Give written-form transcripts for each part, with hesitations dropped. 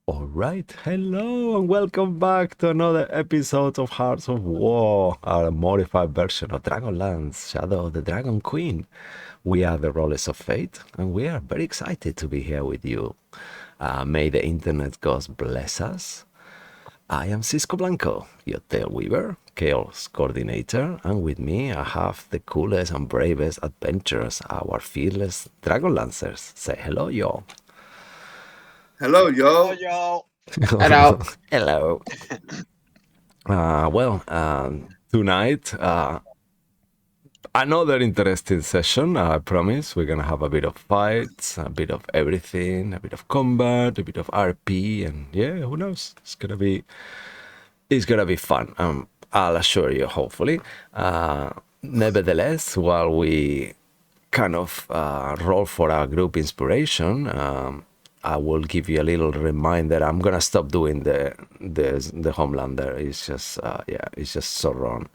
All right, hello and welcome back to another episode of Hearts of War, our modified version of Dragonlance, Shadow of the Dragon Queen. We are the Rollers of Fate, and we are very excited to be here with you. May the internet gods bless us. I am Cisco Blanco, your Tail Weaver, Chaos Coordinator, and with me I have the coolest and bravest adventurers, our fearless Dragonlancers. Say hello, y'all. Hello, yo. Yo. Hello. Hello. Tonight, another interesting session. I promise we're gonna have a bit of fights, a bit of everything, a bit of combat, a bit of RP, and yeah, who knows? It's gonna be fun. I'll assure you, hopefully. Nevertheless, while we kind of roll for our group inspiration, I will give you a little reminder. I'm gonna stop doing the Homelander. It's just so wrong.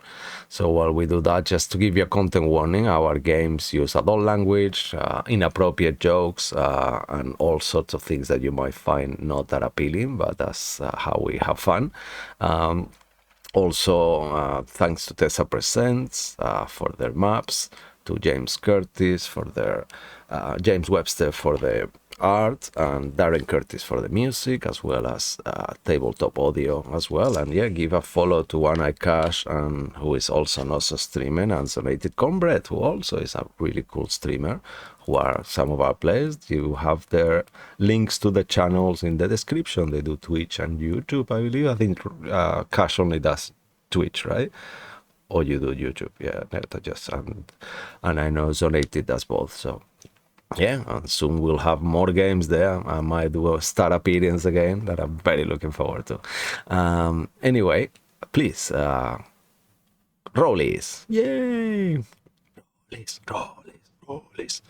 So while we do that, just to give you a content warning, our games use adult language, inappropriate jokes, and all sorts of things that you might find not that appealing, but that's how we have fun. Also, thanks to Tessa Presents for their maps, to James Curtis for their James Webster for the art, and Darren Curtis for the music, as well as Tabletop Audio as well. And yeah, give a follow to One Eye Cash, and who is also streaming, and Sonated Comrade, who also is a really cool streamer, who are some of our players. You have their links to the channels in the description. They do Twitch and YouTube, I believe. I think Cash only does Twitch, right? Or you do YouTube, yeah. And I know Zonated does both, so yeah. And soon we'll have more games there. I might do a startup appearance again that I'm very looking forward to. Anyway, please, rollies, yay! Rollies.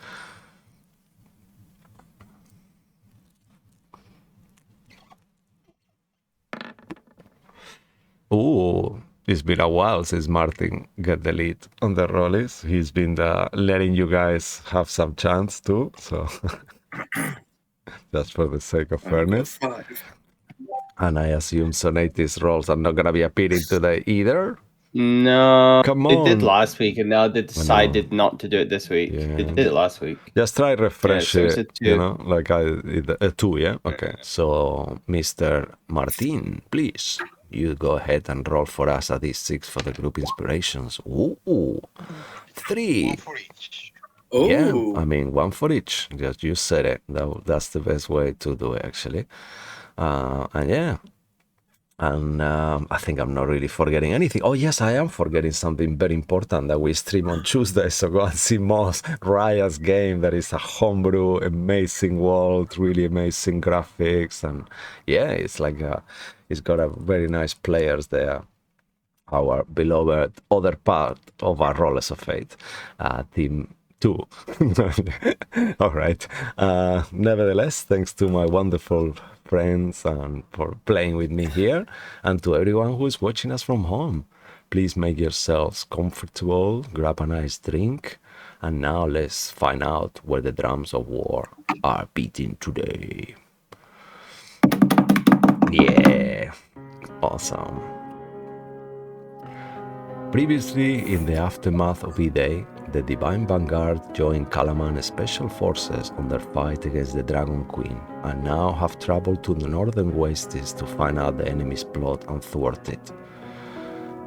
Ooh. It's been a while since Martin got the lead on the rollies. He's been letting you guys have some chance too, so just for the sake of fairness. And I assume Sonatis rolls are not gonna be appealing today either. No, Come they did on. last week, and now they decided not to do it this week. Yeah. They did it last week. Just try refresh Yeah, so it's a it, two. you know, like a 2, yeah? Okay, so Mr. Martin, please, you go ahead and roll for us a D6 for the group inspirations. Ooh, 3. One for each. Oh, Yeah, I mean, one for each. Just you said it. That's the best way to do it, actually. And yeah. And I think I'm not really forgetting anything. Oh, yes, I am forgetting something very important that we stream on Tuesday. So go and see Moss Raya's game. That is a homebrew, amazing world, really amazing graphics. And yeah, it's like it's got a very nice players there. Our beloved other part of our Rollers of Fate, Team 2. All right. Nevertheless, thanks to my wonderful friends and for playing with me here, and to everyone who is watching us from home. Please make yourselves comfortable, grab a nice drink, and now let's find out where the drums of war are beating today. Yeah, awesome. Previously, in the aftermath of E-Day, the Divine Vanguard joined Kalaman's special forces on their fight against the Dragon Queen, and now have traveled to the northern wastes to find out the enemy's plot and thwart it.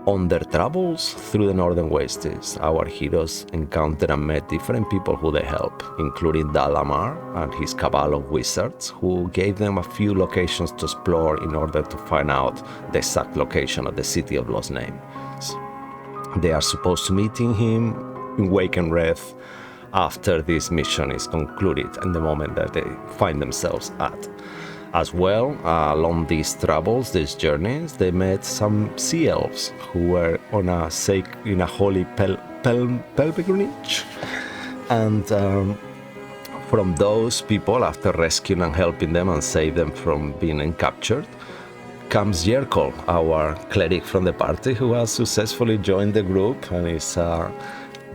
On their travels through the northern wastes, our heroes encountered and met different people who they help, including Dalamar and his cabal of wizards, who gave them a few locations to explore in order to find out the exact location of the City of Lost Names. They are supposed to meeting him in Wake and Wrath after this mission is concluded and the moment that they find themselves at. As well, along these travels, these journeys, they met some sea elves who were on in a holy pilgrimage. And from those people, after rescuing and helping them and save them from being captured, comes Yerkol, our cleric from the party, who has successfully joined the group and is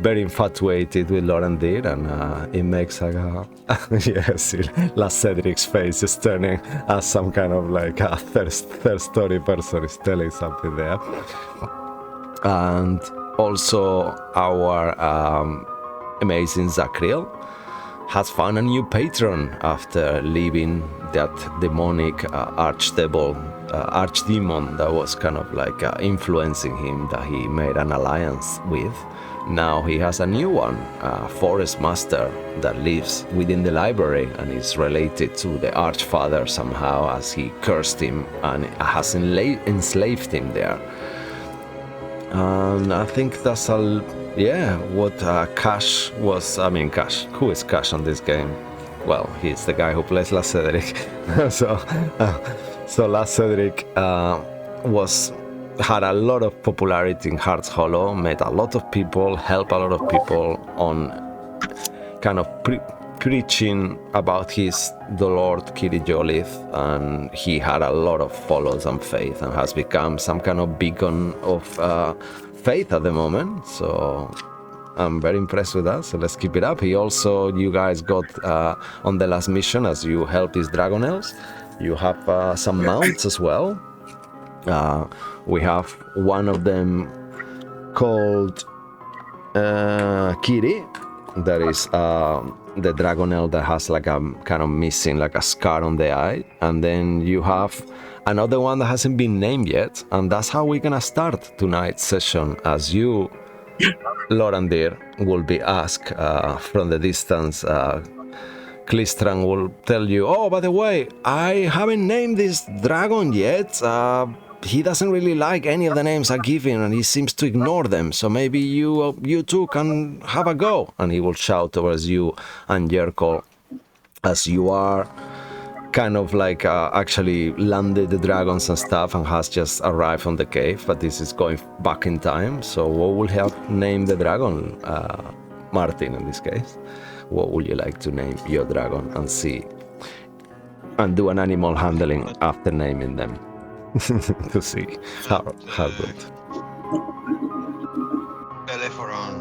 very infatuated with Lorandir, and it makes like a yes, La Cedric's face is turning as some kind of like a third story person is telling something there. And also our amazing Zachriel has found a new patron after leaving that demonic archdemon that was kind of like influencing him, that he made an alliance with. Now he has a new one, a forest master that lives within the library and is related to the Archfather somehow, as he cursed him and has enslaved him there. And I think that's all. Yeah, what Cash was. I mean, Cash. Who is Cash on this game? Well, he's the guy who plays La Cedric. so La Cedric had a lot of popularity in Hearts Hollow, met a lot of people, helped a lot of people on kind of preaching about the Lord Kiri-Jolith, and he had a lot of followers and faith and has become some kind of beacon of faith at the moment. So I'm very impressed with that, so let's keep it up. You guys got on the last mission, as you helped these Dragon Elves, you have some mounts as well. We have one of them called Kiri, that is the Dragon Elf that has like a kind of missing like a scar on the eye, and then you have another one that hasn't been named yet, and that's how we're gonna start tonight's session, as you, Lorandir, will be asked from the distance. Klistran will tell you, oh, by the way, I haven't named this dragon yet. He doesn't really like any of the names I give him, and he seems to ignore them, so maybe you two can have a go. And he will shout towards you and Yerkol, as you are kind of like actually landed the dragons and stuff and has just arrived on the cave, but this is going back in time. So what will help name the dragon, Martin, in this case? What would you like to name your dragon, and see and do an animal handling after naming them? To see how good. Belleforon.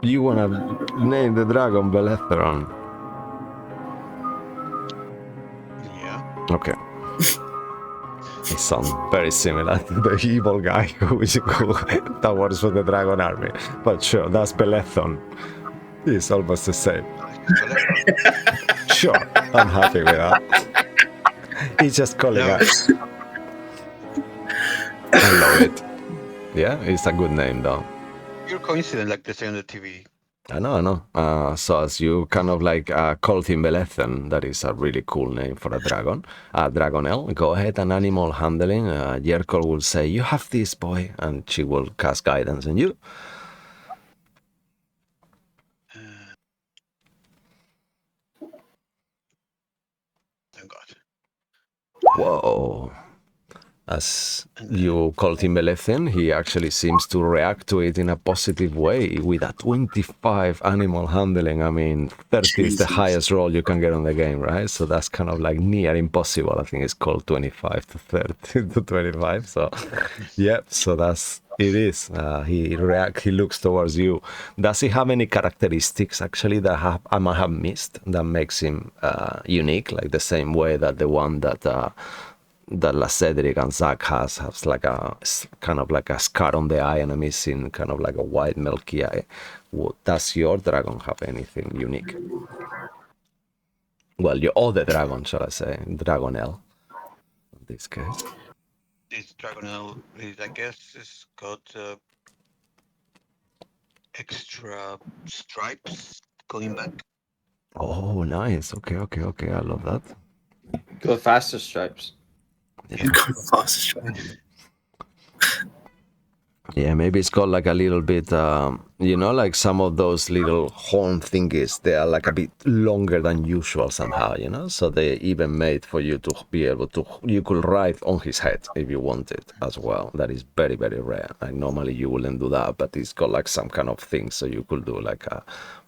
You wanna name the dragon Belletheron? Yeah. Okay. It sounds very similar to the evil guy who that works for the dragon army. But sure, that's Belethon. It's almost the same. Sure, I'm happy with that. He's just calling us. I love it. Yeah, it's a good name though. You're coincident like they say on the TV. I know. So as you kind of like called him Belethen, that is a really cool name for a dragon. Dragonel, go ahead and animal handling. Yerkol will say, you have this, boy, and she will cast guidance on you. Thank God. Whoa. As you called him Belethen, he actually seems to react to it in a positive way with a 25 animal handling. I mean, 30 is the highest roll you can get on the game, right? So that's kind of like near impossible. I think it's called 25 to 30 to 25. So, yep, so that's it is. He looks towards you. Does he have any characteristics actually that I might have missed that makes him unique, like the same way that the one that La Cedric and Zach has like a kind of like a scar on the eye and a missing kind of like a white milky eye? Does your dragon have anything unique? Well, your other dragon, shall I say, Dragonel, in this case. This Dragonel is, I guess, it's got extra stripes going back. Oh, nice. Okay. I love that. Go faster stripes. Yeah, maybe it's got like a little bit, like some of those little horn thingies, they are like a bit longer than usual somehow, so they even made for you to be able to, you could ride on his head if you wanted as well. That is very, very rare. Like normally you wouldn't do that, but it's got like some kind of thing, so you could do like a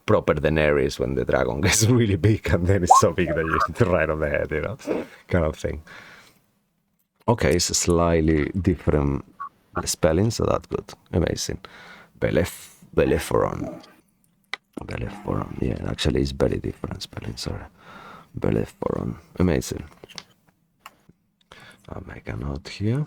proper Daenerys when the dragon gets really big and then it's so big that you need to ride on the head, kind of thing. Okay, it's a slightly different spelling, so that's good. Amazing. Belleforon. Belleforon, yeah, actually it's very different spelling, sorry. Belleforon, amazing. I'll make a note here.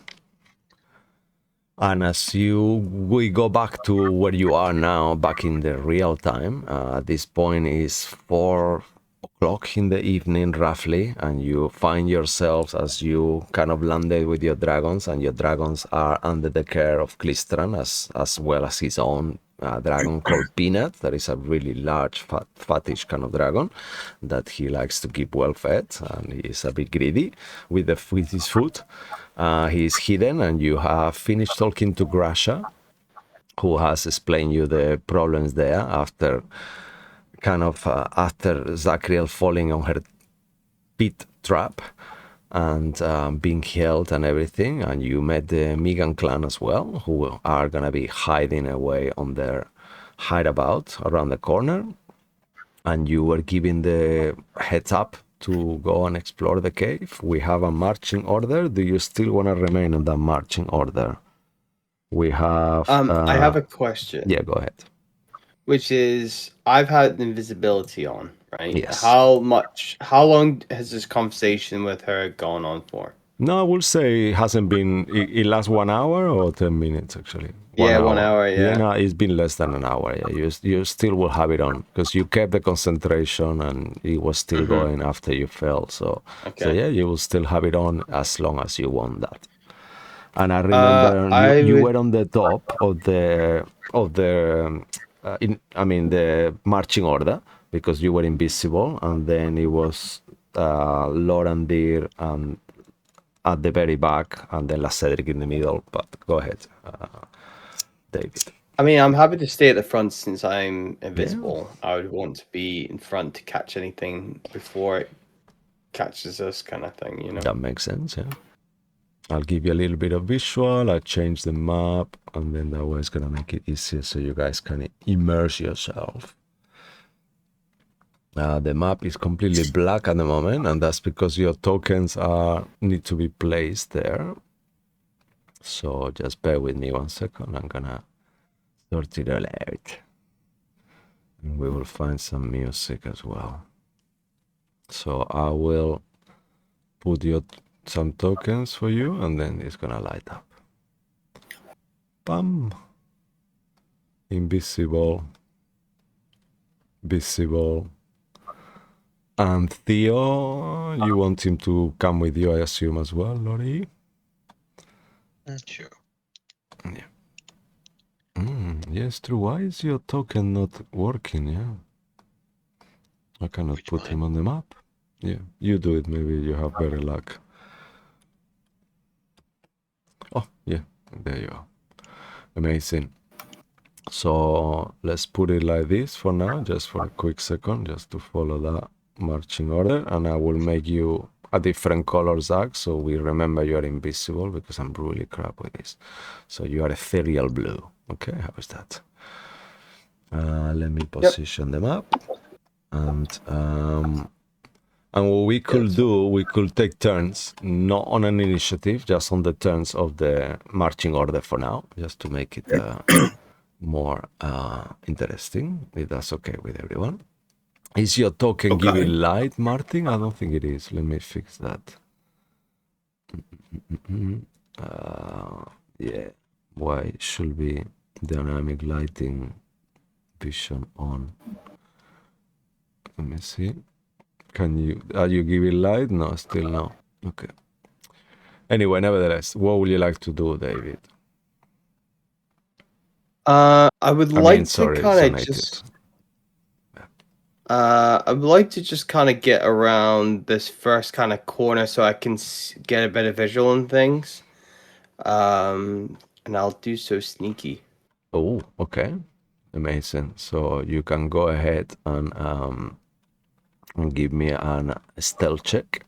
And as we go back to where you are now, back in the real time, at this point is 4 o'clock in the evening roughly, and you find yourselves as you kind of landed with your dragons, and your dragons are under the care of Klistran as well as his own dragon called Peanut. That is a really large, fattish kind of dragon that he likes to keep well fed, and he is a bit greedy with his food. He's hidden, and you have finished talking to Grasha, who has explained you the problems there after Zachriel falling on her pit trap and being held and everything. And you met the Megan clan as well, who are gonna be hiding away on their hideout around the corner. And you were given the heads up to go and explore the cave. We have a marching order. Do you still want to remain on that marching order? We have... I have a question. Yeah, go ahead. Which is, I've had invisibility on, right? Yes. How long has this conversation with her gone on for? No, I will say it hasn't been... It lasts 1 hour or 10 minutes, actually. 1 hour, yeah. Yeah, no, it's been less than an hour, yeah. You still will have it on, because you kept the concentration and it was still going after you fell. So yeah, you will still have it on as long as you want that. And I remember you were on the top of the marching order, because you were invisible, and then it was Lorandir and at the very back, and then Cedric in the middle. But go ahead, David. I mean, I'm happy to stay at the front since I'm invisible. Yeah. I would want to be in front to catch anything before it catches us, kind of thing, you know? That makes sense, yeah. I'll give you a little bit of visual. I change the map, and then that way it's gonna make it easier so you guys can immerse yourself. The map is completely black at the moment, and that's because your tokens need to be placed there. So just bear with me 1 second. I'm gonna sort it all out, and we will find some music as well. So I will put some tokens for you, and then it's gonna light up. Bam. Invisible. Visible. And Theo, you want him to come with you, I assume, as well, Lori? Sure. Yeah. Yes, true. Why is your token not working? Yeah. I cannot put him on the map. Yeah, you do it. Maybe you have better luck. Oh, yeah. There you are. Amazing. So let's put it like this for now, just for a quick second, just to follow that marching order, and I will make you a different color, Zach, so we remember you are invisible, because I'm really crap with this. So you are ethereal blue. Okay, how is that? Let me position them up, and what we could do, we could take turns, not on an initiative, just on the turns of the marching order for now, just to make it more interesting, if that's okay with everyone. Is your token giving light, Martin? I don't think it is. Let me fix that. Yeah. Why should be dynamic lighting vision on? Let me see. Are you giving light? No, still no. Okay. Anyway, nevertheless, what would you like to do, David? I would like to kind of just... I would like to just kind of get around this first kind of corner so I can get a better visual on things. And I'll do so sneaky. Oh, okay. Amazing. So you can go ahead and give me a stealth check.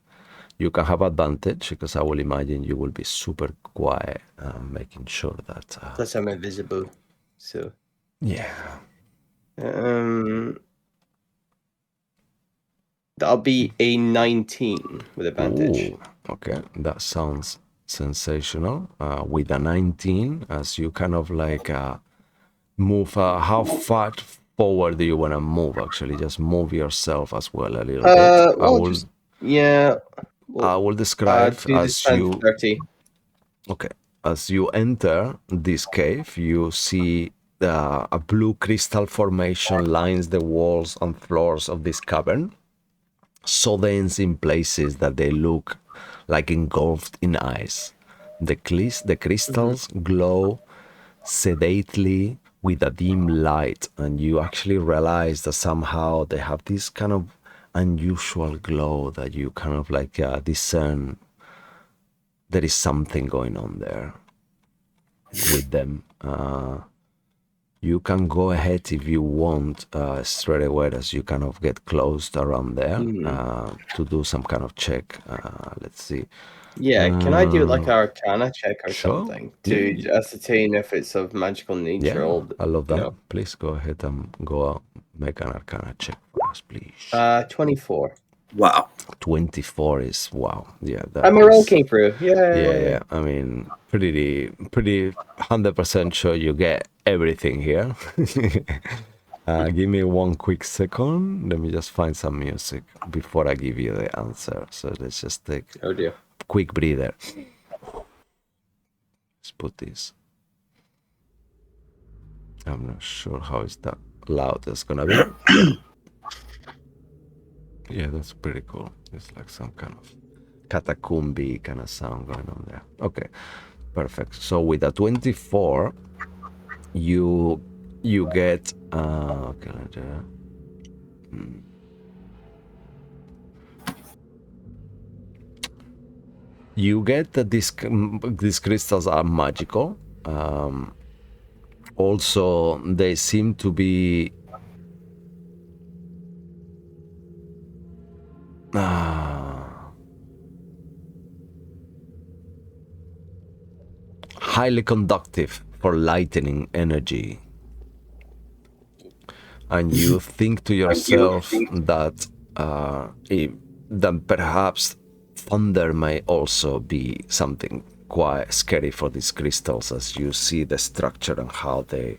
You can have advantage, because I will imagine you will be super quiet, making sure that... Plus I'm invisible, so... Yeah. That'll be a 19 with advantage. Ooh, okay, that sounds sensational. With a 19, as you kind of like move. How far forward do you want to move? Actually, just move yourself as well a little bit. Well, yeah. I will describe Do this as time you. 30. Okay, as you enter this cave, you see a blue crystal formation lines the walls and floors of this cavern, so dense in places that they look like engulfed in ice. The crystals glow sedately with a dim light, and you actually realize that somehow they have this kind of unusual glow that you kind of like discern there is something going on there with them. You can go ahead if you want straight away as you kind of get close around there to do some kind of check. Let's see. Yeah, can I do like an Arcana check or Sure. something to ascertain if it's of magical nature? Yeah, or, I love that. you know? Please go ahead and go out, make an Arcana check for us, please. 24. Wow. 24 is wow. Yeah, I'm a roll came through. Yeah. I mean, pretty 100% sure you get everything here. Give me one quick second. Let me just find some music before I give you the answer. So let's just take a quick breather. Let's put this. I'm not sure how is that loud it's gonna be. Yeah, that's pretty cool. It's like some kind of catacomby kind of sound going on there. Okay, perfect. So with a 24, you get okay. You get that these crystals are magical. Also, they seem to be highly conductive for lightning energy. And you think to yourself that that perhaps thunder may also be something quite scary for these crystals, as you see the structure and how they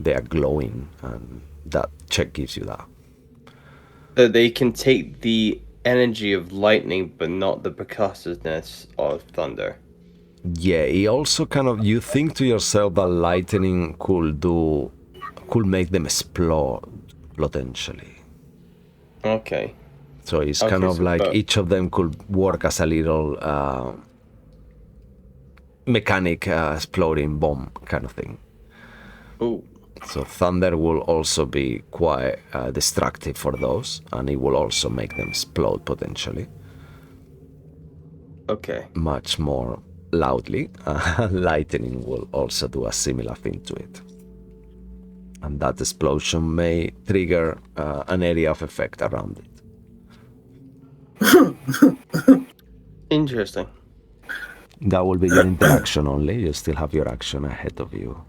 are glowing, and that check gives you that. So they can take the energy of lightning, but not the percussiveness of thunder. Yeah, it also kind of, you think to yourself that lightning could make them explode potentially. Okay. So it's kind of like each of them could work as a little mechanic exploding bomb kind of thing. Ooh. So thunder will also be quite destructive for those, and it will also make them explode potentially. Okay. Much more loudly. Lightning will also do a similar thing to it. And that explosion may trigger an area of effect around it. Interesting. That will be your interaction only. You still have your action ahead of you.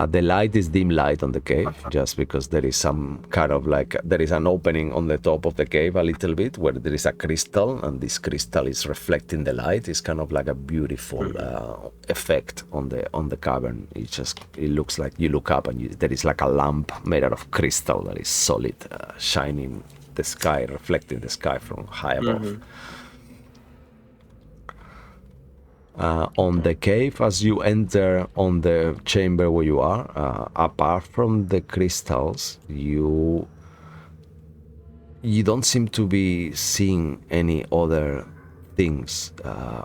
The light is dim light on the cave, just because there is some kind of like, there is an opening on the top of the cave a little bit where there is a crystal, and this crystal is reflecting the light. It's kind of like a beautiful effect on the cavern. It looks like you look up and there is like a lamp made out of crystal that is solid, shining the sky, reflecting the sky from high above. On the cave, as you enter on the chamber where you are, apart from the crystals, you don't seem to be seeing any other things,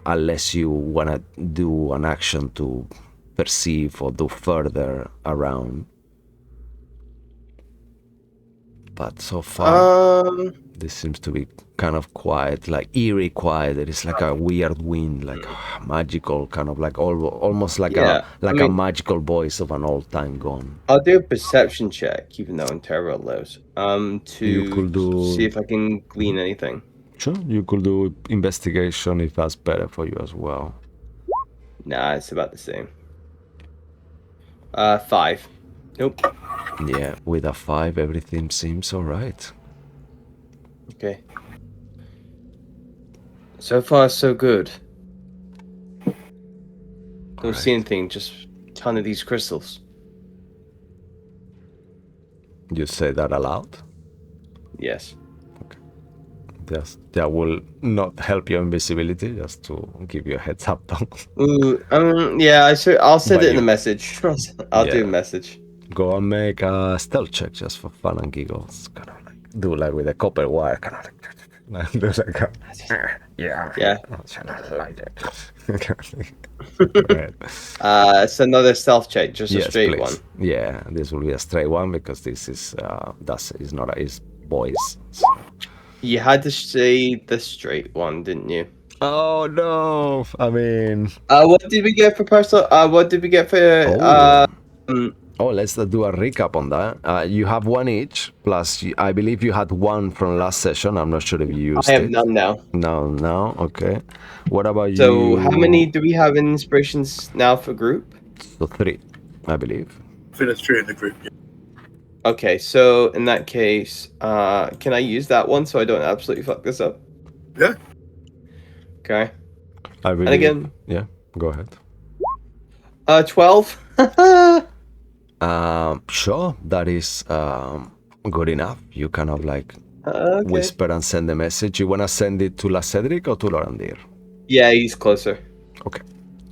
unless you want to do an action to perceive or do further around. But so far, this seems to be kind of quiet, like eerie quiet. There is like a weird wind, like magical, kind of like almost like a magical voice of an old time gone. I'll do a perception check, even though I'm terrible at those. You could do, see if I can glean anything. Sure, you could do investigation if that's better for you as well. Nah, it's about the same. 5. Nope. Yeah, with a 5, everything seems alright. Okay. So far, so good. Don't see anything, just a ton of these crystals. You say that aloud? Yes. Just that will not help your invisibility, just to give you a heads up. Yeah, I'll send But it in you- the message. I'll do a Yeah. message. Go and make a stealth check just for fun and giggles. Kind of like do like with a copper wire, kind of like do like a, yeah. Yeah. Shall I light it? Right. It's another stealth check, just a Yes, straight please. one. Yeah, this will be a straight one because this is is not a is boys. So. You had to say the straight one, didn't you? Oh no! I mean, What did we get for personal? What did we get for? oh, let's do a recap on that. You have one each, plus I believe you had one from last session. I'm not sure if you used I have it. none now. No, okay. What about you? So how many do we have in inspirations now for group? So 3, I believe. I think there's 3 in the group. Yeah. Okay, so in that case, can I use that one so I don't absolutely fuck this up? Yeah. Okay. I believe. And again, Yeah, go ahead. 12. Sure, that is good enough. You kind of like Okay. whisper and send the message. You want to send it to La Cedric or to Lorandir? Yeah, he's closer. Okay.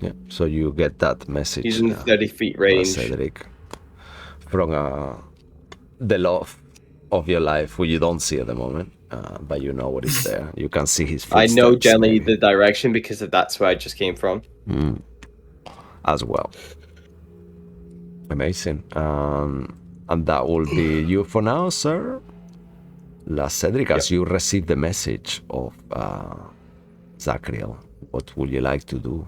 Yeah, so you get that message. He's in 30 feet range. Cedric, from the love of your life, who you don't see at the moment, but you know what is there. You can see his I footsteps. know generally maybe, the direction because that's where I just came from. as well. Amazing. And that will be you for now, sir. La Cedric, as you receive the message of Zachriel, what would you like to do?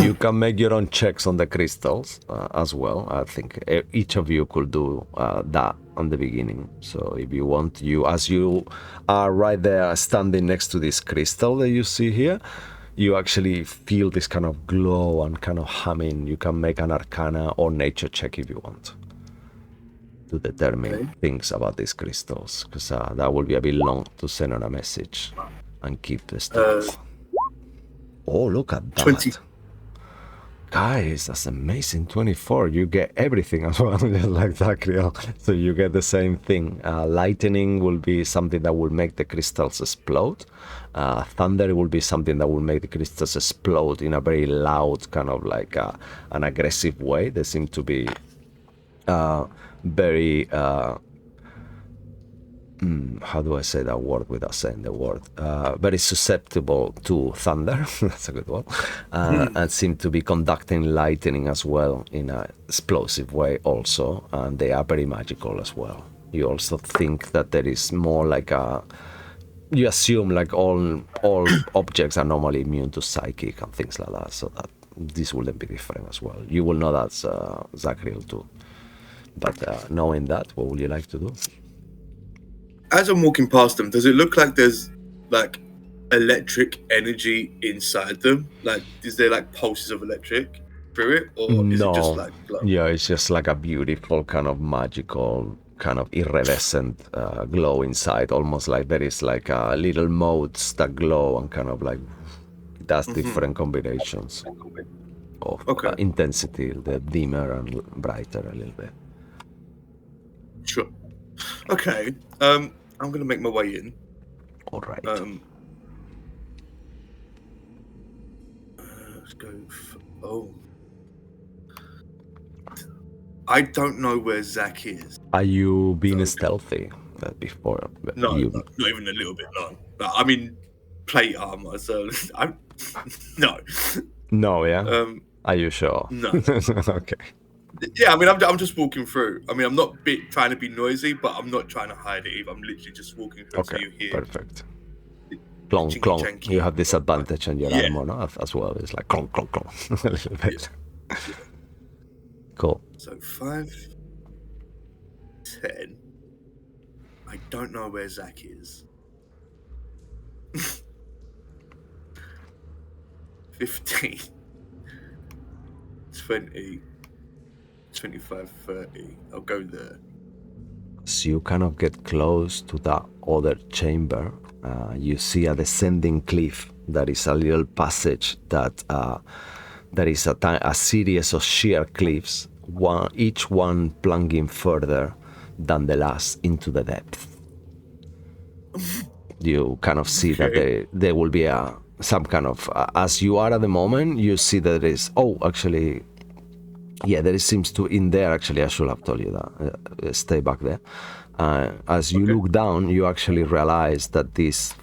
You can make your own checks on the crystals as well. I think each of you could do that on the beginning. So if you want, as you are right there standing next to this crystal that you see here, you actually feel this kind of glow and kind of humming. You can make an arcana or nature check if you want to determine things about these crystals, because that will be a bit long to send on a message and keep the stuff. Oh, look at that. 20. Guys, that's amazing. 24. You get everything as well, just like Zachriel. So you get the same thing. Lightning will be something that will make the crystals explode. Thunder will be something that will make the crystals explode in a very loud, kind of like an aggressive way. They seem to be very how do I say that word without saying the word? Very susceptible to thunder. That's a good one. And seem to be conducting lightning as well in an explosive way also. And they are very magical as well. You also think that there is more like you assume like all objects are normally immune to psychic and things like that. So that this wouldn't be different as well. You will know that's Zachriel too. But knowing that, what would you like to do? As I'm walking past them, does it look like there's like electric energy inside them? Like, is there like pulses of electric through it, or is it just like glow? Yeah, it's just like a beautiful kind of magical, kind of iridescent glow inside. Almost like there is like little modes that glow and kind of like does different combinations of intensity, the dimmer and brighter a little bit. Sure. Okay. I'm gonna make my way in. All right. Let's go. I don't know where Zach is. Are you being stealthy before? No, not even a little bit. No. I'm in plate armor, so no. No, yeah. Are you sure? No. Okay. Yeah, I mean, I'm just walking through. I mean, I'm not trying to be noisy, but I'm not trying to hide it either. I'm literally just walking through. Okay, so you hear perfect. Clonk, clonk. You have disadvantage on your armor, no? As well. It's like clonk, clonk, clonk. A little bit. Yeah. Cool. So 5, 10. I don't know where Zach is. 15, 20, 25, 30. I'll go there. So you kind of get close to that other chamber. You see a descending cliff. That is a little passage that there is a series of sheer cliffs each one plunging further than the last into the depth. You kind of see that there will be some kind of as you are at the moment. You see that there is there seems to in there actually. I should have told you that. Stay back there. As you look down, you actually realize that this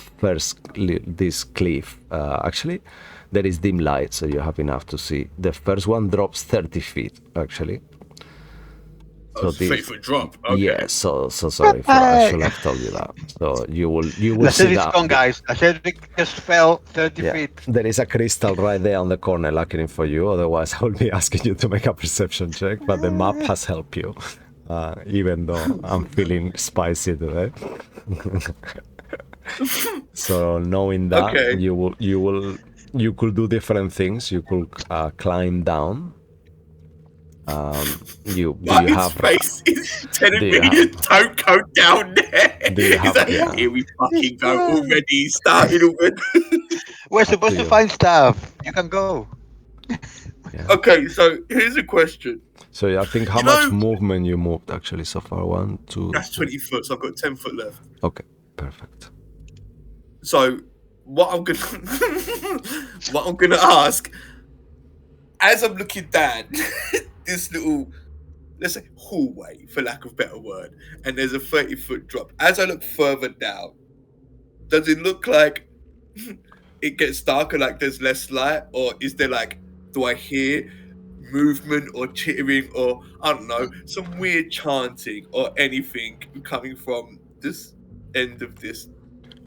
cliff actually there is dim light, so you have enough to see. The first one drops 30 feet actually. So it's a 30-foot drop. Okay. Yeah, so sorry. I should have told you that. So you will see that. Gone, guys. I said it just fell 30 feet. There is a crystal right there on the corner, luckily for you. Otherwise, I would be asking you to make a perception check. But the map has helped you, even though I'm feeling spicy today. So knowing that, you could do different things. You could climb down. You have face is telling me don't go down there. Here we fucking go already. Starting already. We're supposed to find stuff. You can go. Okay, so here's a question. So I think how much movement you moved actually so far? 1, 2. That's 20 foot. So I've got 10 foot left. Okay, perfect. So what I'm gonna ask, as I'm looking down. This little, let's say, hallway, for lack of a better word, and there's a 30-foot drop. As I look further down, does it look like it gets darker, like there's less light, or is there do I hear movement or chittering or, I don't know, some weird chanting or anything coming from this end of this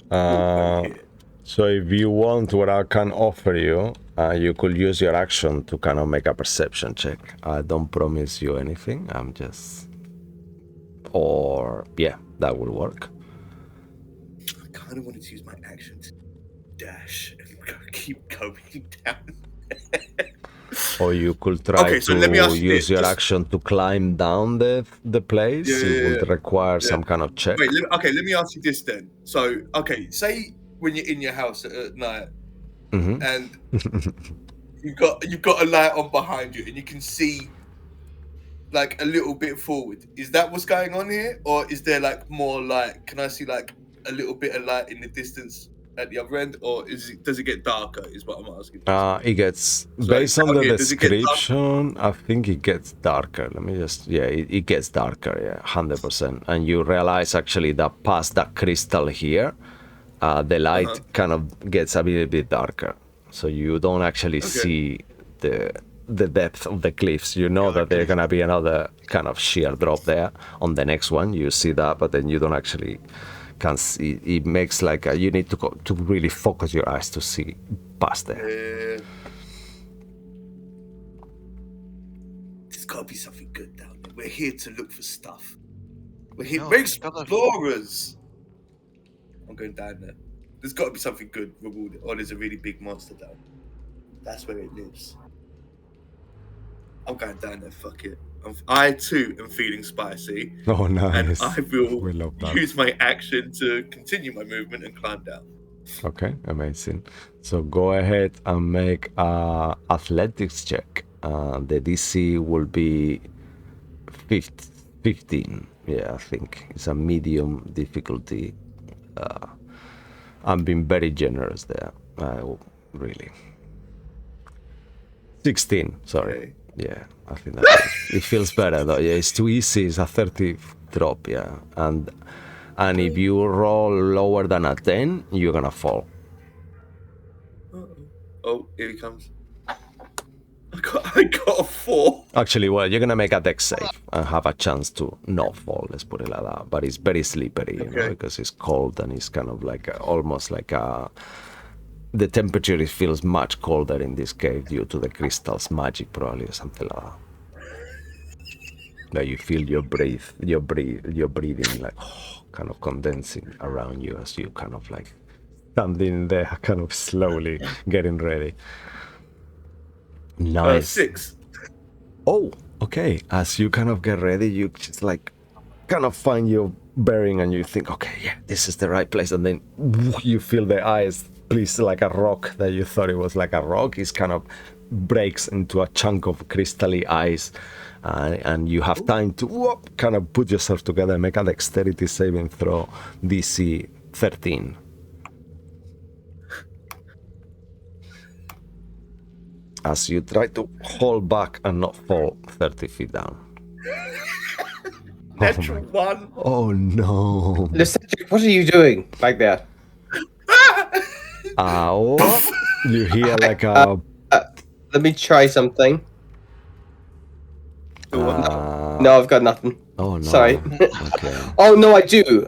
hallway here? So if you want, what I can offer you, you could use your action to kind of make a perception check. I don't promise you anything. I'm just... that will work. I kind of wanted to use my action to dash and keep going down. Or you could try to use your action to climb down the place. It would require some kind of check. Wait, let me ask you this then. So, say when you're in your house at night, and you've got a light on behind you, and you can see a little bit forward. Is that what's going on here, or is there more light? Can I see a little bit of light in the distance at the other end, or does it get darker? Is what I'm asking. It gets based on the description. I think it gets darker. Let me just it gets darker. 100%. And you realize actually that past that crystal here. The light kind of gets a little bit darker, so you don't actually see the depth of the cliffs. You know that there's gonna be another kind of sheer drop there on the next one. You see that, but then you don't actually can see. It makes you need to really focus your eyes to see past there. There's gotta be something good down there. We're here to look for stuff. We're here, we're explorers. I'm going down there. There's got to be something good rewarded, or there's a really big monster down. That's where it lives. I'm going down there. Fuck it. I too am feeling spicy. Oh, nice. And I will use my action to continue my movement and climb down. Okay, amazing. So go ahead and make a athletics check. The DC will be 15. Yeah, I think it's a medium difficulty. I'm being very generous there. Really. 16, sorry. Okay. Yeah, I think that it feels better though. Yeah, it's too easy. It's a 30 drop, yeah. And if you roll lower than a 10, you're gonna fall. Oh, here he comes. I got a 4. Actually, well, you're gonna make a dex save and have a chance to not fall. Let's put it like that. But it's very slippery, you know, because it's cold and it's kind of almost like a. The temperature it feels much colder in this cave due to the crystal's magic, probably, or something like that. Like you feel your breathing kind of condensing around you as you kind of standing there, kind of slowly getting ready. Nice. 6. Oh, okay. As you kind of get ready, you just kind of find your bearing and you think, okay, yeah, this is the right place. And then you feel the ice, please, like a rock that you thought it was like a rock. It kind of breaks into a chunk of crystally ice and you have time to kind of put yourself together, make a dexterity saving throw, DC 13. As you try to hold back and not fall 30 feet down. Natural one. Oh no. Cedric, what are you doing back there? You hear like a... Let me try something. No, I've got nothing. Oh no. Sorry. Okay. Oh no, I do.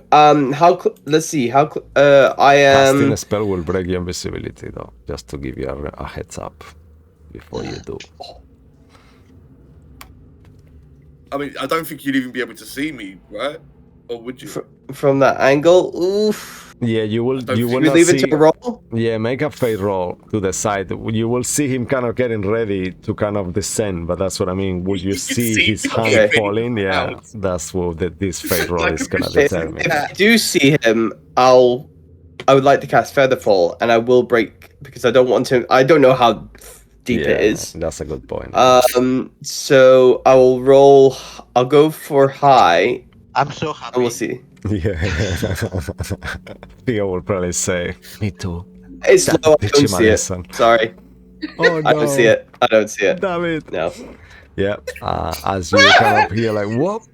Let's see. I am. Casting a spell will break your invisibility, though, just to give you a heads up before you do. I mean, I don't think you'd even be able to see me, right? Or would you? From that angle, oof. Yeah, you will. You will We not leave see. it to roll. Yeah, make a fade roll to the side. You will see him kind of getting ready to kind of descend, but that's what I mean. Will you see his hand falling? Yeah, that's what this fade roll is gonna determine. If I do see him, I would like to cast Featherfall, and I will break because I don't want to. I don't know how deep it is. That's a good point. So I will roll. I'll go for high. I'm so happy. And we'll see. Yeah. Theo will probably say, "Me too." It's low. I don't see it. Sorry. Oh no. I don't see it. I don't see it. Damn it. No. Yeah. As you kind of hear like what,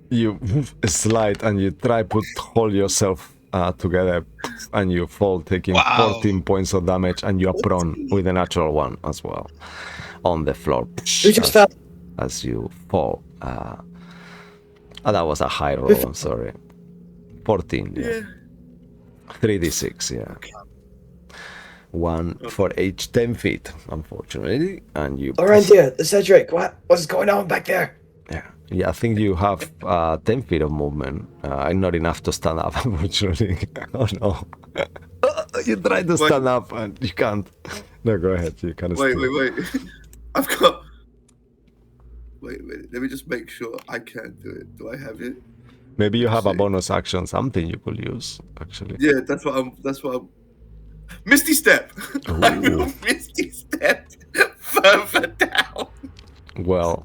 you slide and you try to hold yourself together, and you fall, taking 14 points of damage, and you are prone with a natural one as well on the floor. You just fell. As you fall. That was a high roll. I'm sorry. 14. Yeah. 3d6. Yeah. One for each 10 feet, unfortunately, and you. Around here, the Cedric. What's going on back there? Yeah, I think you have 10 feet of movement. Not enough to stand up, unfortunately. Oh no. You try to stand up and you can't. No, go ahead. You can. Wait. I've got. Wait. Let me just make sure I can do it. Do I have it? Maybe you have a bonus action, something you could use, actually. Yeah, that's what I'm. Misty Step. I will Misty Step further down. Well,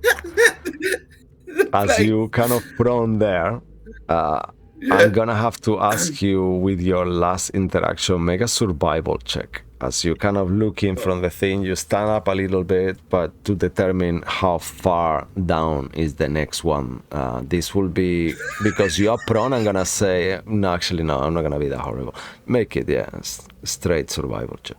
as you kind of prone there, I'm gonna have to ask you with your last interaction, make a survival check. As you kind of look in from the thing, you stand up a little bit, but to determine how far down is the next one. This will be, because you are prone, I'm gonna say, no, actually, no, I'm not gonna be that horrible. Make it, yeah, straight survival check.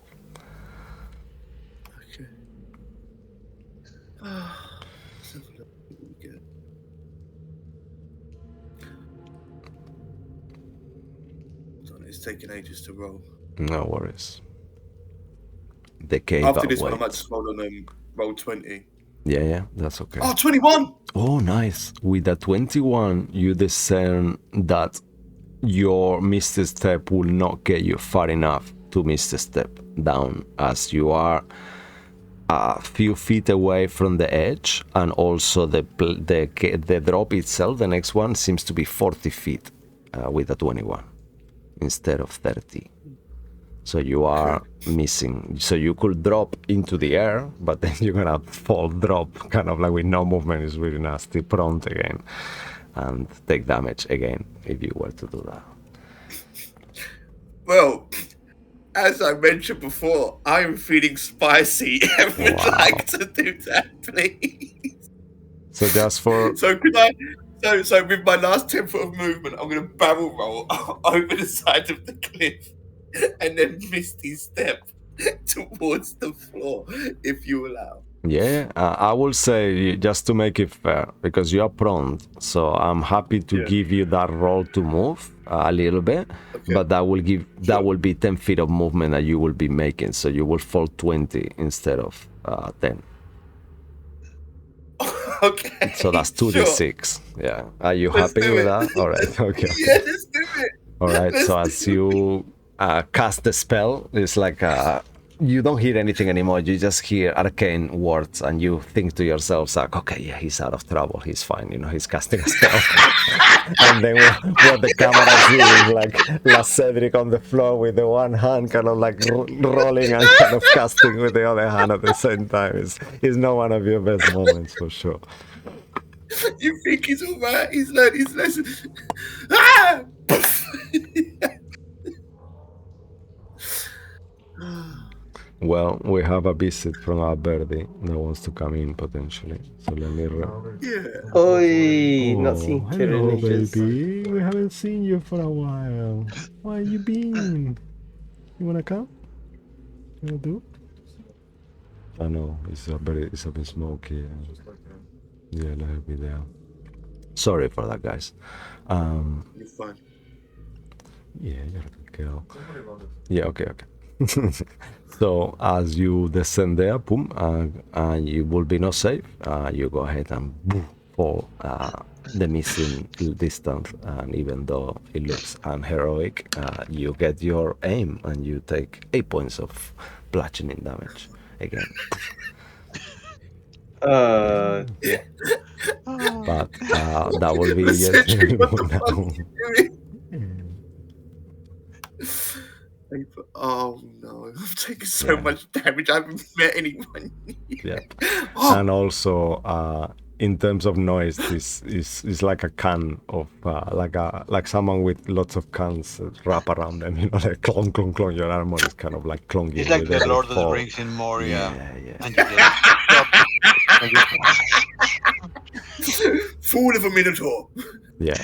It's taking ages to roll. No worries. The cave After this awaits. one, I might just roll on roll 20. Yeah, that's okay. Oh, 21! Oh, nice. With a 21, you discern that your Misty Step will not get you far enough to Misty Step down, as you are a few feet away from the edge, and also the drop itself, the next one, seems to be 40 feet with a 21 instead of 30. So you are missing. So you could drop into the air, but then you're gonna drop kind of like with no movement. Is really nasty, prone again, and take damage again if you were to do that. Well, as I mentioned before, I'm feeling spicy and would like to do that, please. So just for... So could I... So with my last 10 foot of movement, I'm going to barrel roll over the side of the cliff and then Misty Step towards the floor, if you allow. Yeah, I will say, just to make it fair, because you are prone, so I'm happy to give you that roll to move a little bit, but that will be 10 feet of movement that you will be making, so you will fall 20 instead of 10. Okay. So that's 2d6. Yeah. Are you happy with that? All right. Okay. Yeah, let's do it. All right. So as you cast the spell, it's like you don't hear anything anymore. You just hear arcane words, and you think to yourself, like, okay, yeah, he's out of trouble. He's fine. You know, he's casting a spell. And then what the camera sees is like Cedric on the floor with the one hand kind of like rolling and kind of casting with the other hand at the same time. It's not one of your best moments for sure. You think he's alright? He's learned his lesson. Ah! Well, we have a visit from our birdie that wants to come in potentially. So let me. Yeah. Oi, not seen hello, Kieran in ages. baby. We haven't seen you for a while. Where you been? You wanna come? You wanna do? I know it's a bit smoky. Yeah, let her be there. Sorry for that, guys. You're fine. Yeah, you're a good girl. Yeah, okay. So as you descend there, boom, and you will be not safe. You go ahead and boom, fall the missing distance, and even though it looks unheroic, you get your aim and you take 8 points of bludgeoning damage again. Yeah. But that will be Essentially, what the fuck are you doing? Oh no, I've taken so much damage. I haven't met anyone. Yeah. Oh, And also, in terms of noise, this is like a can of like someone with lots of cans wrap around them. You know, like clonk, clonk, clonk. Your armor is kind of like clonking. It's like with the every Lord of the fall. Rings in Moria. Yeah. And you just fool of a minotaur. Yeah.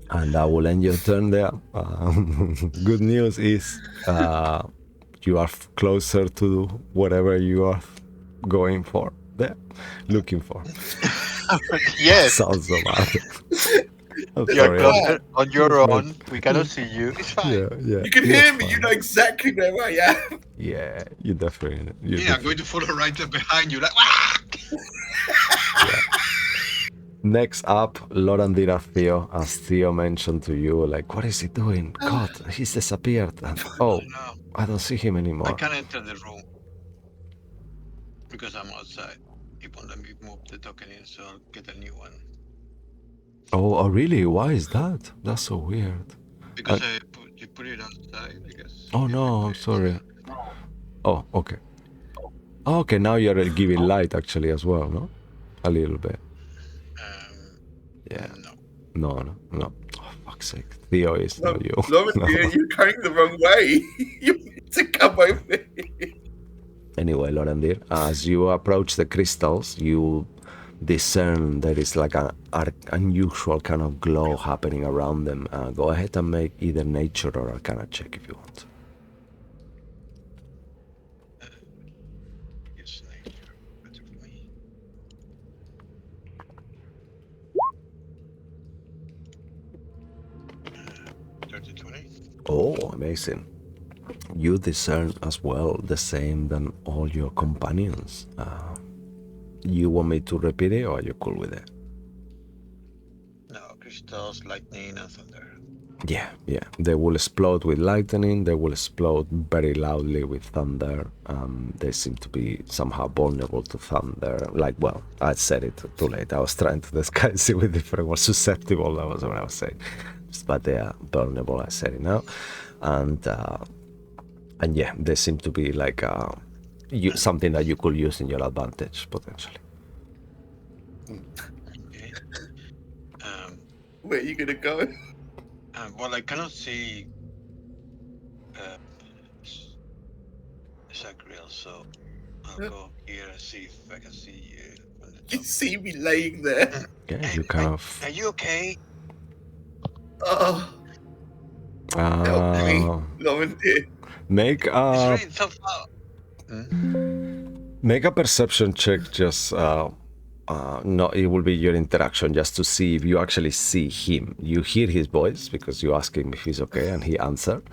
And that will end your turn there. Good news is you are closer to whatever you are going for. There, looking for. yes, Sounds so bad. I'm you're sorry. closer on your own. We cannot see you. It's fine. Yeah. You can you're hear me. fine. You know exactly where I am. Yeah, you definitely. Yeah, I'm going to follow right there behind you. Like, ah! Next up, Lorandira Theo, as Theo mentioned to you, like, what is he doing? God, he's disappeared. And, oh, No, I don't see him I anymore. can't enter the room because I'm outside. It won't let me move the token in, so I'll get a new one. Oh, really? Why is that? That's so weird. Because you put it outside, I guess. Oh no, I'm sorry. Oh, okay. Oh, okay, now you're giving light actually as well, no? A little bit. Yeah. No. No. Oh, fuck's sake. Theo is No, not you. Lauren, No. you're going the wrong way. You need to come over here. Anyway, Lorendir, as you approach the crystals, you discern there is like an unusual kind of glow happening around them. Go ahead and make either nature or arcana check if you want. Yes, nature. Better for me. Uh, 20. Oh, amazing. You discern as well the same than all your companions. You want me to repeat it or are you cool with it? No, crystals, lightning, and thunder. Yeah. They will explode with lightning, they will explode very loudly with thunder. They seem to be somehow vulnerable to thunder. Like, well, I said it too late. I was trying to disguise it with different words. Susceptible, that was what I was saying. But they are vulnerable, I said it now. And yeah, they seem to be like something that you could use in your advantage, potentially. Okay. Where are you gonna go? Well, I cannot see Sacriel, so I'll go here and see if I can see you. You see me laying there. Yeah, you kind of... Are you okay? Oh, help me, Lauren, dear. Make It's really so far. Make a perception check, just no, it will be your interaction just to see if you actually see him. You hear his voice because you ask him if he's okay and he answered.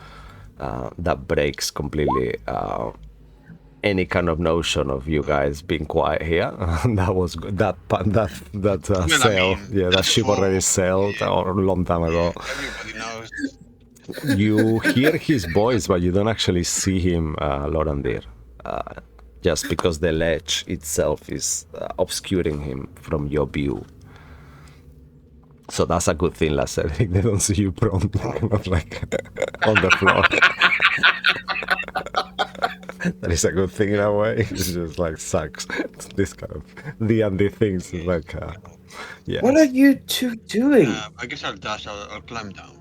That breaks completely any kind of notion of you guys being quiet here. That was good. That sail, that ship already sailed a long time ago. Everybody knows You hear his voice, but you don't actually see him, Lorandir. Just because the ledge itself is obscuring him from your view. So that's a good thing, Lacetic. They don't see you prone, kind of like on the floor. That is a good thing in a way. It's just like sucks. This kind of D&D things is like, yeah. What are you two doing? I guess I'll dash. I'll climb down.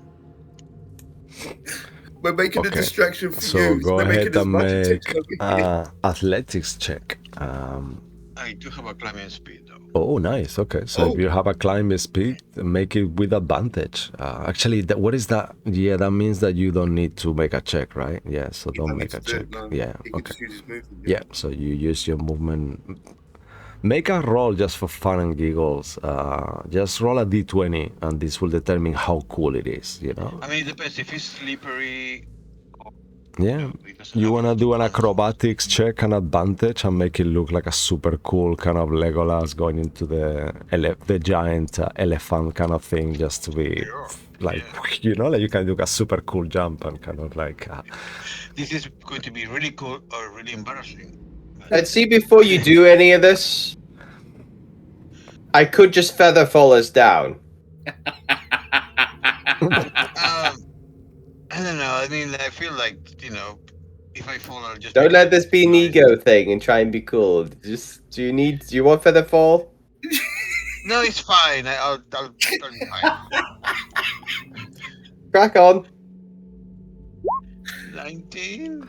We're making a Okay. distraction for So you. go We're ahead making as and much make attention over here. athletics check. I do have a climbing speed though. Oh, nice. Okay, so if you have a climbing speed, make it with advantage. Actually, what is that? Yeah, that means that you don't need to make a check, right? Yeah, so don't make a check. Yeah, He can okay. just use his movement. Yeah, so you use your movement. Make a roll just for fun and giggles. Just roll a d20, and this will determine how cool it is, you know? I mean, it depends if it's slippery. Yeah. Because You want to do an I- acrobatics check and advantage and make it look like a super cool kind of Legolas going into the giant elephant kind of thing, just to be Sure. like, Yeah. you know, like you can do a super cool jump and kind of like, This is going to be really cool or really embarrassing. Let's see before you do any of this. I could just feather fall us down. I don't know. I mean, I feel like if I fall, I'll just. Don't let this be an Nice. ego thing and try and be cool. Just do you want feather fall? No, it's fine. I'll be fine. Crack on. 19.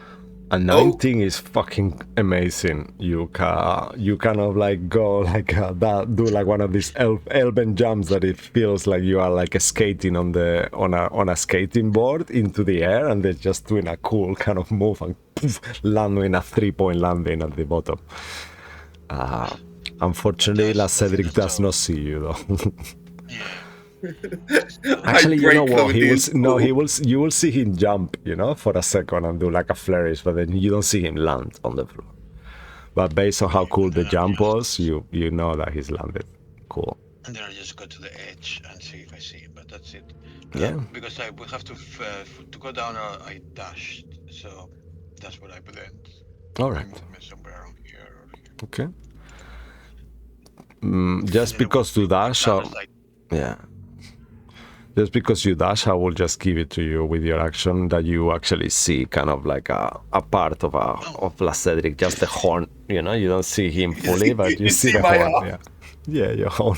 a 19 is fucking amazing. You kind of like go like that, do like one of these elven jumps that it feels like you are like skating on a skating board into the air, and they're just doing a cool kind of move and poof, landing a 3-point landing at the bottom. Unfortunately, Yes, Cedric that's does all. not see you though. Yeah. Actually, you know break what? Cloverdeal's You will see him jump, for a second and do like a flourish, but then you don't see him land on the floor. But based on how cool the jump was, you know that he's landed. Cool. And then I just go to the edge and see if I see him. But that's it. Yeah. Because I will have to go down. I dashed, so that's what I planned. All right. Movement somewhere around here or here. Okay. Just because you dash, yeah. Just because you dash, I will just give it to you with your action that you actually see kind of like a part of La Cedric, just the horn, you don't see him fully, but you see the my horn. arm? Yeah. Yeah, your horn.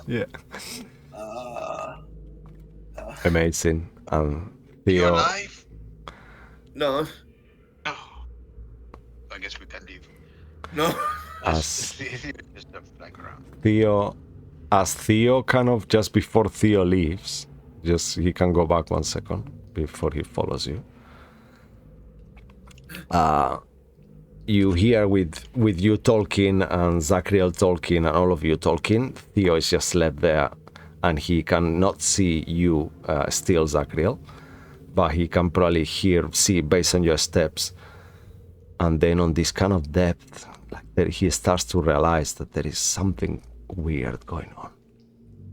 Yeah. Amazing. And You Theo, alive? No, Oh. I guess we can leave. no. as Just the background. Theo kind of just before Theo leaves, he can go back 1 second before he follows you. You hear with you talking and Zachriel talking and all of you talking, Theo is just left there and he cannot see you still, Zachriel, but he can probably see based on your steps. And then on this kind of depth, like he starts to realize that there is something weird going on.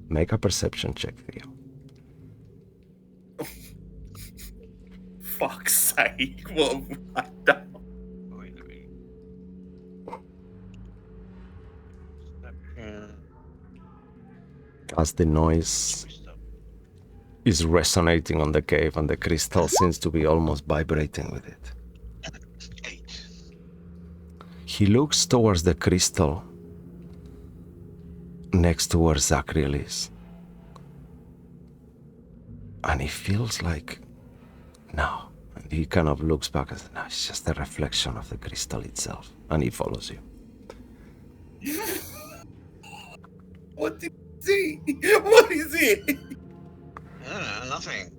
Make a perception check, Theo. Fuck's sake! What have I done? Wait a minute. As the noise is resonating on the cave and the crystal seems to be almost vibrating with it. 8. He looks towards the crystal next to where Zachriel is. And he feels like, no. And he kind of looks back and says, no, it's just a reflection of the crystal itself. And he follows you. What did you see? What is it? Nothing.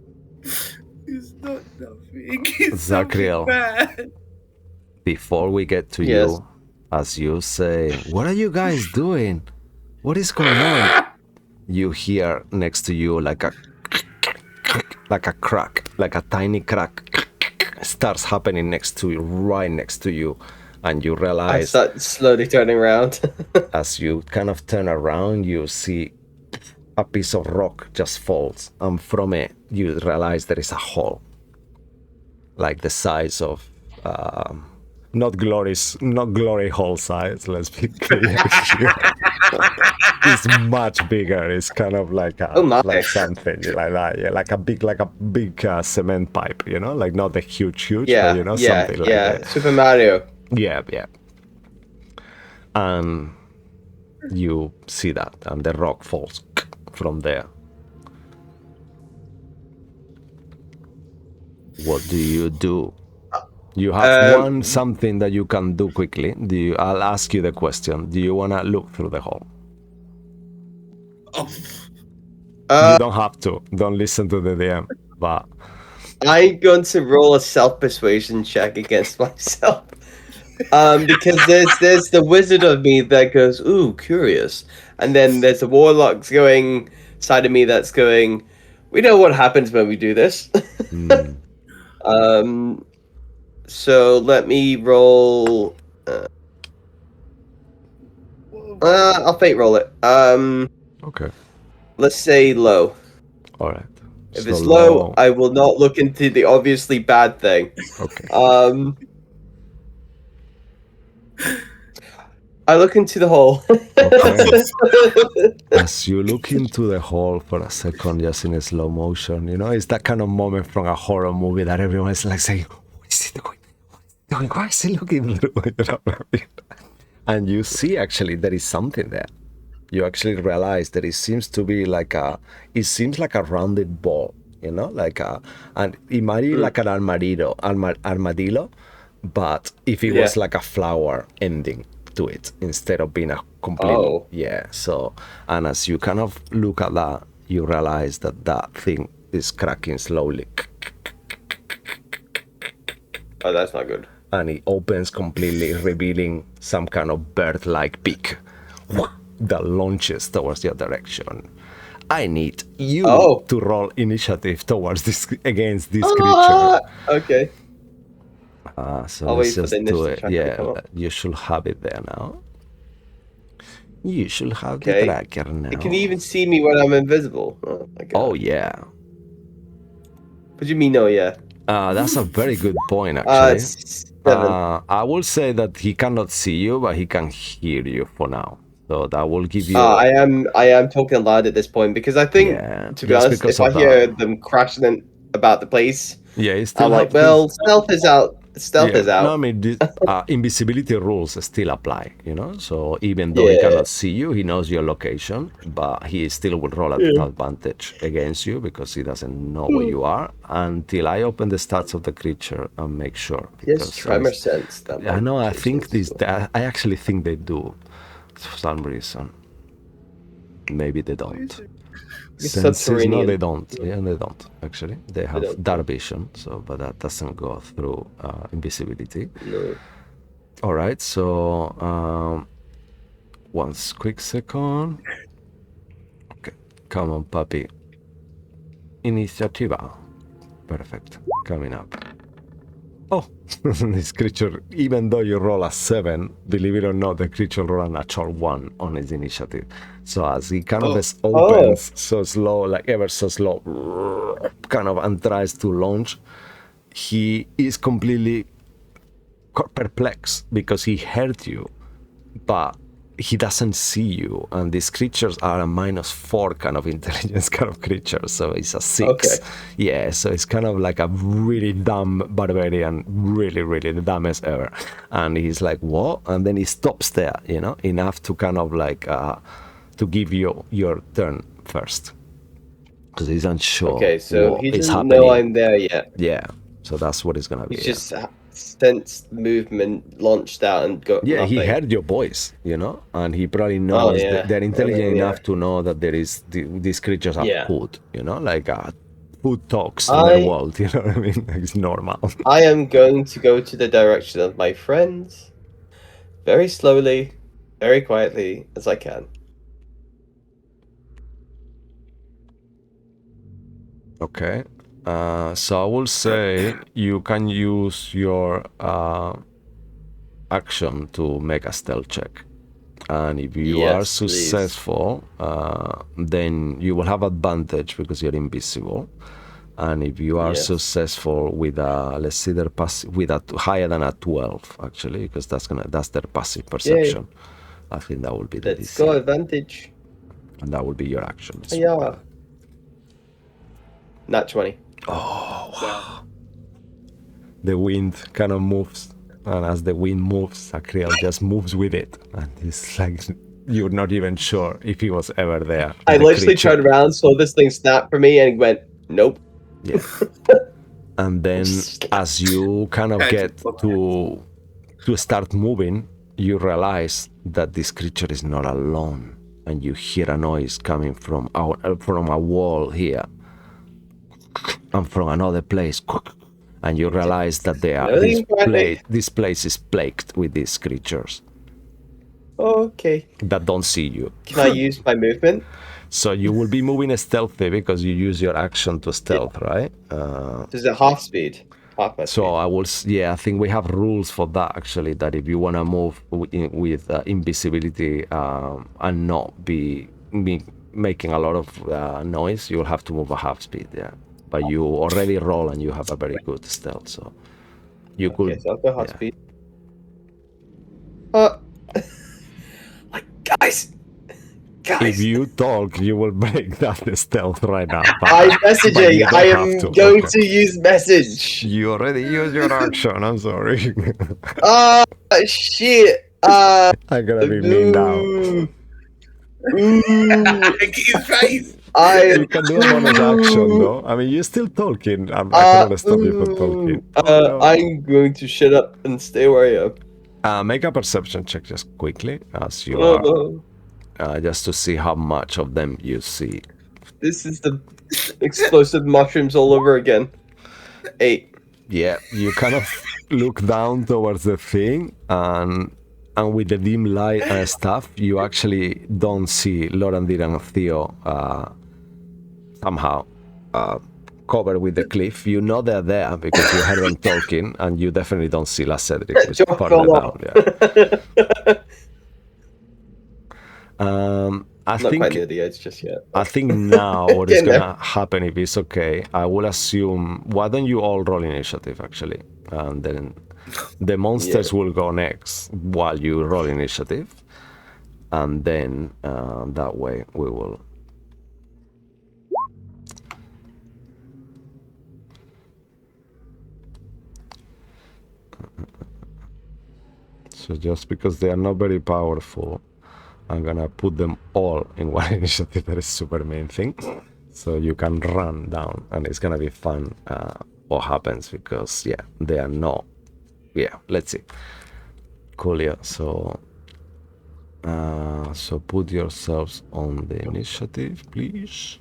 It's not nothing. It's Zachriel. something bad. Before we get to Yes. you, as you say, what are you guys doing? What is going on? You hear next to you like a crack, like a tiny crack starts happening right next to you, and you I realize start slowly turning around. as you kind of turn around, you see a piece of rock just falls, and from it you realize there is a hole like the size of not glory hall size. Let's be clear here. It's much bigger. It's kind of like like something like that. Yeah, like a big cement pipe. You know, like not the huge, Yeah, but yeah, something like yeah. that. Super Mario. Yeah. And you see that, and the rock falls from there. What do you do? You have something that you can do quickly. I'll ask you the question. Do you want to look through the hole? You don't have to. Don't listen to the DM. But I'm going to roll a self-persuasion check against myself. Because there's the wizard of me that goes, ooh, curious. And then there's the warlock going side of me that's going, we know what happens when we do this. So let me roll. I'll fate roll it. okay. Let's say low. All right. If it's low, I will not look into the obviously bad thing. Okay. I look into the hole. Okay. As you look into the hole for a second, just in a slow motion, it's that kind of moment from a horror movie that everyone is like saying, "What is he doing? Why is he looking through?" And you see actually there is something there. You actually realize that it seems to be like a rounded ball, and it might be like an armadillo, but if it was like a flower ending to it instead of being a complete so, and as you kind of look at that, you realize that thing is cracking slowly. Oh, that's not good. And it opens completely, revealing some kind of bird-like beak that launches towards your direction. I need you to roll initiative against this creature. Okay. So I'll let's wait for just the do initiative it. check to Yeah, come up. you should have it there now. You should have the Okay. tracker now. It can even see me when I'm invisible. Oh my god. Oh yeah. What do you mean? Oh yeah. That's a very good point, actually. 7. I will say that he cannot see you, but he can hear you for now. So that will give you. I am talking loud at this point because I think, to be just honest, because if I of hear that. them crashing about the place, Yeah, still I'm like, have well, stealth is out. Stealth is out. No, I mean, invisibility rules still apply, So even though he cannot see you, he knows your location, but he still will roll at advantage against you because he doesn't know where you are until I open the stats of the creature and make sure. Yes, tremor sense. I know. I think I actually think they do, for some reason. Maybe they don't. Senses, no, they don't. Yeah, they don't. Actually, they have dark vision, but that doesn't go through invisibility. No. All right, so one quick second. Okay, come on, puppy. Initiativa. Perfect. Coming up. Oh, this creature, even though you roll a 7, believe it or not, the creature roll a natural 1 on his initiative. So as he kind of opens so slow, like ever so slow, kind of, and tries to launch, he is completely perplexed because he heard you, but he doesn't see you, and these creatures are a -4 kind of intelligence kind of creature, so it's a 6. Okay. Yeah, so it's kind of like a really dumb barbarian, really the dumbest ever. And he's like, what? And then he stops there, enough to kind of like to give you your turn first, because he's unsure. Okay, so what he is doesn't happening. know I'm there yet. Yeah, so that's what it's gonna be. He's just sensed movement, launched out, and got. Yeah, nothing. he heard your voice, and he probably knows that they're intelligent enough to know that there is these creatures have food, like food talks in their world, you know what I mean? It's normal. I am going to go to the direction of my friends, very slowly, very quietly as I can. Okay. So I will say you can use your action to make a stealth check. And if you are successful, then you will have advantage because you're invisible. And if you are Yes. successful with a, let's see their passive, with a higher than a 12 actually, because that's their passive perception. I think that will be the Let's DC, go advantage. and that will be your action. as Yeah. well. Nat 20. Wow. The wind kind of moves, and as the wind moves, Akriel just moves with it, and it's like you're not even sure if he was ever there. I The literally creature. turned around, saw this thing snap for me, and went, nope. Yeah. And then as you kind of get to start moving, you realize that this creature is not alone, and you hear a noise coming from a wall here and from another place, and you realize that this place is plagued with these creatures Okay. that don't see you. Can I use my movement? So you will be moving stealthy because you use your action to stealth, right? Is it half speed? Half my So speed. I think we have rules for that actually. That if you want to move with invisibility and not be making a lot of noise, you'll have to move a half speed. Yeah, but you already roll and you have a very good stealth, so you Okay, could. so I'll go half Yeah. speed. Like, guys! If you talk, you will break that stealth right now. But, I'm but you messaging. don't I have am to. going Okay. to use message. You already used your action. I'm sorry. Shit. I'm gonna be mean now. Ooh. Look at his face. You can do a bonus action though. I mean, you're still talking. I cannot stop you from talking. I'm going to shut up and stay where I am. Make a perception check just quickly as you are, just to see how much of them you see. This is the explosive mushrooms all over again. 8. Yeah, you kind of look down towards the thing, and with the dim light and stuff, you actually don't see Lorandir and Theo somehow covered with the cliff. You know they're there because you heard them talking, and you definitely don't see La Cedric, which is further down. Yeah. I Not think quite near the edge just yet. I think now what is Getting there. gonna happen, if it's okay, I will assume. Why don't you all roll initiative actually, and then the monsters will go next while you roll initiative, and then that way we will. So just because they are not very powerful, I'm gonna put them all in one initiative. That is super main thing. So you can run down, and it's gonna be fun what happens, because yeah, they are not. Yeah, let's see. Cool, yeah. So put yourselves on the initiative, please.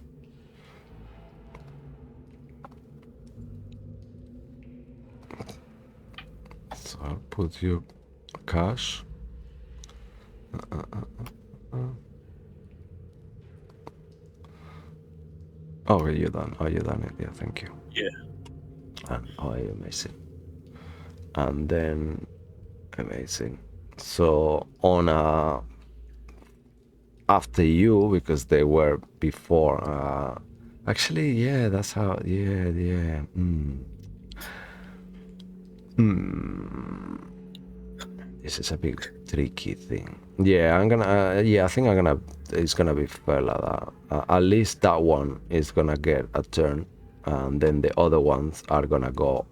So I'll put your cash. Oh, you're done. Oh, you're done it. Yeah, thank you. Yeah. And amazing. And then amazing. So on after you, because they were before. Actually, yeah, that's how. Yeah. This is a big tricky thing. Yeah, I'm gonna. I think I'm gonna. It's gonna be fair like that. At least that one is gonna get a turn, and then the other ones are gonna go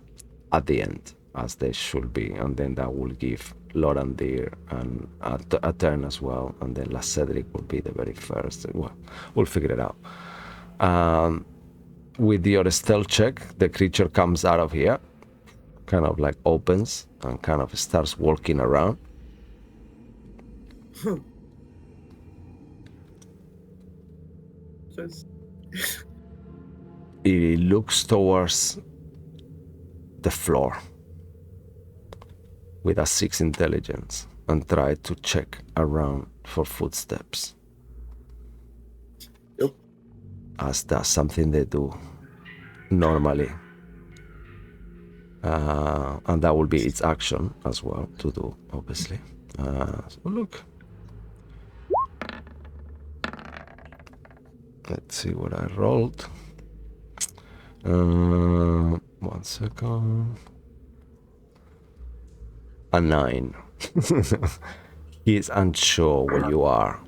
at the end, as they should be, and then that will give Lorandir and a turn as well, and then La Cedric will be the very first. Well, we'll figure it out. With your stealth check, the creature comes out of here, kind of like opens and kind of starts walking around. It looks towards the floor with a 6 intelligence and try to check around for footsteps. Yep. As that's something they do normally. And that will be its action as well to do, obviously. So look. Let's see what I rolled. 1 second. A 9. He's unsure where you are,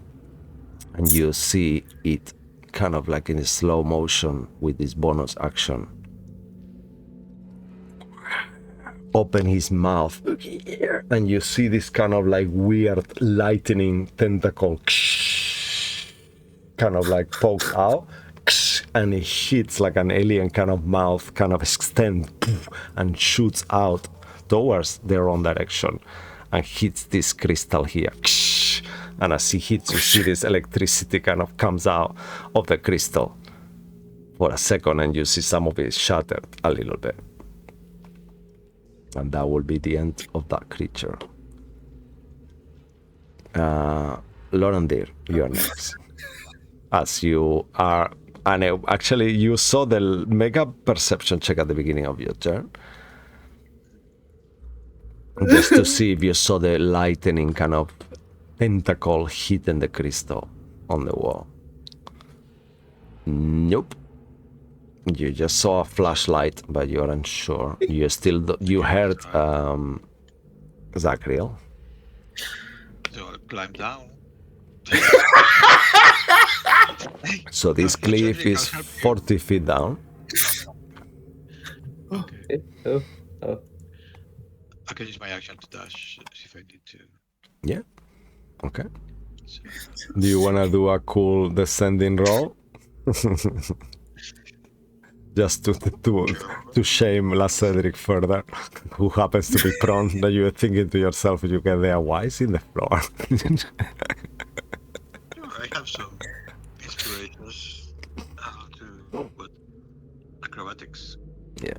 and you see it kind of like in slow motion with this bonus action. Open his mouth, and you see this kind of like weird lightning tentacle kind of like pokes out, and it hits like an alien kind of mouth, kind of extends and shoots out towards their own direction and hits this crystal here. And as he hits, you see this electricity kind of comes out of the crystal for a second, and you see some of it shattered a little bit. And that will be the end of that creature. Lorandir, you are next. As you are, and actually you saw the mega perception check at the beginning of your turn, just to see if you saw the lightning kind of tentacle hitting the crystal on the wall. Nope. You just saw a flashlight, but you aren't sure. You still you heard Zachriel. So I'll climb down. So this cliff is 40 feet down. Okay. Oh. I can use my action to dash if I need to. Yeah. Okay. So, Do you want to do a cool descending roll? Just to shame Cedric further, who happens to be prone, that you're thinking to yourself, you get there, why is in the floor? I have some inspirations how to what acrobatics. Yeah.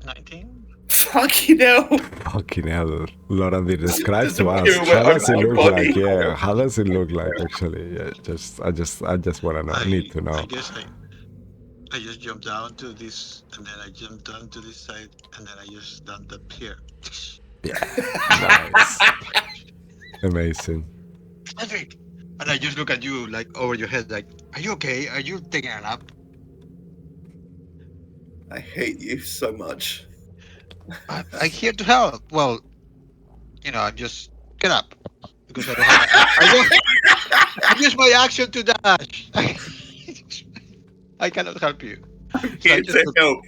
19? Fucking hell. Fucking hell. Lorandir describes Doesn't to us. feel How well does it on look my like? body. Yeah. How does it look like actually? Yeah. I just wanna know. I need to know. I guess I just jumped down to this, and then I jumped down to this side, and then I just stand up here. Yeah. Nice. Amazing. Cedric! And I just look at you like over your head, like, are you okay? Are you taking a nap? I hate you so much. I'm here to help. Well, I'm just get up because I don't have. I use my action to dash. I cannot help you. Here to help.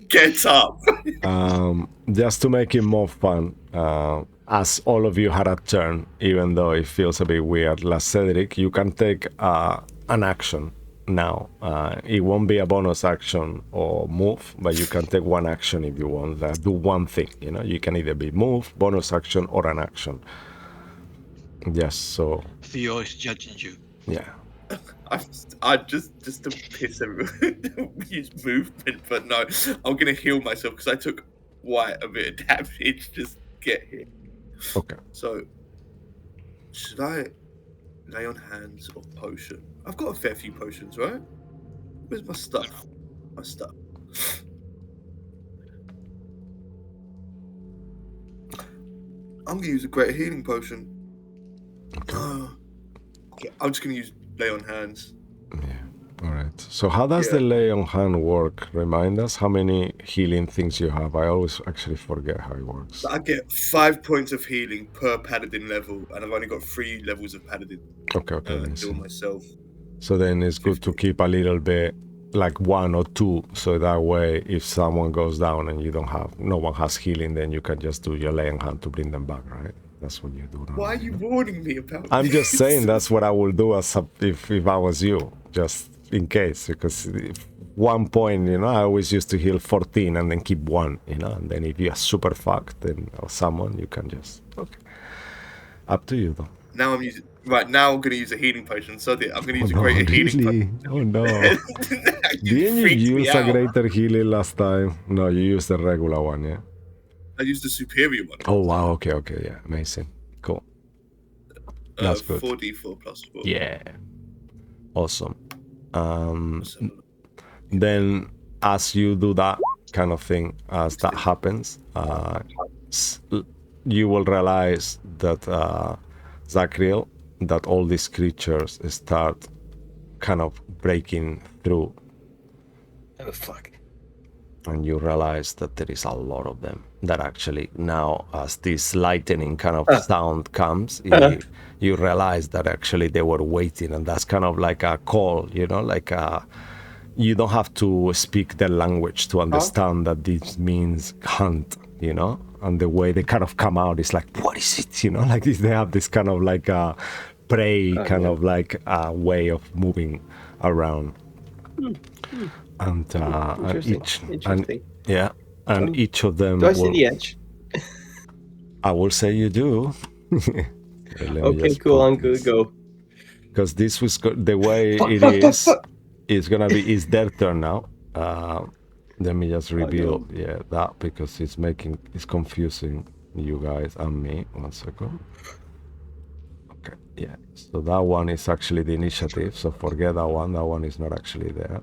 Get up. Just to make it more fun, as all of you had a turn, even though it feels a bit weird, Cedric, you can take an action now. It won't be a bonus action or move, but you can take one action if you want. Do one thing, you can either be move, bonus action, or an action. Yes, so Theo is judging you. yeah. I just to piss everyone use movement, but no, I'm gonna heal myself because I took quite a bit of damage. Just get hit. Okay. So, should I lay on hands or potion? I've got a fair few potions, right? Where's my stuff? My stuff. I'm gonna use a greater healing potion. Okay, I'm just gonna use lay on hands. Yeah. All right. So how does the lay on hand work? Remind us how many healing things you have. I always actually forget how it works. So I get 5 points of healing per paladin level, and I've only got 3 levels of paladin. Okay. Heal myself. So then it's good to keep a little bit, like 1 or 2, so that way if someone goes down and no one has healing, then you can just do your lay on hand to bring them back, right? That's what you do. Why are you warning me about I'm this? just saying that's what I would do if I was you, just in case, because if 1 point, I always used to heal 14 and then keep 1, and then if you're super fucked then or someone, you can just up to you though. Now I'm gonna use a healing potion. So I'm gonna use a greater healing potion. Oh no. Didn't you use a greater healing last time? No, you used the regular one, yeah? I used the superior one. Oh wow, okay, yeah, amazing. Cool. That's good. 4d4 plus 4. Yeah. Awesome. Then as you do that kind of thing, as that happens, you will realize that Zachriel, that all these creatures start kind of breaking through, Oh fuck. and you realize that there is a lot of them. That actually now, as this lightning kind of sound comes, you realize that actually they were waiting, and that's kind of like a call, you know, like you don't have to speak their language to understand that this means hunt, you know. And the way they kind of come out is like, what is it, you know, like they have this kind of like a prey kind of like a way of moving around. And each of them do I see the edge? I will say you do. Okay, cool. I'm good. Go. Because this was the way it is. It's gonna be. It's their turn now. Let me just reveal. Yeah, that because it's confusing you guys and me. 1 second. Okay. Yeah. So that one is actually the initiative. So forget that one. That one is not actually there.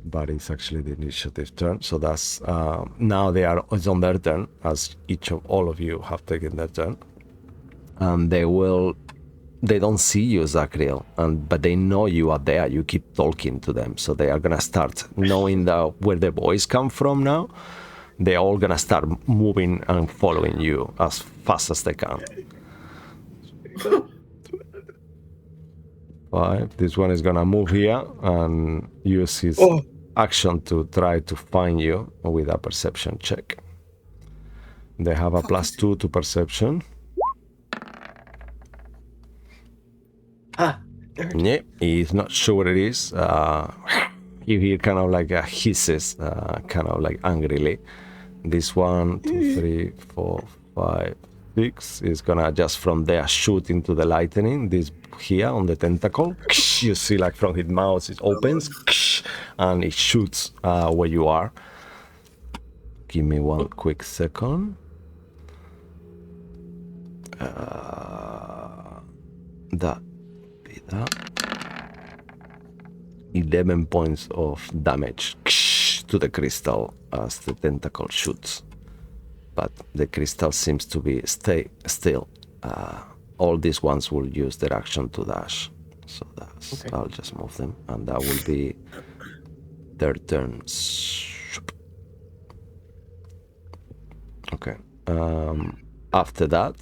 But it's actually the initiative turn. So that's now it's on their turn, as all of you have taken their turn, and they don't see you, Zachriel, but they know you are there. You keep talking to them, so they are gonna start knowing where the voice come from. Now they're all gonna start moving and following you as fast as they can. 5. This one is gonna move here and use his action to try to find you with a perception check. They have a +2 to perception. Yeah, he's not sure what it is. You hear kind of like a hisses, kind of like angrily. This 1, 2, 3, 4, 5, 6 is gonna just from there shoot into the lightning. This here on the tentacle, you see like from his mouth it opens and it shoots where you are. Give me 1 quick second. That 11 points of damage to the crystal as the tentacle shoots, but the crystal seems to be stay still. All these ones will use their action to dash, so that's okay. I'll just move them, and that will be their turns. Okay. After that,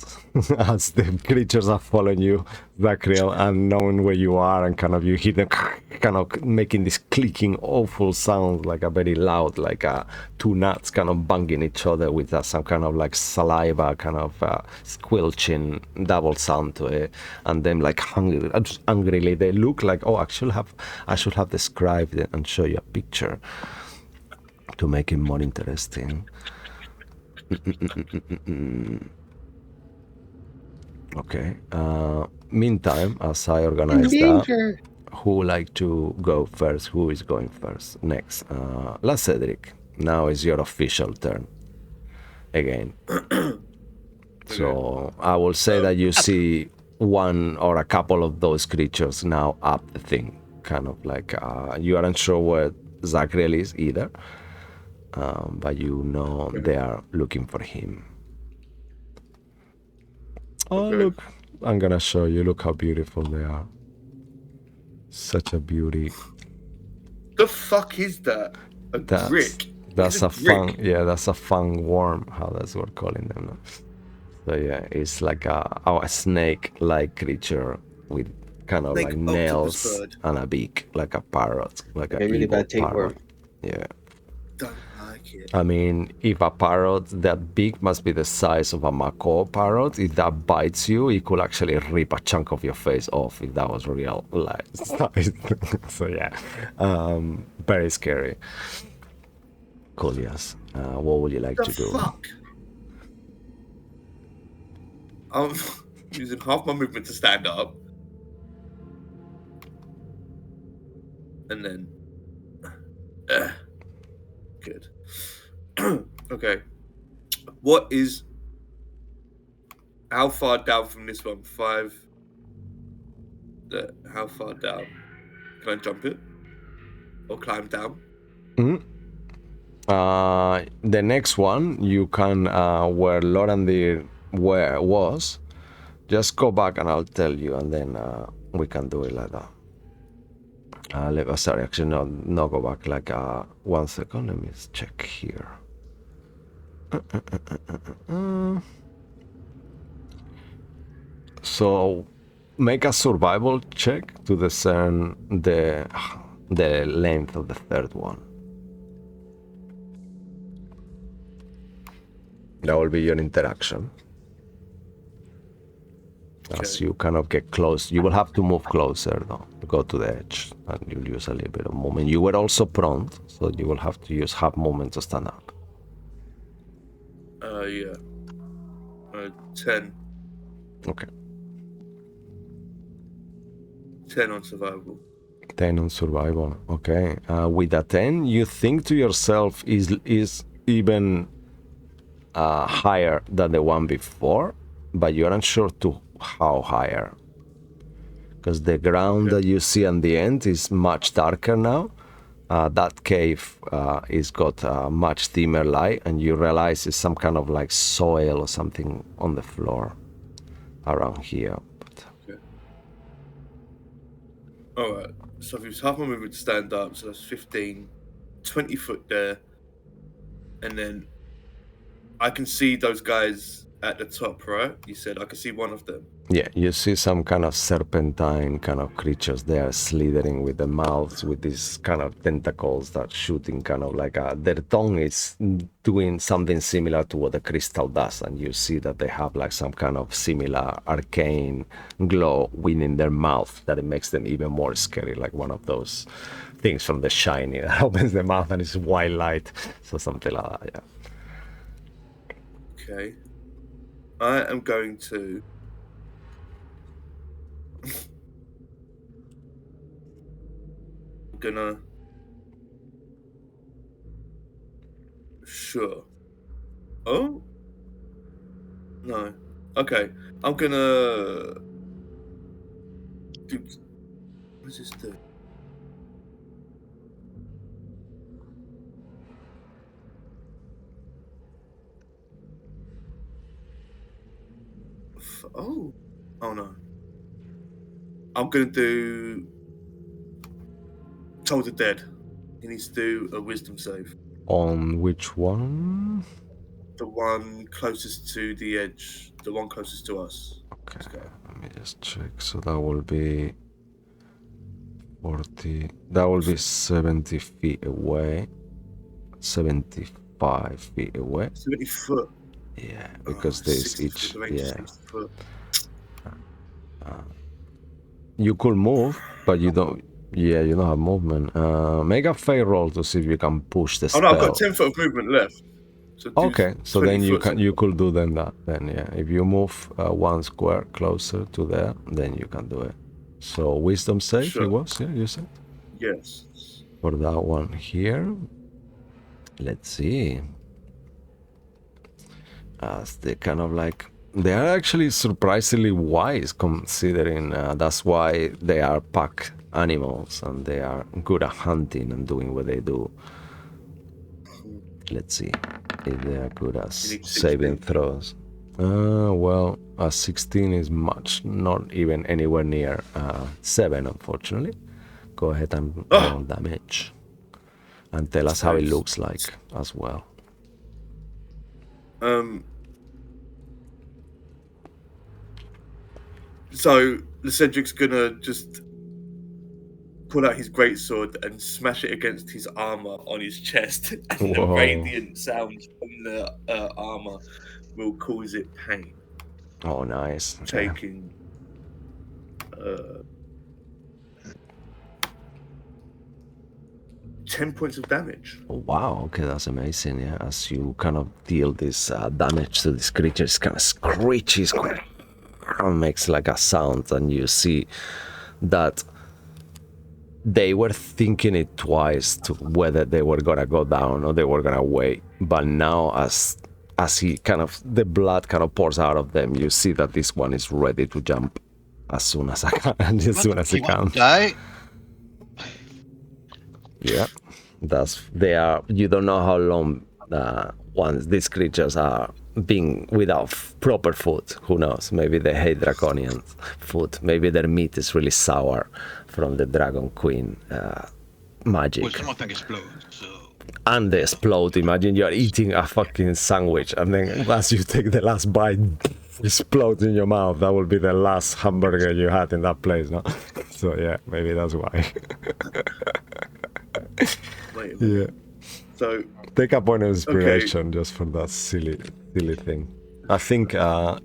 as the creatures are following you, Zachriel, and knowing where you are, and kind of you hear them kind of making this clicking awful sound, like a very loud, like two nuts kind of banging each other with some kind of like saliva kind of squelching double sound to it, and then like angrily they look like, oh, I should have described it and show you a picture to make it more interesting. Okay. Meantime, as I organize that, who would like to go first? Who is going first? Next. La Cedric. Now is your official turn. Again. So I will say that you see one or a couple of those creatures now up the thing. Kind of like you aren't sure where Zachriel is either. But you know they are looking for him. Oh, look. I'm gonna show you. Look how beautiful they are. Such a beauty. The fuck is that? A brick? That's a fang. Yeah, that's a fang worm. How that's what we're calling them now. So yeah, it's like a snake-like creature with kind of like nails and a beak, like a parrot, like a really bad tapeworm. Yeah. Don't like it. I mean, if a parrot that big must be the size of a macaw parrot, if that bites you, it could actually rip a chunk of your face off if that was real life. So yeah, very scary. Cool, yes. What would you like to do? Fuck? I'm using half my movement to stand up. And then... good. Okay. What is... How far down from this one? 5... How far down? Can I jump it? Or climb down? Mm-hmm. The next one, you can, where Lorandir was, just go back and I'll tell you, and then we can do it like that. Sorry, actually, no, go back. Like 1 second. Let me check here. So, make a survival check to discern the length of the third one. That will be your interaction. As you kind of get close, you will have to move closer though, to go to the edge, and you'll use a little bit of movement. You were also prone, so you will have to use half movement to stand up. Yeah. 10. Okay. 10 on survival. 10 on survival. Okay. With a 10, you think to yourself is even higher than the one before, but you're unsure to how higher. Because the ground that you see on the end is much darker now. That cave is got a much dimmer light, and you realize it's some kind of like soil or something on the floor around here. Okay. Alright, so if it's half my movement to stand up, so that's 15, 20 foot there, and then I can see those guys at the top, right? You said I can see one of them. Yeah, you see some kind of serpentine kind of creatures there slithering with the mouths with these kind of tentacles that shooting kind of like their tongue is doing something similar to what the crystal does, and you see that they have like some kind of similar arcane glow within their mouth that it makes them even more scary, like one of those things from The Shining that opens the mouth and it's white light, so something like that. Yeah. Okay. I am going to gonna sure. Oh no. Okay. I'm gonna do. What's this do? Oh no. I'm gonna do Told the Dead. He needs to do a wisdom save. On which one? The one closest to the edge. The one closest to us. Okay, let me just check. So that will be 40. That will be 70 feet away. 75 feet away. 70 foot. Yeah, because there's each. Yeah. You could move, but you don't. Yeah, you don't have movement. Make a fair roll to see if you can push the spell. Oh no, I've got 10 foot of movement left. So okay, so then you could do that. Then yeah, if you move 1 square closer to there, then you can do it. So wisdom save Sure. it was, yeah, you said? Yes. For that one here. Let's see. As they kind of like, they are actually surprisingly wise considering that's why they are pack animals and they are good at hunting and doing what they do. Let's see if they are good at saving throws. Well, a 16 is not even anywhere near 7, unfortunately. Go ahead and roll damage. And tell us how it looks like as well. So the Cedric's gonna just pull out his greatsword and smash it against his armor on his chest, and the radiant sounds from the armor will cause it pain. Oh, nice. Taking 10 points of damage. Oh, wow, okay, that's amazing. Yeah, as you kind of deal this damage to this creature, it kind of screeches, makes like a sound, and you see that they were thinking it twice to whether they were gonna go down or they were gonna wait. But now, as he kind of, the blood kind of pours out of them, you see that this one is ready to jump as soon as he can. Die? Yeah, they are. You don't know how long once these creatures are being without proper food. Who knows? Maybe they hate draconian food. Maybe their meat is really sour from the Dragon Queen magic. Well, some of them explode, so... And they explode. Imagine you're eating a fucking sandwich and then as you take the last bite, explodes in your mouth. That will be the last hamburger you had in that place, no? So yeah, maybe that's why. Wait, Yeah. so Take a point of inspiration just for that silly thing. I think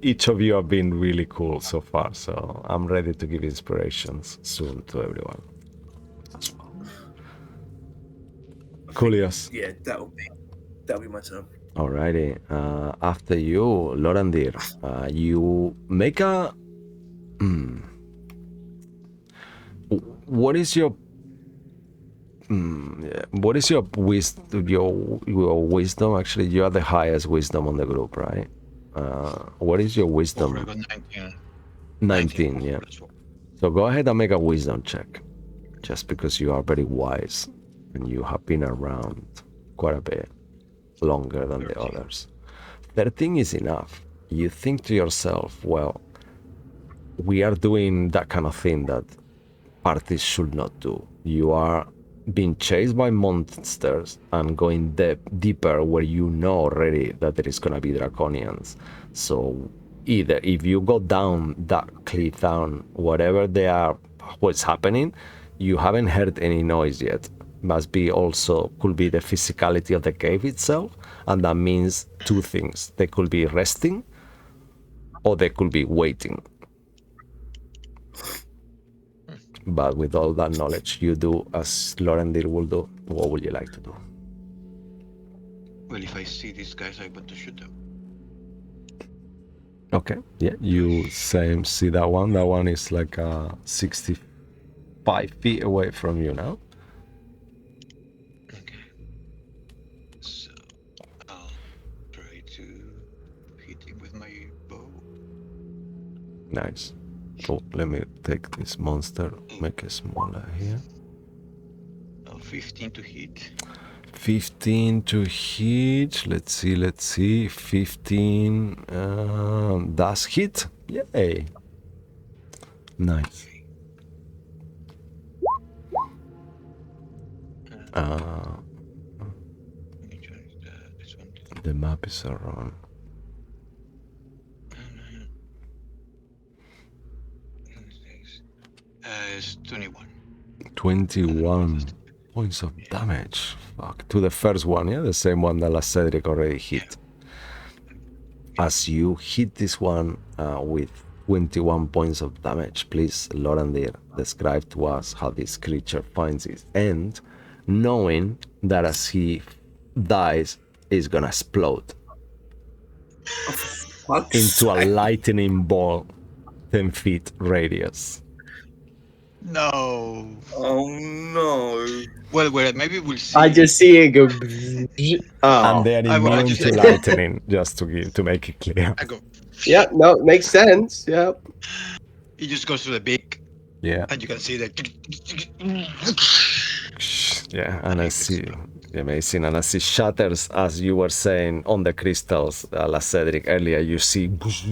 each of you have been really cool so far, so I'm ready to give inspirations soon to everyone. Coolios. yeah, that'll be my turn. Alrighty. After you, Lorandir, you make a. What is your? What is your wisdom? Your wisdom. Actually, you are the highest wisdom on the group, right? What is your wisdom? 19. 19. Yeah. So go ahead and make a wisdom check, just because you are very wise and you have been around quite a bit longer than 13. The others. 13 is enough. You think to yourself, well, we are doing that kind of thing that parties should not do. You are being chased by monsters and going deeper where you know already that there is going to be draconians. So either if you go down that cliff down, whatever they are, what's happening, you haven't heard any noise yet. Must be also, could be the physicality of the cave itself, and that means two things. They could be resting or they could be waiting. But with all that knowledge, you do as Lorandir will do. What would you like to do? Well, if I see these guys, I want to shoot them. Okay, yeah, you same see that one. That one is like 65 feet away from you now. Okay. So, I'll try to hit him with my bow. Nice. So let me take this monster, make it smaller here. 15 to hit. 15 to hit. Let's see. 15 does hit. Yay. Nice. Let me change this one. The map is around. It's 21. 21 points of damage. Fuck. To the first one, yeah? The same one that Cedric already hit. As you hit this one with 21 points of damage, please, Lorandir, describe to us how this creature finds its end, knowing that as he dies, it's gonna explode into a lightning ball 10 feet radius. No. Oh no. Well, maybe we'll see. I just see it go. And they are immune to lightning, just to make it clear. I go. Yeah, no, it makes sense. Yeah. He just goes to the beak. Yeah. And you can see that. Yeah, and I see. Amazing. And as it shatters, as you were saying, on the crystals, Cedric, earlier, you see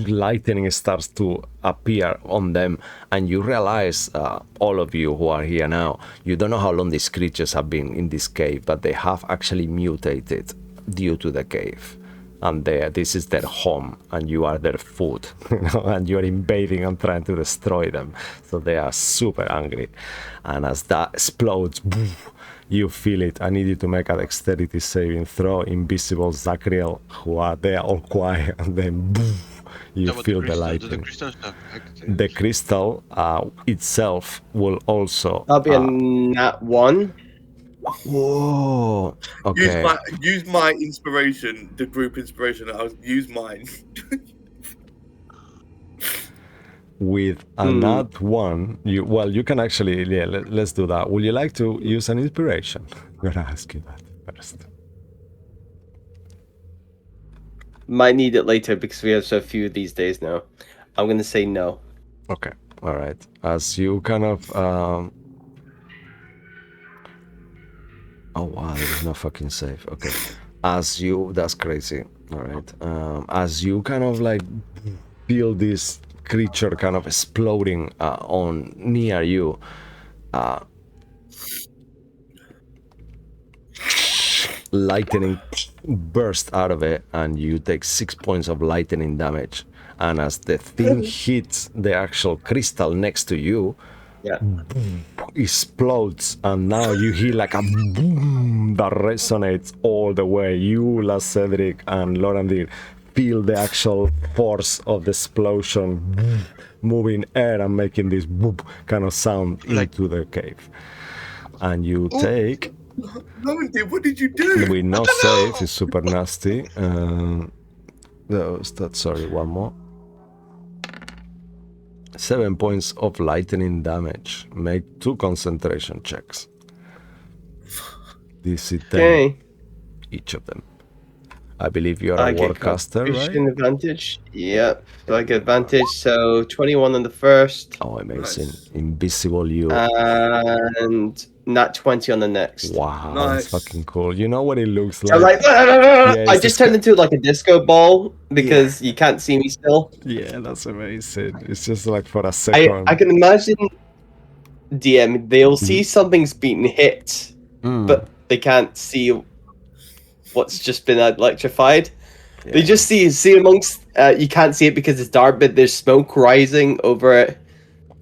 lightning starts to appear on them, and you realize, all of you who are here now, you don't know how long these creatures have been in this cave, but they have actually mutated due to the cave. And this is their home, and you are their food, and you are invading and trying to destroy them. So they are super angry. And as that explodes, you feel it. I need you to make a dexterity saving throw. Invisible Zachriel, who are there all quiet, and then you feel the lightning. The crystal itself will also. That'll be a nat 1. Whoa. Okay. Use my inspiration, the group inspiration. I'll use mine. With a nat 1, you can actually, let's do that. Would you like to use an inspiration? I'm gonna ask you that first. Might need it later because we have so few of these days now. I'm gonna say no. Okay, all right. As you kind of, oh wow, there is no fucking save. Okay, That's crazy. All right. As you kind of like feel this creature kind of exploding on near you, lightning burst out of it, and you take 6 points of lightning damage. And as the thing hits the actual crystal next to you, Yeah. explodes, and now you hear like a boom that resonates all the way. You, La Cedric, and Lorandir feel the actual force of the explosion moving air and making this boop kind of sound into the cave. And you take What did you do? with no save. It's super nasty. Sorry, one more. 7 points of lightning damage. Make 2 concentration checks. DC 10 Okay. each of them. I believe you are I a get warcaster, right? Constitution advantage. Yep. So I get advantage. So 21 on the first. Oh, amazing. Nice. Invisible you. And nat 20 on the next. Wow, Nice. that's fucking cool. You know what it looks So like? I it's just turned into like a disco ball because you can't see me still. Yeah, that's amazing. It's just like for a I second. can imagine DM, they'll see something's been hit, but they can't see what's just been electrified. They just see amongst you can't see it because it's dark, but there's smoke rising over it,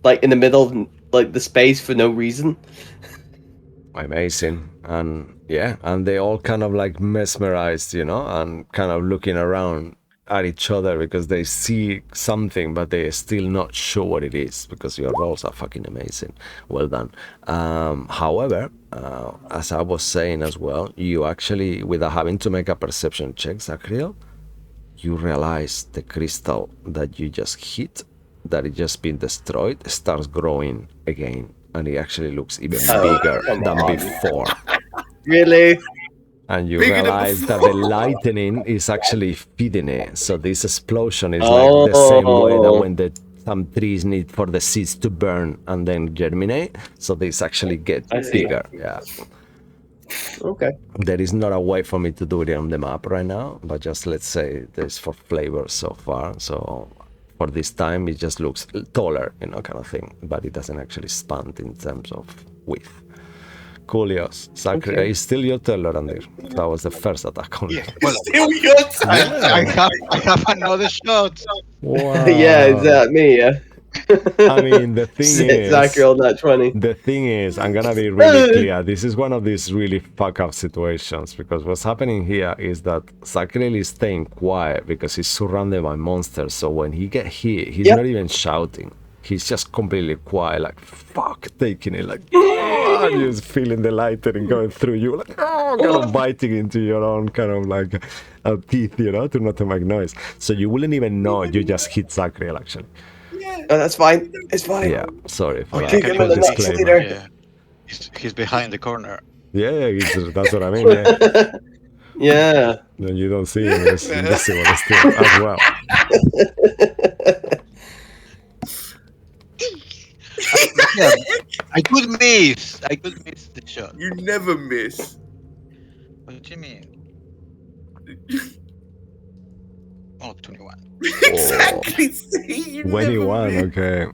like in the middle of like the space for no reason. Amazing. And yeah, and they all kind of like mesmerized, you know, and kind of looking around at each other because they see something, but they're still not sure what it is, because your rolls are fucking amazing. Well done. However, as I was saying as well, you actually, without having to make a perception check, Zachriel, you realize the crystal that you just hit, that it just been destroyed, starts growing again, and it actually looks even bigger than before. Really? And you Bigger than realize that before. the lightning is actually feeding it. So this explosion is like the same way that when some trees need for the seeds to burn and then germinate. So this actually gets bigger. Yeah. Okay. There is not a way for me to do it on the map right now, but just let's say there's for flavor so far. So for this time, it just looks taller, you know, kind of thing, but it doesn't actually expand in terms of width. Coolios. Sacre is still your turn, Lorandir. That was the first attack only. Well, Still your time. I have another shot. Wow. Yeah, is that me? Yeah. I mean, the thing is, Zach rolled that 20. the thing is, I'm gonna be really clear. This is one of these really fuck up situations, because what's happening here is that Sakrel is staying quiet because he's surrounded by monsters. So when he get hit, he's not even shouting. He's just completely quiet, like fuck, taking it, like and you're just feeling the lightning going through you, like kind of biting into your own kind of like teeth, you know, to not to make noise. So you wouldn't even know you just hit Sakrel actually. Oh, that's fine. It's fine. Yeah, sorry for Kick that. him in the nuts Disclaimer. later. Yeah, he's behind the corner. Yeah, that's what I mean. Yeah. Yeah. No, you don't see him. It's invisible still as well. Yeah, I could miss the shot. You never miss. What do you mean? Oh, 21. Exactly. See, you 21, never miss. okay.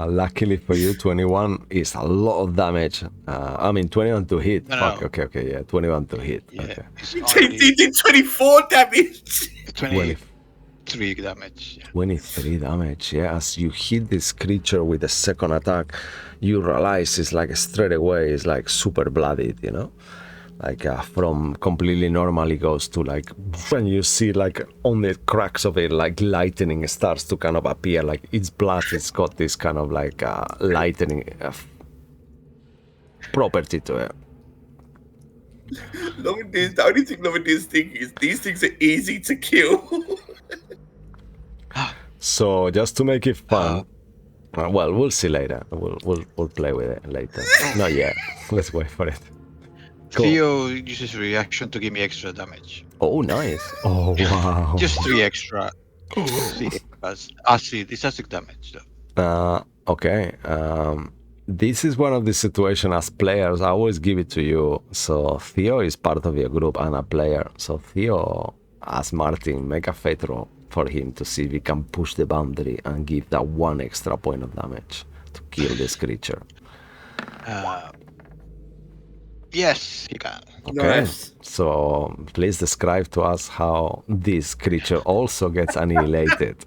Luckily for you, 21 is a lot of damage. I mean, 21 to hit. No, Fuck, no. okay, yeah, 21 to hit. Yeah, Okay. it's He only did 24 damage. 23 damage. Yeah. 23 damage, yeah. As you hit this creature with the second attack, you realize it's like straight away, it's like super bloodied, you know? Like from completely normal, it goes to like, when you see like on the cracks of it, like lightning starts to kind of appear, like its blood, it's got this kind of like lightning property to it. The only thing Lovindir's thinking is these things are easy to kill. So just to make it fun, well, we'll see later. We'll play with it later. Not yet. Let's wait for it. Cool. Theo uses reaction to give me extra damage. Oh, nice. Oh, wow. Just 3 extra. See, it's acid damage though. Okay. this is one of the situations as players, I always give it to you. So Theo is part of your group and a player. So Theo, as Martin, make a fate roll for him to see if he can push the boundary and give that one extra point of damage to kill this creature. Yes, you can. Okay, Nice. so please describe to us how this creature also gets annihilated.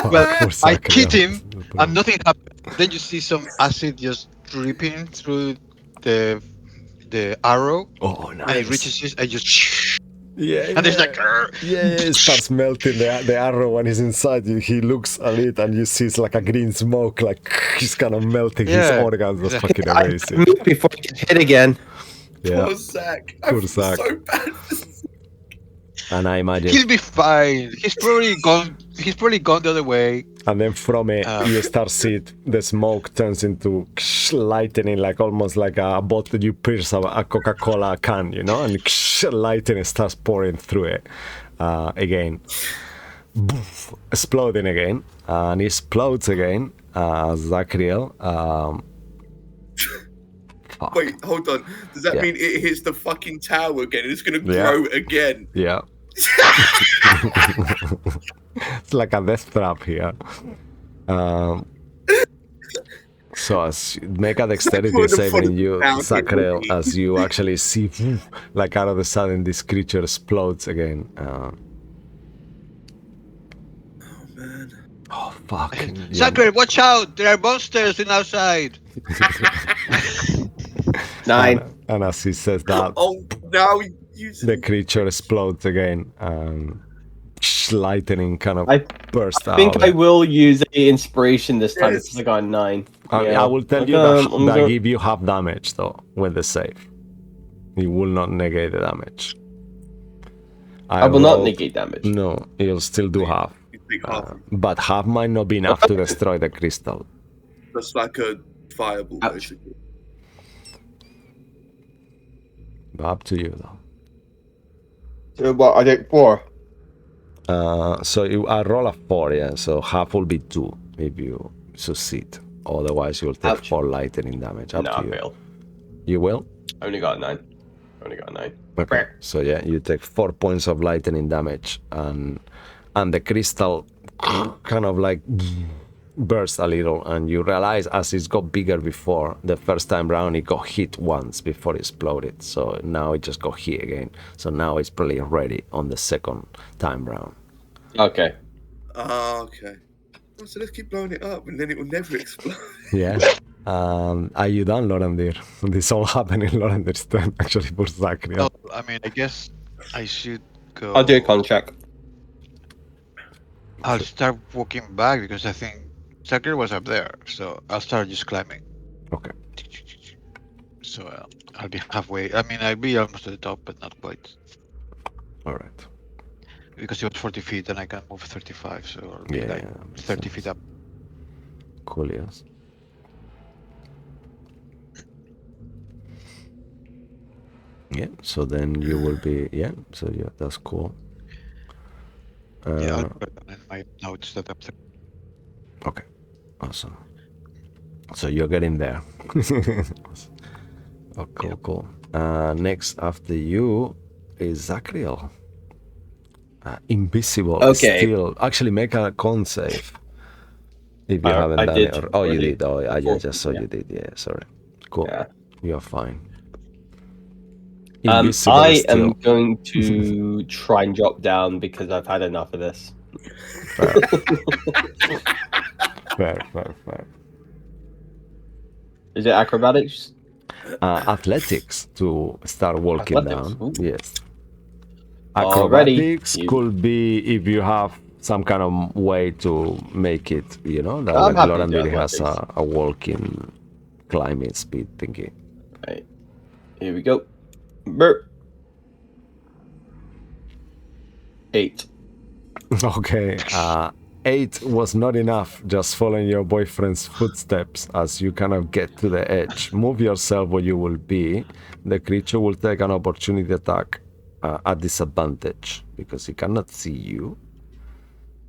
Well, Poor I Zachary. hit him and nothing happened. Then you see some acid just dripping through the arrow, Oh, and it nice. reaches it. I just Yeah, and it's like it starts melting the arrow when he's inside you. He looks at it and you see it's like a green smoke, like he's kind of melting his Yeah, organs. That's exactly. fucking amazing. Move before you get hit again. Yeah, Poor Zach. I Poor feel Zach. so bad. and I imagine, He'll be fine. He's probably gone. He's probably gone the other way. and then from it you start see it, the smoke turns into lightning, like almost like a bottle you pierce a Coca-Cola can, you know, and lightning starts pouring through it again. Boof, exploding again, and explodes again. Zachriel. Fuck. Wait, hold on. Does that Yeah. mean it hits the fucking tower again? It's gonna Yeah. grow again. Yeah. It's like a death trap here. So as make a dexterity Put the saving foot you, down, Zachriel, it will as you actually see, like out of the sudden, this creature explodes again. Man. Oh fucking! Yeah. Zachary, watch out! There are monsters in outside. 9. And as he says that, Oh, now you. the creature explodes again, and lightning kind of I bursts out. I think I will use a inspiration this time Yes. because I got a 9. I will tell you that give you half damage though with the save. It will not negate the damage. I will not rolled- negate damage. No, you'll still do half. You take half. But half might not be enough to destroy the crystal. That's like a fireball, Ouch. basically. But up to you though. So what? I did 4. So I roll a 4, yeah. So half will be 2 if you succeed. Otherwise, you'll take Ouch. 4 lightning damage. Up No, to I you. failed. You will. I only got a 9. Okay. So yeah, you take 4 points of lightning damage, and the crystal kind of like bursts a little, and you realize as it's got bigger before, the first time round it got hit once before it exploded. So now it just got hit again. So now it's probably ready on the second time round. Okay. Okay. Oh, so let's keep blowing it up, and then it will never explode. Yeah. Are you done, Lorandir? This all happened in Lorandir's turn, actually, for Zachary. Well, I mean, I guess I should go. I'll do a con check. I'll start walking back because I think Zachary was up there, so I'll start just climbing. Okay. So I'll be halfway. I mean, I'll be almost at the top, but not quite. All right. Because it was 40 feet and I can move 35, so I'll be Yeah, like yeah, makes 30 sense. feet up. Cool, yes. Yeah, so then you will be, yeah, so yeah, that's cool. Yeah, I'll put it in my notes that I'm Okay, awesome. So you're getting there. Oh, cool, Yeah. cool. Next after you is Zachriel. Invisible. Okay. Still, actually, make a con save. If you I haven't done did it. Oh, you already. did. Oh, I just saw Yeah. you did. Yeah, sorry. Cool. Yeah. You're fine. I Invisible still. am going to try and drop down because I've had enough of this. Fair. Is it acrobatics? Athletics to start walking Athletics, down. ooh. Yes. Already, Acrobatics you- could be if you have some kind of way to make it, you know, that I'm like happy to Lauren do really has athletics. a walking climbing speed thingy. Right. Here we go. Burp. 8. Okay. 8 was not enough, just following your boyfriend's footsteps as you kind of get to the edge. Move yourself where you will be. The creature will take an opportunity attack at disadvantage because he cannot see you.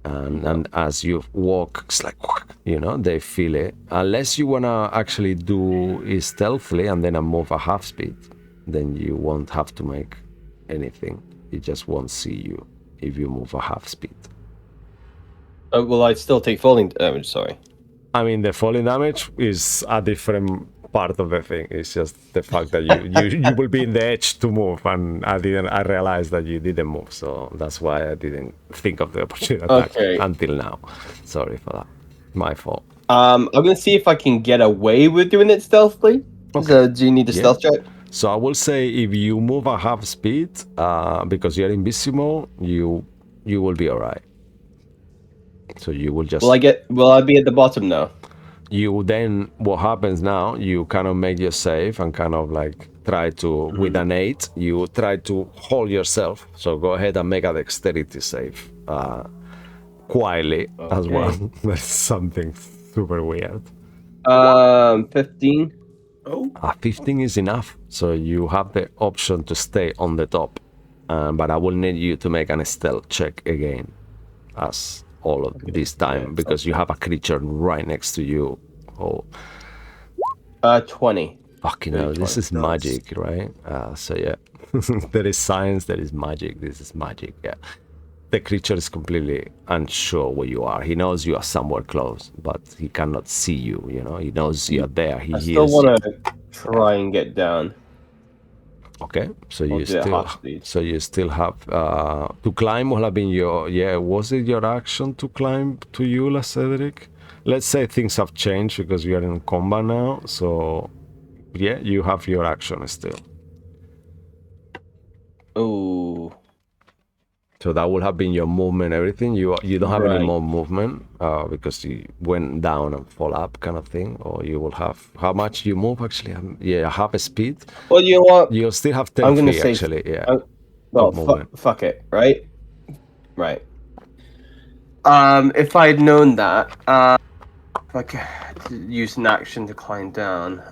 And as you walk, it's like You know, they feel it. Unless you wanna actually do it stealthily and then move a half speed, then you won't have to make anything. It just won't see you if you move a half speed. Will I still take falling damage? Sorry. I mean, the falling damage is a different part of the thing. It's just the fact that you will be in the edge to move, and I realized that you didn't move, so that's why I didn't think of the opportunity attack until now. Sorry for that. My fault. I'm gonna see if I can get away with doing it stealthily. Okay. So do you need a stealth check? So I will say if you move a half speed, because you're invisible, you will be alright. So you will just. Will I be at the bottom now? You then, what happens now? You kind of make your save and kind of like try to with an 8. You try to hold yourself. So go ahead and make a dexterity save, quietly as well. That's something super weird. 15. Oh, 15 is enough. So you have the option to stay on the top, but I will need you to make an stealth check again, as all of this time, because you have a creature right next to you. 20. Fucking hell, this is magic, right? So yeah, there is science, there is magic. This is magic. Yeah, the creature is completely unsure where you are. He knows you are somewhere close, but he cannot see you. You know, he knows you are there. He hears you. I still want to try and get down. Okay, so you still have to climb. Will have been your was it your action to climb to you, Cedric? Let's say things have changed because we are in combat now. So yeah, you have your action still. Oh. So that would have been your movement, everything. You don't have any more movement because you went down and fall up, kind of thing. Or you will have how much you move actually? Yeah, half a speed. Well, you know what? You'll still have 10 feet actually. Yeah. Fuck it, right? Right. If I'd known that, if I could use an action to climb down,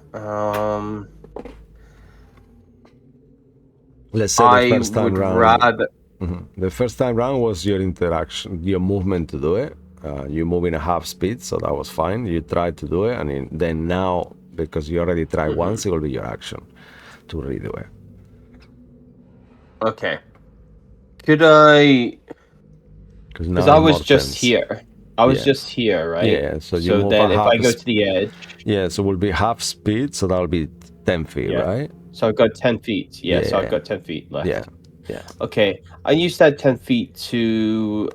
let's say the first time round. The first time round was your interaction, your movement to do it. You move in a half speed, so that was fine. You tried to do it, and then now, because you already tried once, it will be your action to redo it. Okay. Could I? Because I was just here. I was just here, right? Yeah. So then, if I go to the edge. Yeah. So it will be half speed, so that will be 10 feet, right? So I've got 10 feet. Yeah. So I've got 10 feet left. Yeah. Yeah. Okay, I used that 10 feet to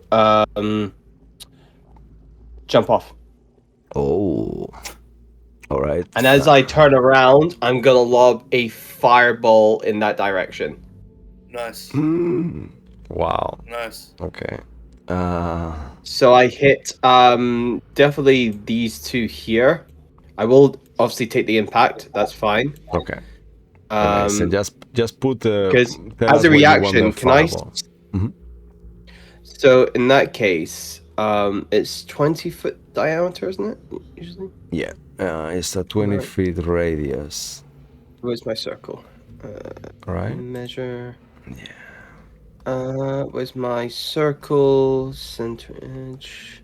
jump off. Oh. All right. And as I turn around, I'm gonna lob a fireball in that direction. nice. Wow. Nice. Okay. So I hit definitely these two here. I will obviously take the impact. That's fine. Okay. So just put because as a reaction, can I? So in that case, it's 20-foot diameter, isn't it? Usually. Yeah. It's a 20 feet radius. Where's my circle? Right. Measure. Yeah. Where's my circle? Center edge.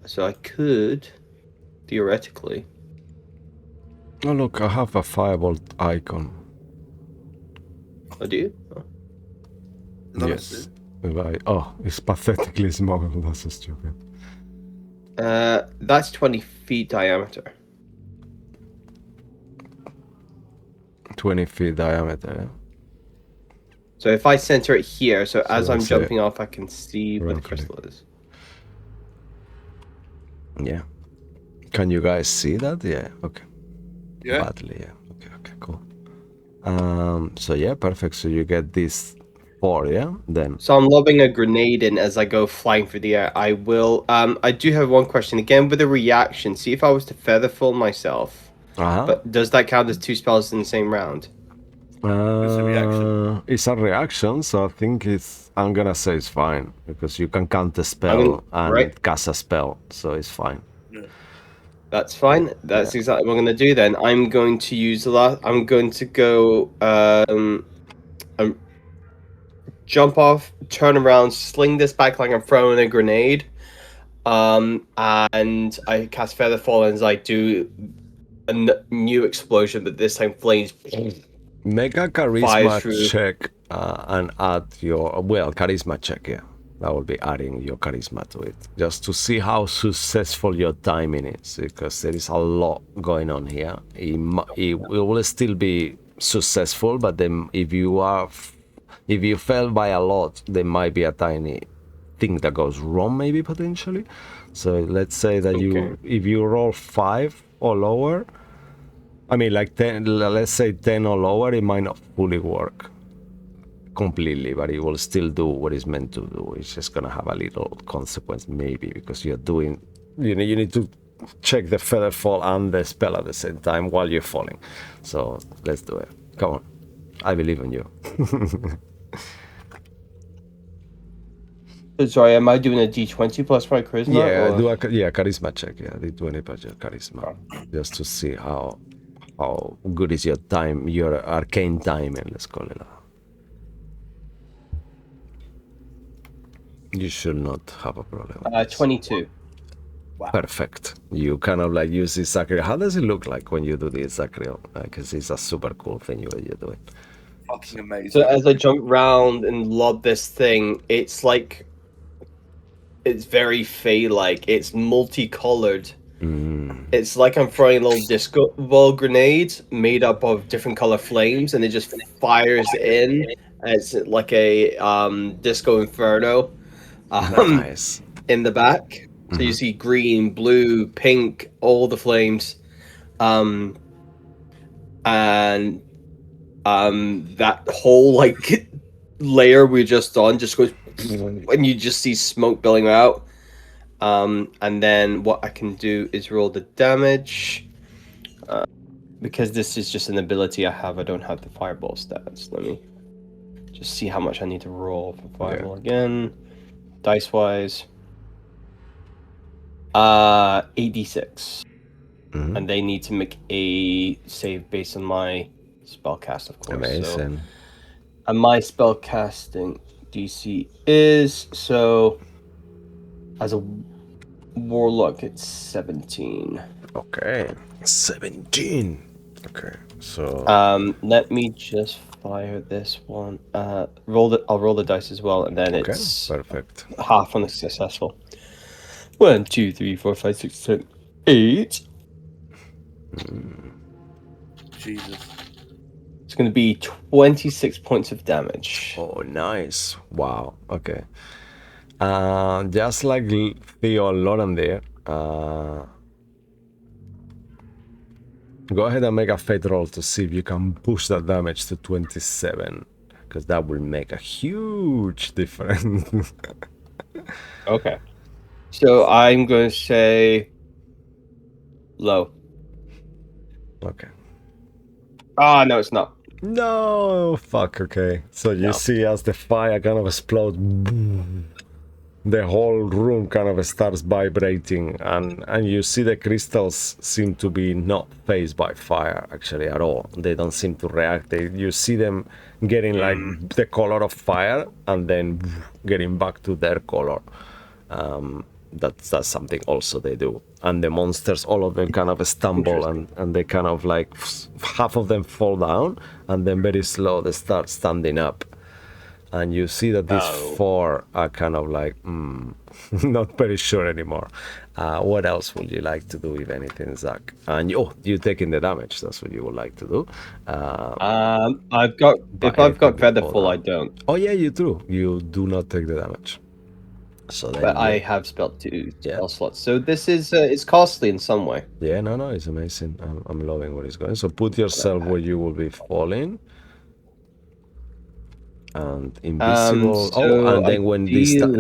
So I could, theoretically. Oh look, I have a firebolt icon. Oh, do you? Oh. Yes. It's pathetically small. That's so stupid. That's 20 feet diameter. 20 feet diameter. Yeah? So if I center it here, so as I'm jumping off, I can see where the crystal is. Yeah. Can you guys see that? Yeah. Okay. Yeah. Badly. Yeah. Okay. Cool. So yeah, perfect. So you get this 4, yeah. Then. So I'm lobbing a grenade in as I go flying through the air. I will. I do have one question again with a reaction. See if I was to feather fall myself. But does that count as 2 spells in the same round? It's a reaction. It's a reaction, so I think I'm gonna say it's fine because you can count a spell and cast a spell, so it's fine. That's fine. That's exactly what I'm going to do then. I'm going to use the last... I'm going to go... jump off, turn around, sling this back like I'm throwing a grenade. And I cast Featherfall and I do a new explosion, but this time flames. Make a Fire charisma through. check and add your charisma check. Yeah, that will be adding your charisma to it, just to see how successful your timing is, because there is a lot going on here. It will still be successful, but then if you fail by a lot, there might be a tiny thing that goes wrong, maybe potentially. So let's say that if you roll 5 or lower. I mean, like 10, let's say 10 or lower, it might not fully work completely, but it will still do what it's meant to do. It's just gonna have a little consequence, maybe, because you're doing, you need to check the feather fall and the spell at the same time while you're falling. So let's do it. Come on, I believe in you. Sorry, am I doing a D20 plus my charisma? Yeah, or? do a charisma check. Yeah, D20 plus your charisma, just to see how good is your time, your arcane timing. Let's call it that. You should not have a problem. 22. Wow. Perfect. You kind of like use this Zacriel. How does it look like when you do this Zacriel? Because it's a super cool thing you're doing. Fucking amazing. So as I jump round and lob this thing, it's like it's very Fey-like. It's multicolored. It's like I'm throwing a little disco ball grenade made up of different color flames, and it just fires in. It's like a disco inferno. Nice. In the back. So you see green, blue, pink, all the flames. And that whole like layer we just on just goes and you just see smoke billowing out. And then what I can do is roll the damage. Because this is just an ability I have, I don't have the fireball stats. Let me just see how much I need to roll for fireball again. Dice wise. 8d6. And they need to make a save based on my spellcast, of course. Amazing. So, and my spellcasting DC is, so as a warlock, it's 17. Okay. 17. Okay. So let me just fire this one. I'll roll the dice as well, and then it's perfect. Half on the successful. 1, 2, 3, 4, 5, 6, 7, 8. Jesus. It's going to be 26 points of damage. Oh, nice. Wow. Okay. Just like Theo and Lauren there, go ahead and make a fate roll to see if you can push that damage to 27, because that will make a huge difference. Okay. So I'm going to say low. Okay. Ah, no, it's not. No, fuck, okay. So you see as the fire kind of explodes, the whole room kind of starts vibrating, and you see the crystals seem to be not phased by fire actually at all. They don't seem to react. You see them getting like the color of fire and then getting back to their color. That's something also they do. And the monsters, all of them kind of stumble and they kind of like, half of them fall down and then very slow they start standing up. And you see that these 4 are kind of like, not very sure anymore. What else would you like to do, if anything, Zach? And you're taking the damage. That's what you would like to do. I've got Featherfall, I don't. Oh yeah, you do. You do not take the damage. So then but I have spelled 2 spell slots. So this is it's costly in some way. Yeah, no, it's amazing. I'm loving where it's going. So put yourself where you will be falling. And invisible. And then when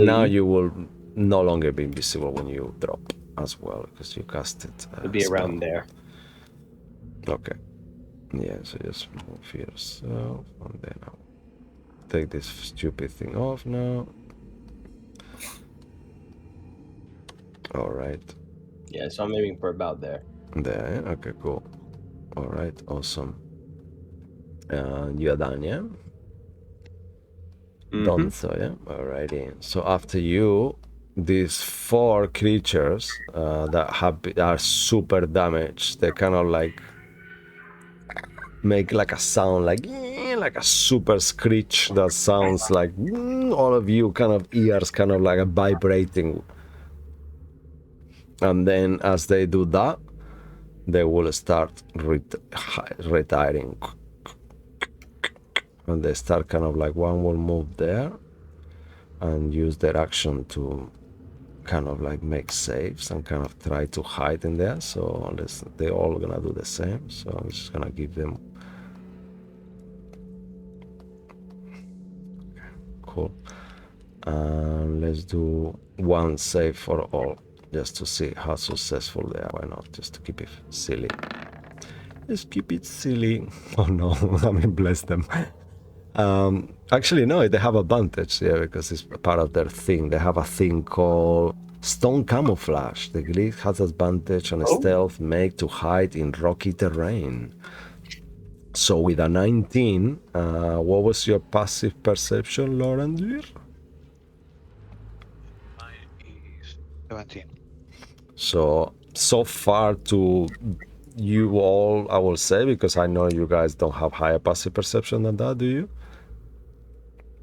now you will no longer be invisible when you drop as well, because you cast it. It'll be around there. Okay. Yeah, so just move yourself, and then I'll take this stupid thing off now. All right. Yeah, so I'm aiming for about there. There. Okay, cool. All right, awesome. You're done, yeah? Done, so yeah. Alrighty. So after you, these 4 creatures that are super damaged. They kind of like make like a sound like a super screech that sounds like all of you kind of ears kind of like a vibrating. And then as they do that, they will start retiring. And they start kind of like, one will move there and use their action to kind of like make saves and kind of try to hide in there. So they're all gonna do the same. So I'm just gonna give them. Cool. Let's do 1 save for all, just to see how successful they are. Why not? Just to keep it silly. Just keep it silly. Oh no, I mean, bless them. Actually, no, they have advantage, yeah, because it's part of their thing. They have a thing called Stone Camouflage. The glitch has advantage on stealth make to hide in rocky terrain. So with a 19, what was your passive perception, Lorendir? Mine is 17. So far to you all, I will say, because I know you guys don't have higher passive perception than that, do you?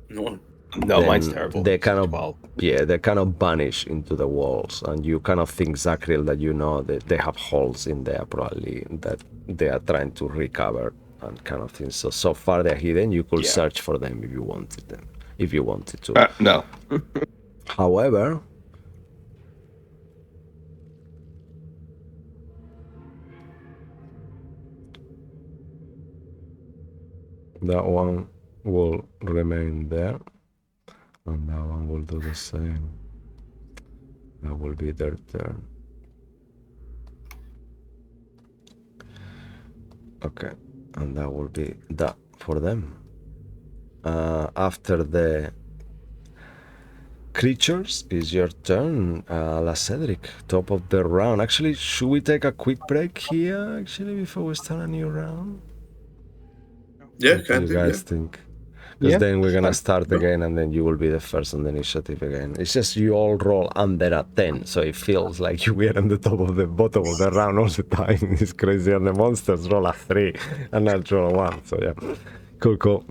No. No, mine's terrible. They kind of 12. they kind of vanish into the walls, and you kind of think, Zacriel, that you know that they have holes in there probably that they are trying to recover and kind of things. So far they're hidden. You could search for them if you wanted them, if you wanted to. No. However, that one will remain there, and that one will do the same. That will be their turn. Okay, and that will be that for them. After the creatures is your turn, La Cedric, top of the round. Actually, should we take a quick break here, actually, before we start a new round? Yeah, What do you guys think? Because then we're gonna start again, and then you will be the first on the initiative again. It's just you all roll under a 10, so it feels like you were on the top of the bottom of the round all the time. It's crazy, and the monsters roll a 3 and I roll a 1. So yeah, cool.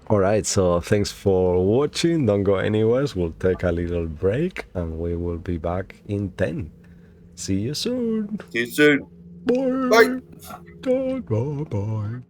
All right, so thanks for watching. Don't go anywhere. We'll take a little break, and we will be back in 10. See you soon. See you soon. Bye. Bye. Bye.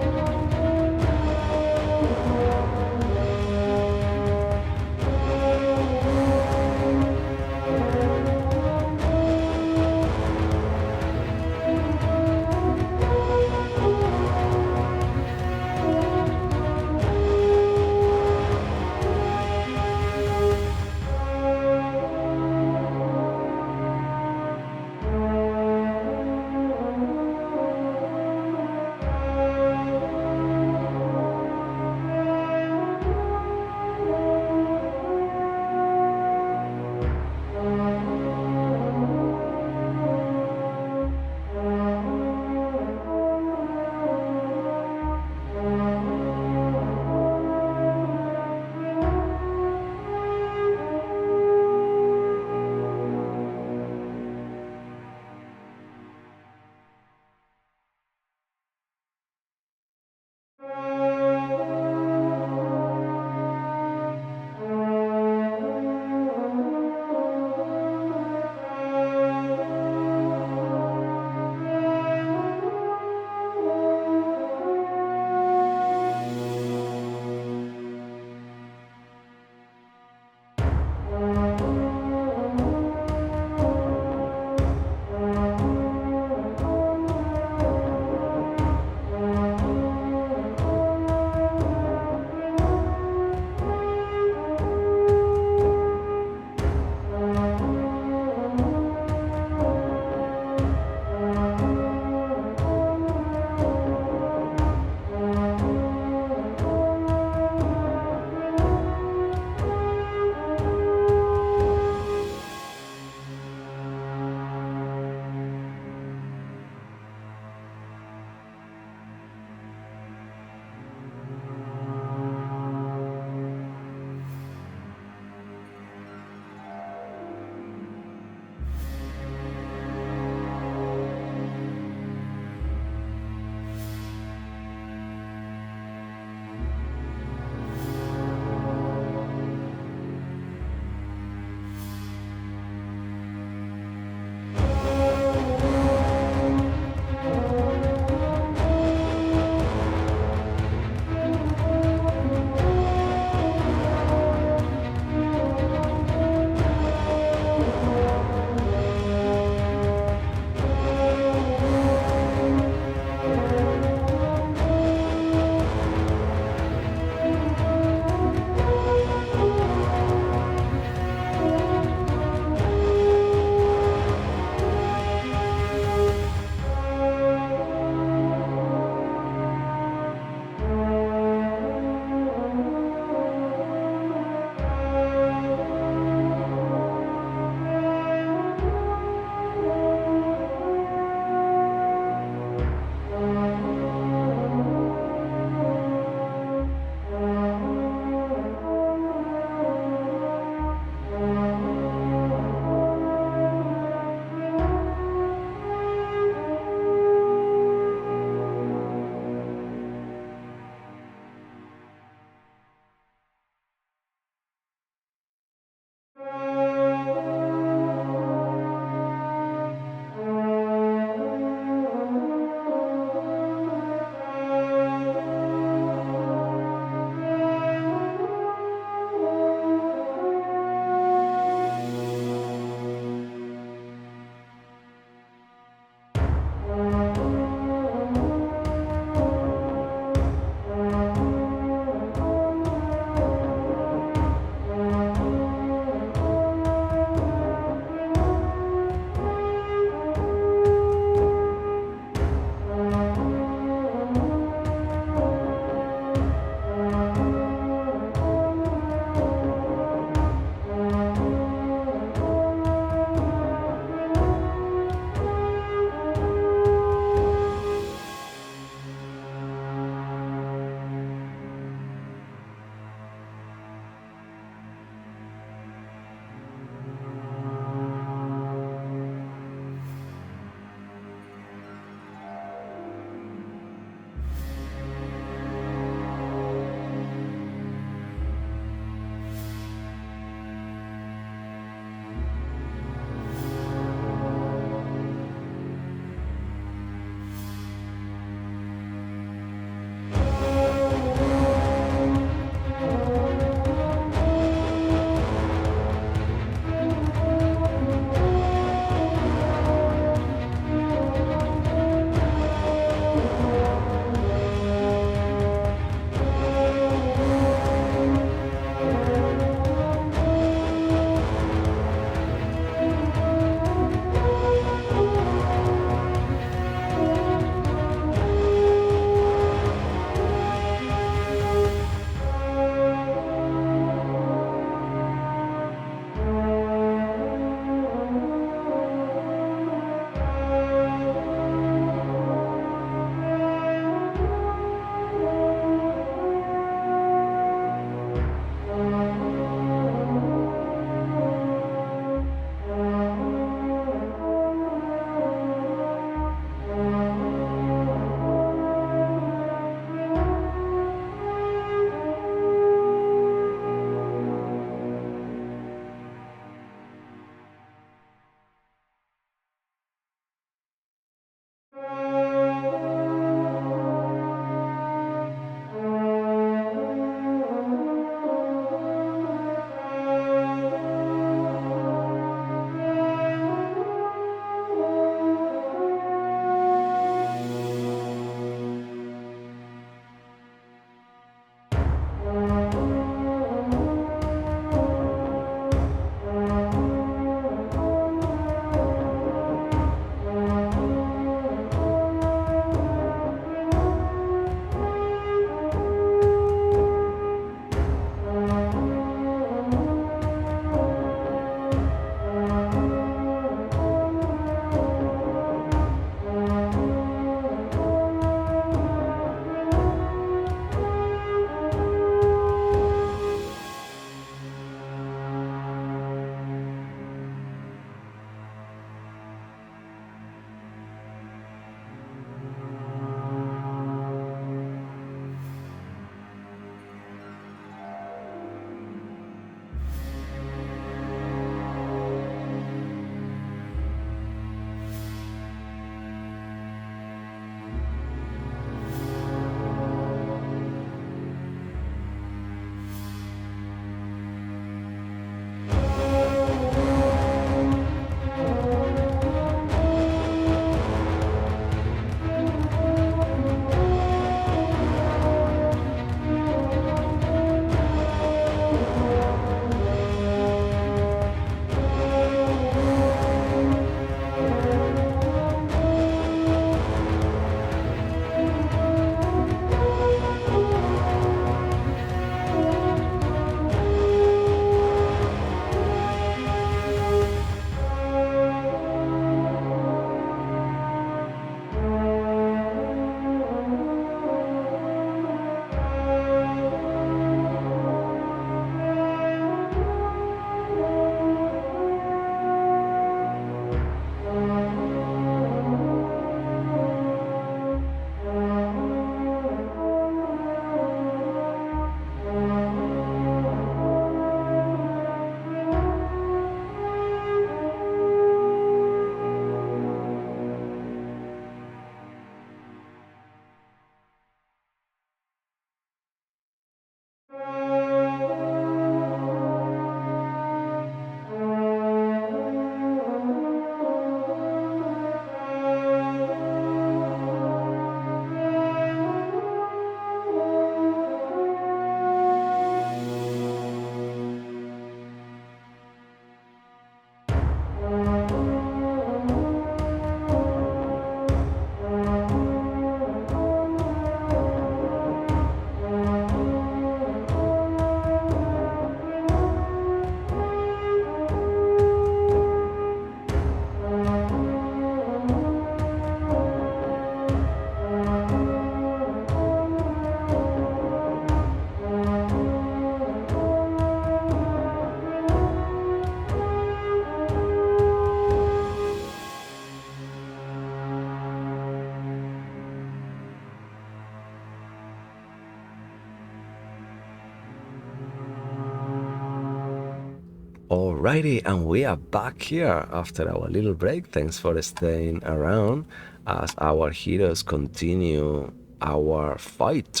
Alrighty, and we are back here after our little break. Thanks for staying around as our heroes continue our fight.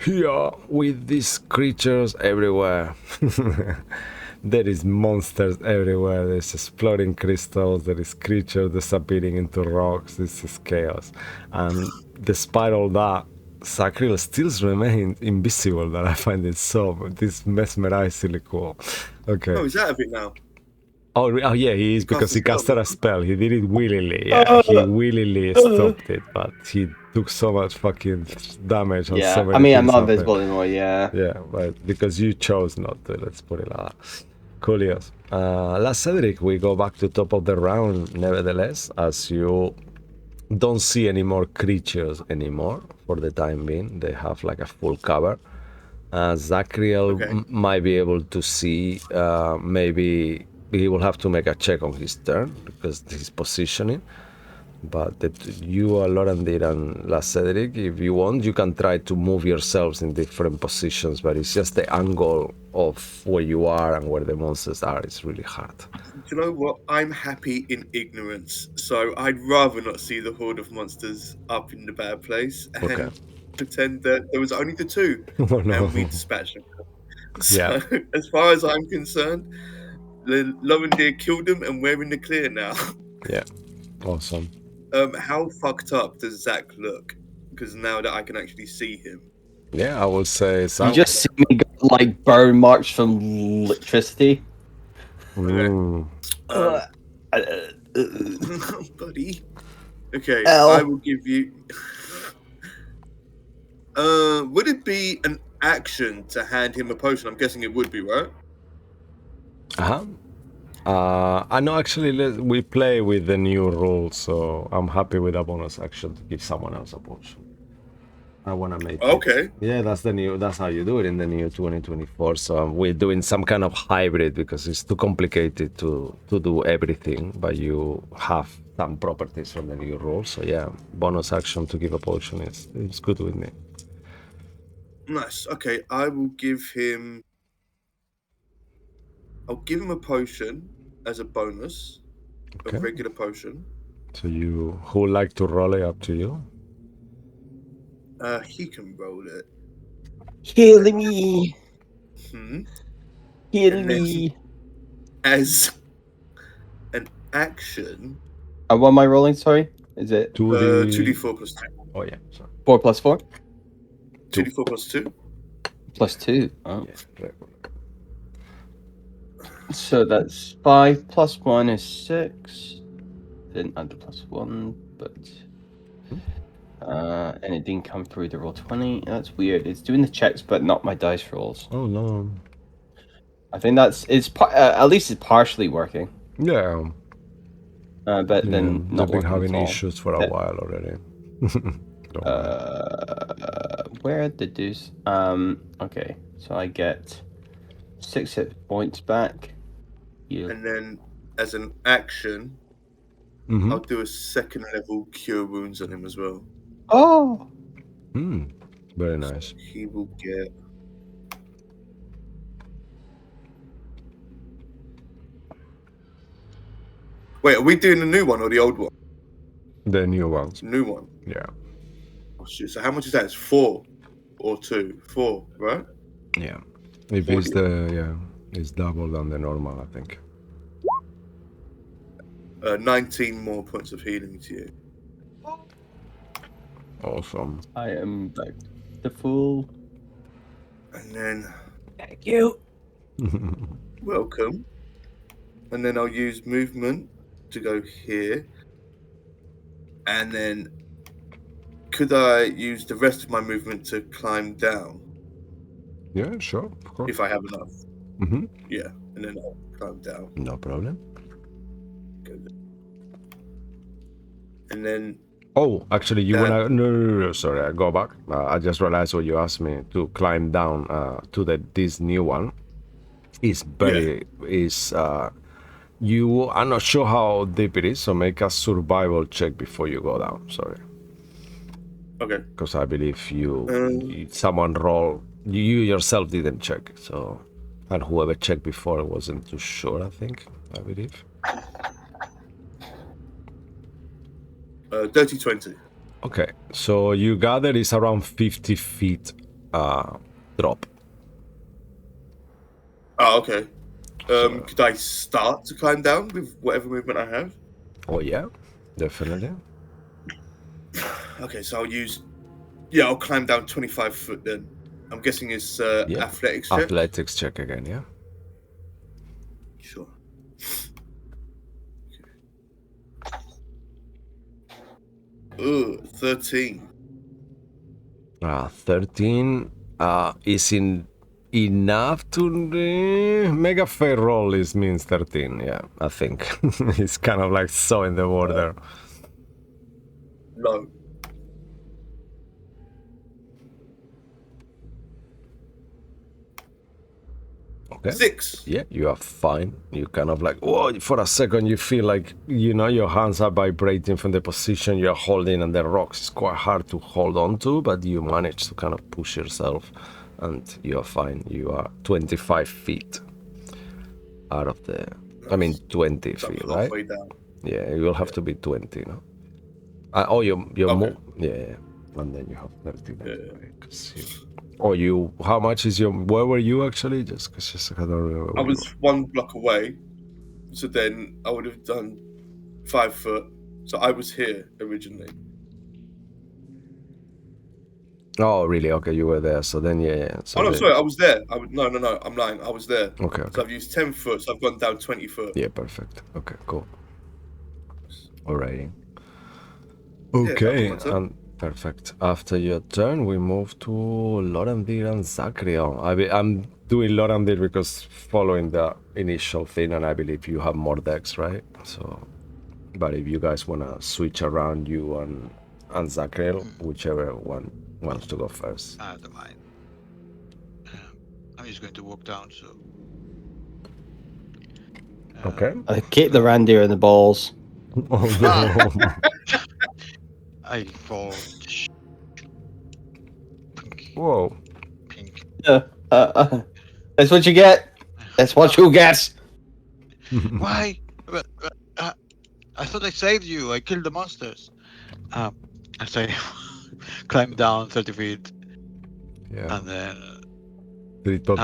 Here with these creatures everywhere. There is monsters everywhere. There's exploding crystals. There is creatures disappearing into rocks. This is chaos. And despite all that, Sacriel still remains invisible. That I find it this mesmerizingly cool. Okay. Oh, he's out of it now. Oh yeah, he is, because he casted a spell. He did it willingly. Yeah, Oh. he willingly stopped it, but he took so much fucking damage on so Yeah, many I mean, I'm things not up visible there. anymore, yeah. Yeah, but because you chose not to, let's put it like that. Coolios. Last Cedric, we go back to top of the round, nevertheless, as you don't see any more creatures anymore for the time being. They have like a full cover. Zacriel Okay. might be able to see, maybe he will have to make a check on his turn because he's positioning. But you, Lorandir and La Cedric, if you want, you can try to move yourselves in different positions, but it's just the angle of where you are and where the monsters are. It's really hard. Do you know what? I'm happy in ignorance, so I'd rather not see the horde of monsters up in the bad place and Okay. pretend that there was only the two, Oh, no. and we dispatched them. So, Yeah. as far as I'm concerned, Lovendeer killed them, and we're in the clear now. Yeah. Awesome. How fucked up does Zach look? Because now that I can actually see him. Yeah, I will say so. You just see me go, like, burn marks from electricity. Mm. Buddy. Okay, Ow. I will give you. Would it be an action to hand him a potion? I'm guessing it would be, right? Uh-huh. I know actually we play with the new rules, so I'm happy with a bonus action to give someone else a potion. I want to make Okay. it. Yeah, that's how you do it in the new 2024. So we're doing some kind of hybrid because it's too complicated to do everything, but you have some properties from the new rules. So yeah, bonus action to give a potion is good with me. Nice. Okay, I will give him. I'll give him a potion as a bonus, Okay. a regular potion. So who would like to roll it? Up to you. He can roll it. Kill me! Kill And then- me! As an action, What am I rolling, sorry? Is it 2d4 plus 2. Oh yeah, sorry. 4 plus 4? 2d4 plus 2. Plus 2. Oh. Yes, regular. So that's 5 plus 1 is 6. Didn't add the plus 1, but. And it didn't come through the roll 20. That's weird. It's doing the checks, but not my dice rolls. Oh no. I think at least it's partially working. Yeah. But then They've not been working having at all. issues for a while already. Don't worry. Where are the dues? Okay, so I get 6 hit points back. You. And then, as an action, Mhm. I'll do a second level cure wounds on him as well. Oh. Very nice. He will get. Wait, are we doing the new one or the old one? The new ones. New one. Yeah. Oh, shit. So how much is that? It's 4 or 2? 4, right? Yeah. If it's it's double than the normal, I think. 19 more points of healing to you. Awesome. I am back to full. And then, Thank you. welcome. And then I'll use movement to go here. And then, could I use the rest of my movement to climb down Yeah, sure, of course. if I have enough? Mm-hmm. Yeah, and then I'll climb down. No problem. And then, Oh, actually, you That- wanna? No, sorry, I go back. I just realized what you asked me to climb down to this new one. Is you? I'm not sure how deep it is, so make a survival check before you go down. Sorry, okay. because I believe someone rolled. You yourself didn't check, so And whoever checked before wasn't too sure, I believe. Dirty 20. Okay, so you gather it's around 50 feet drop. Oh, okay. Could I start to climb down with whatever movement I have? Oh yeah, definitely. Okay, so I'll use. Yeah, I'll climb down 25 foot then. I'm guessing it's athletics check. Athletics check again, yeah. Sure. Ooh, 13. 13 is enough to make a fair roll. Is means 13. Yeah, I think it's kind of like so in the border. No. Okay. 6. Yeah, you are fine. You kind of like, whoa, for a second you feel like, your hands are vibrating from the position you're holding, and the rocks is quite hard to hold on to, but you manage to kind of push yourself, and you are fine. You are 25 feet out of the, I mean 20 So I'm feet, right? halfway down. Yeah, you will have to be 20, no? Oh, you're Okay. yeah, and then you have 30. Yeah. How much is where were you actually? Just because I don't remember. I was 1 block away, so then I would have done 5 foot. So I was here originally. Oh, really? Okay, you were there. So then, yeah. So Oh no, sorry, I was there. No, I'm lying. I was there. Okay. So I've used 10 foot, so I've gone down 20 foot. Yeah, perfect. Okay, cool. Alrighty. Okay, and perfect. After your turn, we move to Lorandir and Zachriel. I'm doing Lorandir because following the initial thing, and I believe you have more decks, right? So, but if you guys wanna switch around, you and Zachriel, whichever one wants to go first. I don't mind. I'm just going to walk down, so. Okay. I kick the reindeer in the balls. Oh no. I fall. Pink. Whoa. Pink. That's what you get. That's what you get. Why? I thought I saved you. I killed the monsters. As I climb down 30 feet, Yeah. and then Don't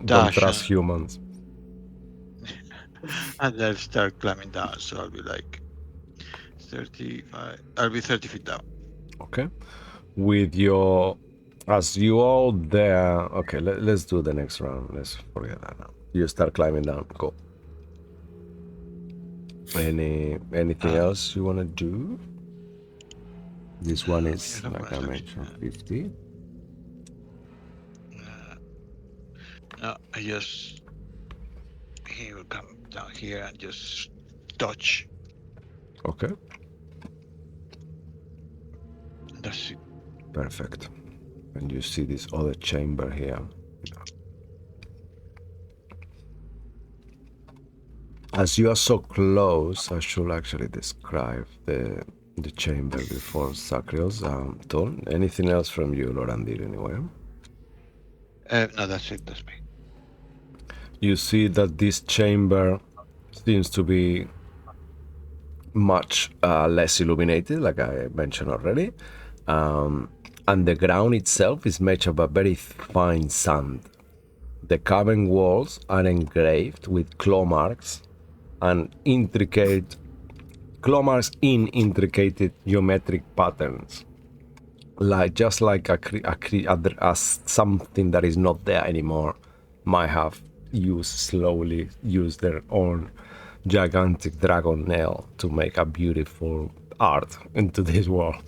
dash trust and- humans. and then start climbing down. So I'll be like 35. I'll be 30 feet down. Okay. With as you all there. Okay, let's do the next round. Let's forget that now. You start climbing down. Go. Anything else you want to do? This one is, like I mentioned, 50. No, he will come down here and just dodge. Okay. That's it. Perfect. And you see this other chamber here. As you are so close, I should actually describe the chamber before Sacriel's turn. Anything else from you, Lorandir, anyway? No, that's it. That's me. You see that this chamber seems to be much less illuminated, like I mentioned already. And the ground itself is made of a very fine sand. The cavern walls are engraved with claw marks and intricate geometric patterns, just like something that is not there anymore might have used their own gigantic dragon nail to make a beautiful art into this world.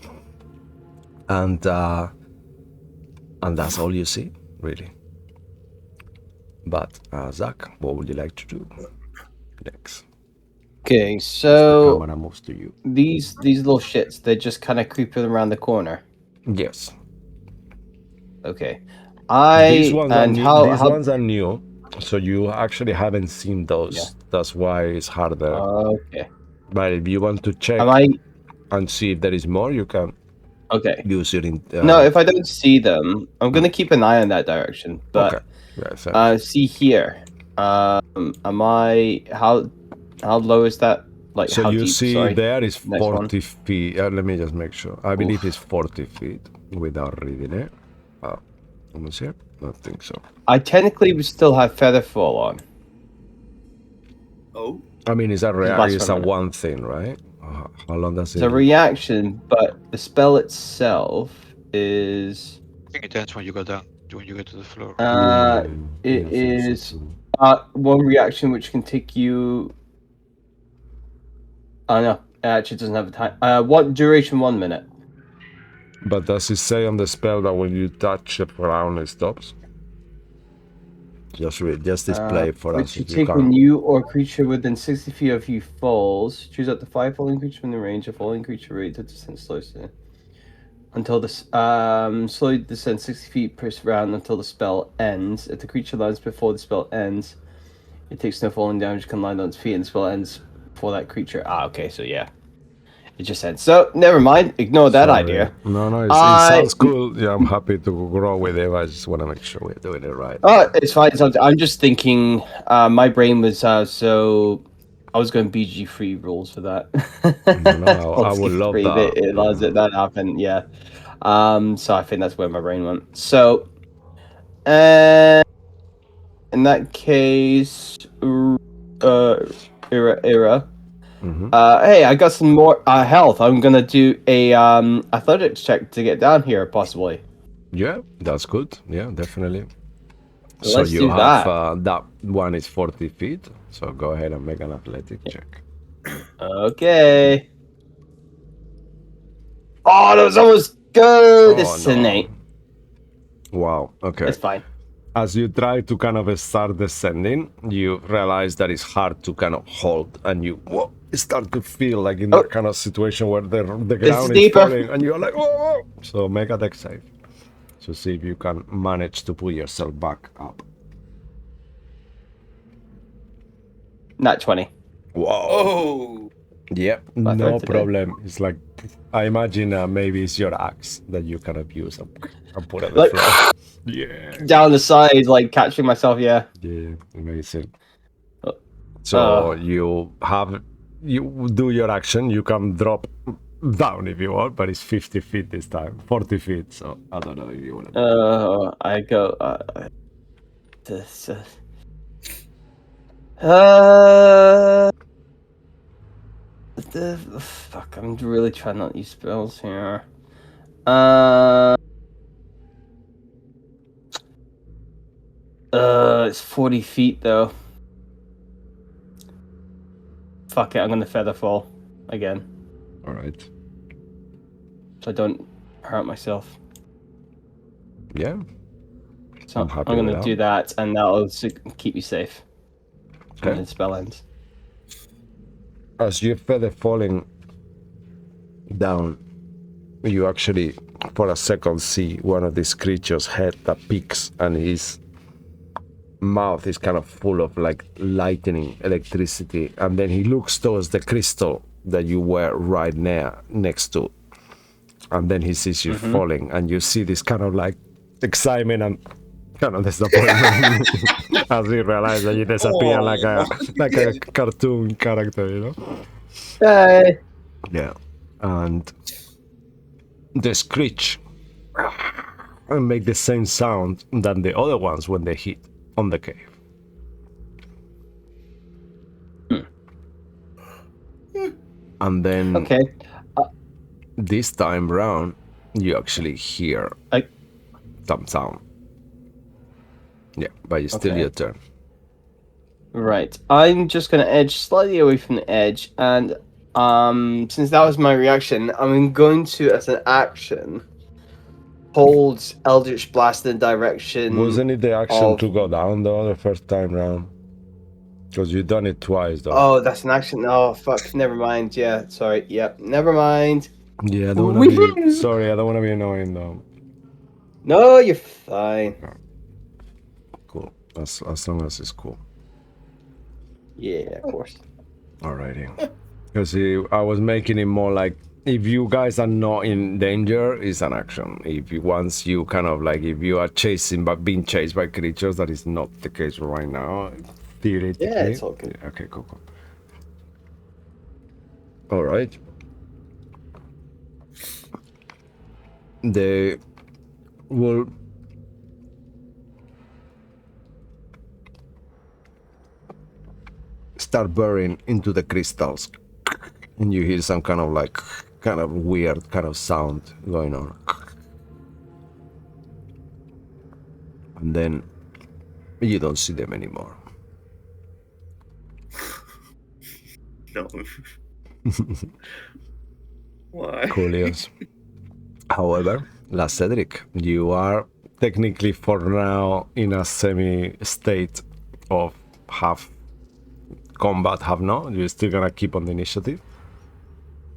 And that's all you see, really. But Zach, what would you like to do next? Okay, so The camera moves to you. these little shits, they're just kind of creeping around the corner. Yes. Okay. These ones are new, so you actually haven't seen those. Yeah. That's why it's harder. Okay. But if you want to check and see if there is more, you can Okay. use it in. No, if I don't see them, I'm gonna keep an eye on that direction. But Okay. Yeah, exactly. See here. Am I how low is that? Like So how you deep? see Sorry. there is Next one. 40 feet. Let me just make sure. I believe Oof. it's 40 feet without reading it. Let me see. I think so. I technically would still have feather fall on. Oh, I mean, it's a lasts it's for a a minute. one thing, right? How long does It's it? a reaction, but the spell itself is I think it ends when you go down, when you get to the floor. it I think so is too. one reaction which can take you. Oh no, it actually doesn't have a time. What duration? 1 minute. But does it say on the spell that when you touch the ground, it stops? Just read, just display for us Which you if you take when can. you or a creature within 60 feet of you falls. Choose up to 5 falling creatures from the range. A falling creature rate to descend slowly until this slowly descends 60 feet per round until the spell ends. If the creature lands before the spell ends, it takes no falling damage. Can land on its feet and the spell ends for that creature. Okay, so yeah, it just ends. So never mind. Ignore that Sorry. idea. No, it sounds cool. Yeah, I'm happy to grow with it. I just want to make sure we're doing it right. Oh, it's fine. I'm just thinking. My brain was so. I was going BG free rules for that. No, I would love Free, that. it allows it that happen. Yeah. So I think that's where my brain went. So, in that case, era. Mhm. Hey, I got some more health. I'm gonna do a athletics check to get down here, possibly. Yeah, that's good. Yeah, definitely. So So let's you do have that. that one is 40 feet. So go ahead and make an athletic check. Okay. Oh, that was almost good. Oh It's an no! 8. Wow. Okay. It's fine. As you try to kind of start descending, you realize that it's hard to kind of hold, and you start to feel like in that kind of situation where the ground is deeper. falling, and you're like, whoa! So make a dex save to see if you can manage to pull yourself back up. Not 20. Whoa! oh, Yep, I no thought today. problem. It's like, I imagine maybe it's your axe that you kind of use and put on the Like- floor. Yeah. Down the side, like catching myself. Yeah. Yeah, amazing. Uh, So you do your action, you can drop down if you want, but it's 50 feet this time, 40 feet, so I don't know if you want to. I go. This. Fuck! I'm really trying not to use spells here. It's 40 feet though. Fuck it! I'm gonna feather fall again, Alright. so I don't hurt myself. Yeah. So I'm I'm happy with gonna that. do that, and that'll keep you safe when Okay. the spell ends. As you feather falling down, you actually, for a second, see one of these creatures' head that peaks, and his mouth is kind of full of like lightning, electricity, and then he looks towards the crystal that you were right next to, and then he sees you falling, and you see this kind of like excitement and kind of disappointment as you realize that you disappear like a cartoon character, you know. Hey. Yeah, and the screech and make the same sound than the other ones when they hit on the cave. And then Okay. this time round, you actually hear some sound. Yeah, but it's still Okay. your turn. Right. I'm just gonna edge slightly away from the edge, and since that was my reaction, I'm going to, as an action, hold Eldritch Blast in the direction. Wasn't it the action of- to go down though the first time round? Because you've done it twice though. Oh, that's an action. Oh, fuck. Never mind. Yeah, sorry. Yep. Never mind. Yeah, I don't want to be. Sorry, I don't want to be annoying though. No, you're fine. Cool. As long as it's cool. Yeah, of course. Alrighty. Because I was making it more like If you guys are not in danger, it's an action. If you once you kind of like if you are chasing but being chased by creatures, that is not the case right now. Theoretically. Yeah, it's all good. Okay, cool. All right. They will start burrowing into the crystals, and you hear some kind of weird kind of sound going on, and then you don't see them anymore. No. Why? Coolios. However, La Cedric, you are technically for now in a semi-state of half combat, half not. You're still gonna keep on the initiative.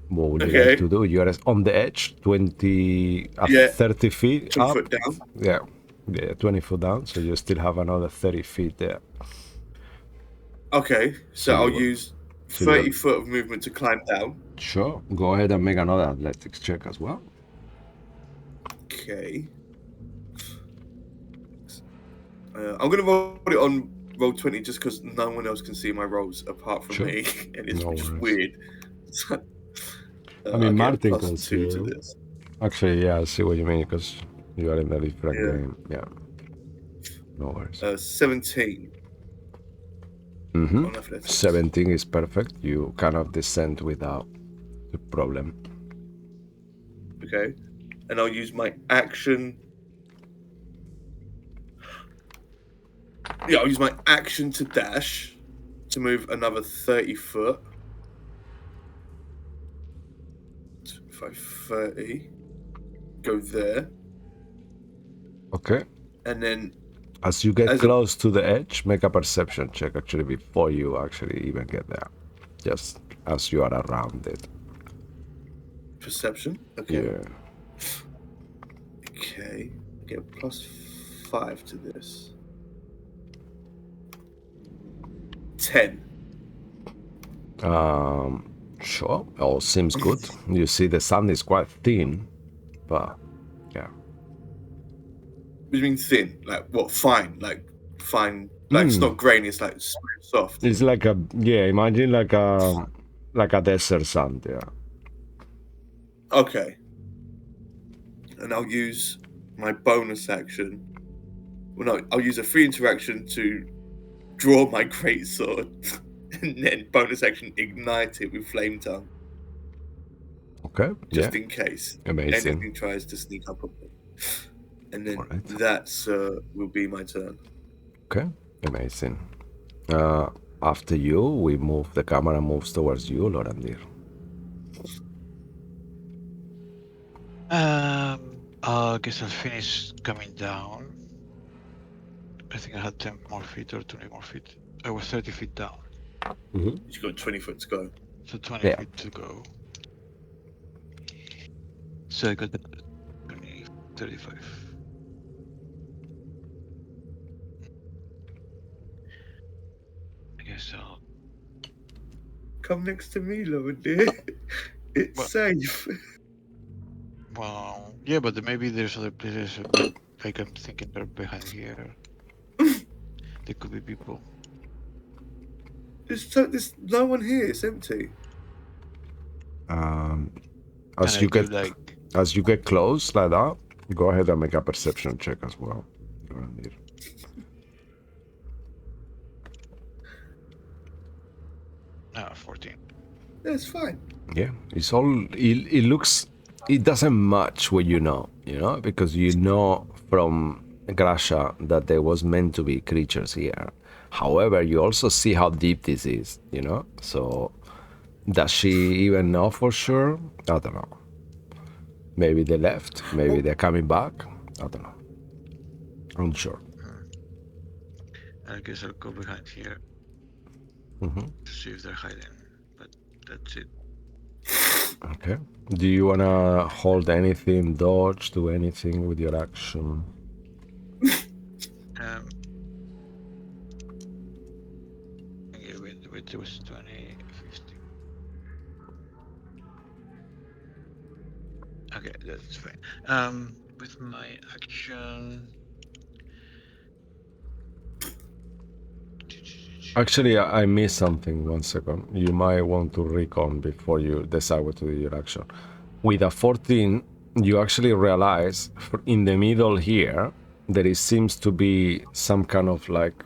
What would you like to do? You are on the edge, 30 feet 20 up. foot down. Yeah, 20 foot down. So you still have another 30 feet there. Okay, so I'll use 30 foot of movement to climb down. Sure. Go ahead and make another athletics check as well. Okay. I'm going to roll it on roll 20 just because no one else can see my rolls apart from me. And it's just weird. I mean, Martin can see you. To this. Actually, yeah, I see what you mean because you are in a different game. Yeah. No worries. 17. 17 is perfect. You cannot descend without the problem. Okay. And I'll use my action. Yeah, I'll use my action to dash to move another 30 foot. 30. Go there. Okay. And then as you get close to the edge, make a perception check actually before you actually even get there. Just as you are around it. Perception? Okay. Yeah. Okay. I get +5 to this. 10. Sure. All seems good. You see the sand is quite thin, but yeah. What do you mean thin? Like what? Fine. Like fine. Like it's not grainy. It's like soft. It's like a imagine like a desert sand. Yeah. Okay. And I'll use my bonus action. Well, no, I'll use a free interaction to draw my greatsword, and then bonus action ignite it with flame tongue. Okay. Just in case Amazing. anything tries to sneak up on me. And then that's will be my turn. Okay. Amazing. After you, the camera moves towards you, Lorandir. I guess I'll finish coming down. I think I had 10 more feet or 20 more feet. I was 30 feet down. You got 20 foot to go. So 20 feet to go. So I got 20, 35. I guess I'll come next to me, Lorandir. It's safe. Well, yeah, but maybe there's other places like I'm thinking they're behind here. There could be people. There's no one here. It's empty. As you get close like that, go ahead and make a perception check as well. 14. That's fine. Yeah, it's all. It looks. It doesn't match what you know, because you know from Grasha that there was meant to be creatures here. However, you also see how deep this is, So, does she even know for sure? I don't know. Maybe they left. Maybe they're coming back. I don't know. I'm unsure. I guess I'll go behind here to see if they're hiding. But that's it. Okay. Do you wanna hold anything, dodge, do anything with your action? Yeah, wait, it was 20, 50. that's fine. With my action. Actually, I missed something. 1 second. You might want to recon before you decide what to do your action. With a 14, you actually realize in the middle here there seems to be some kind of like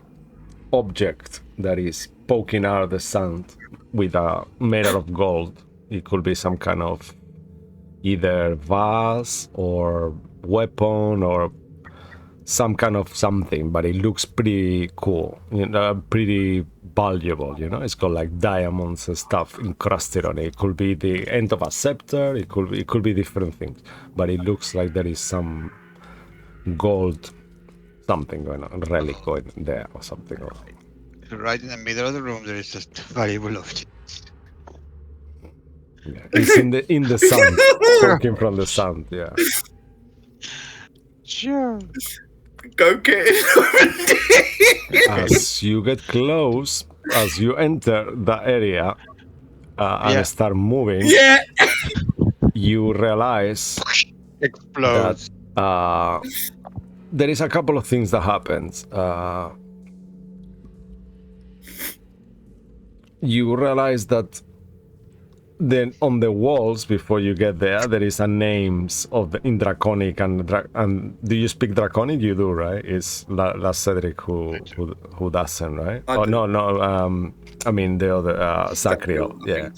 object that is poking out of the sand with a made out of gold. It could be some kind of either vase or weapon or some kind of something, but it looks pretty cool, pretty valuable, it's got like diamonds and stuff encrusted on it. It could be the end of a scepter, it could be different things, but it looks like there is some gold something going on, relic going there or something. Right in the middle of the room, there is just valuable object. Yeah, it's in the sand, poking from the sand. Yeah. Sure. Go get it. As you get close, as you enter the area and start moving, you realize Explodes. that there is a couple of things that happens. You realize that then on the walls before you get there is a names of in Draconic and do you speak Draconic? You do, right? It's that's Cedric who doesn't, right? No. I mean the other Sacriel, yeah.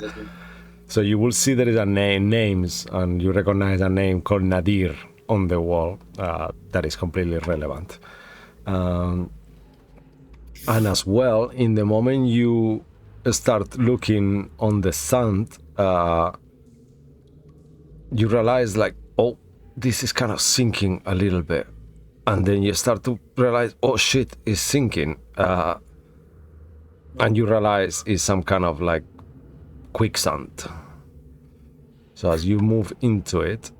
So you will see there is a names and you recognize a name called Nadir on the wall that is completely relevant. And as well, in the moment you start looking on the sand, you realize like, oh, this is kind of sinking a little bit, and then you start to realize, oh shit, it's sinking, and you realize it's some kind of like quicksand. So as you move into it,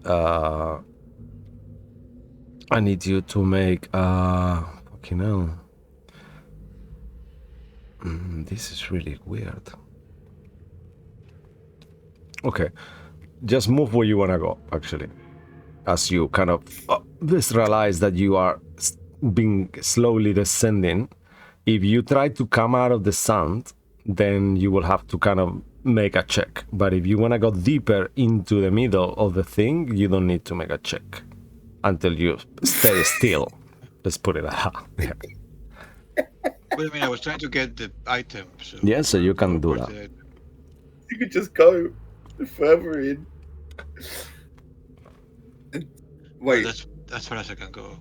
I need you to make fucking hell. This is really weird. Okay, just move where you want to go, actually. As you kind of just realize that you are being slowly descending. If you try to come out of the sand, then you will have to kind of make a check. But if you want to go deeper into the middle of the thing, you don't need to make a check until you stay still. Let's put it like that. Yeah. But I mean, I was trying to get the item. So Yeah, so you can do that. You could just go further in. Wait. That's far as I can go.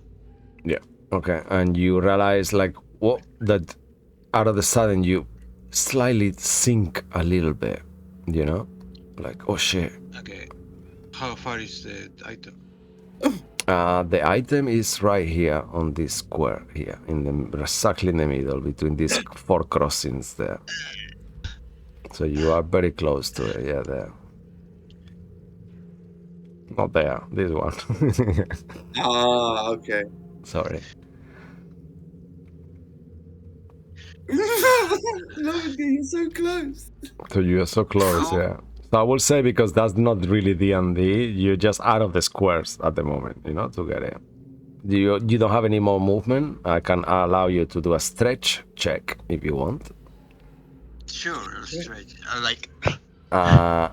Yeah. Okay. And you realize like what that out of the sudden you slightly sink a little bit, like, oh shit. Okay. How far is the item? The item is right here on this square here, exactly in the middle between these 4 crossings there. So you are very close to it. Yeah, there. Not there. This one. Okay. Sorry. No, you're so close. So you are so close, yeah. So I will say, because that's not really D&D, you're just out of the squares at the moment, to get it. You don't have any more movement. I can allow you to do a stretch check if you want. Sure, I'll stretch. I like.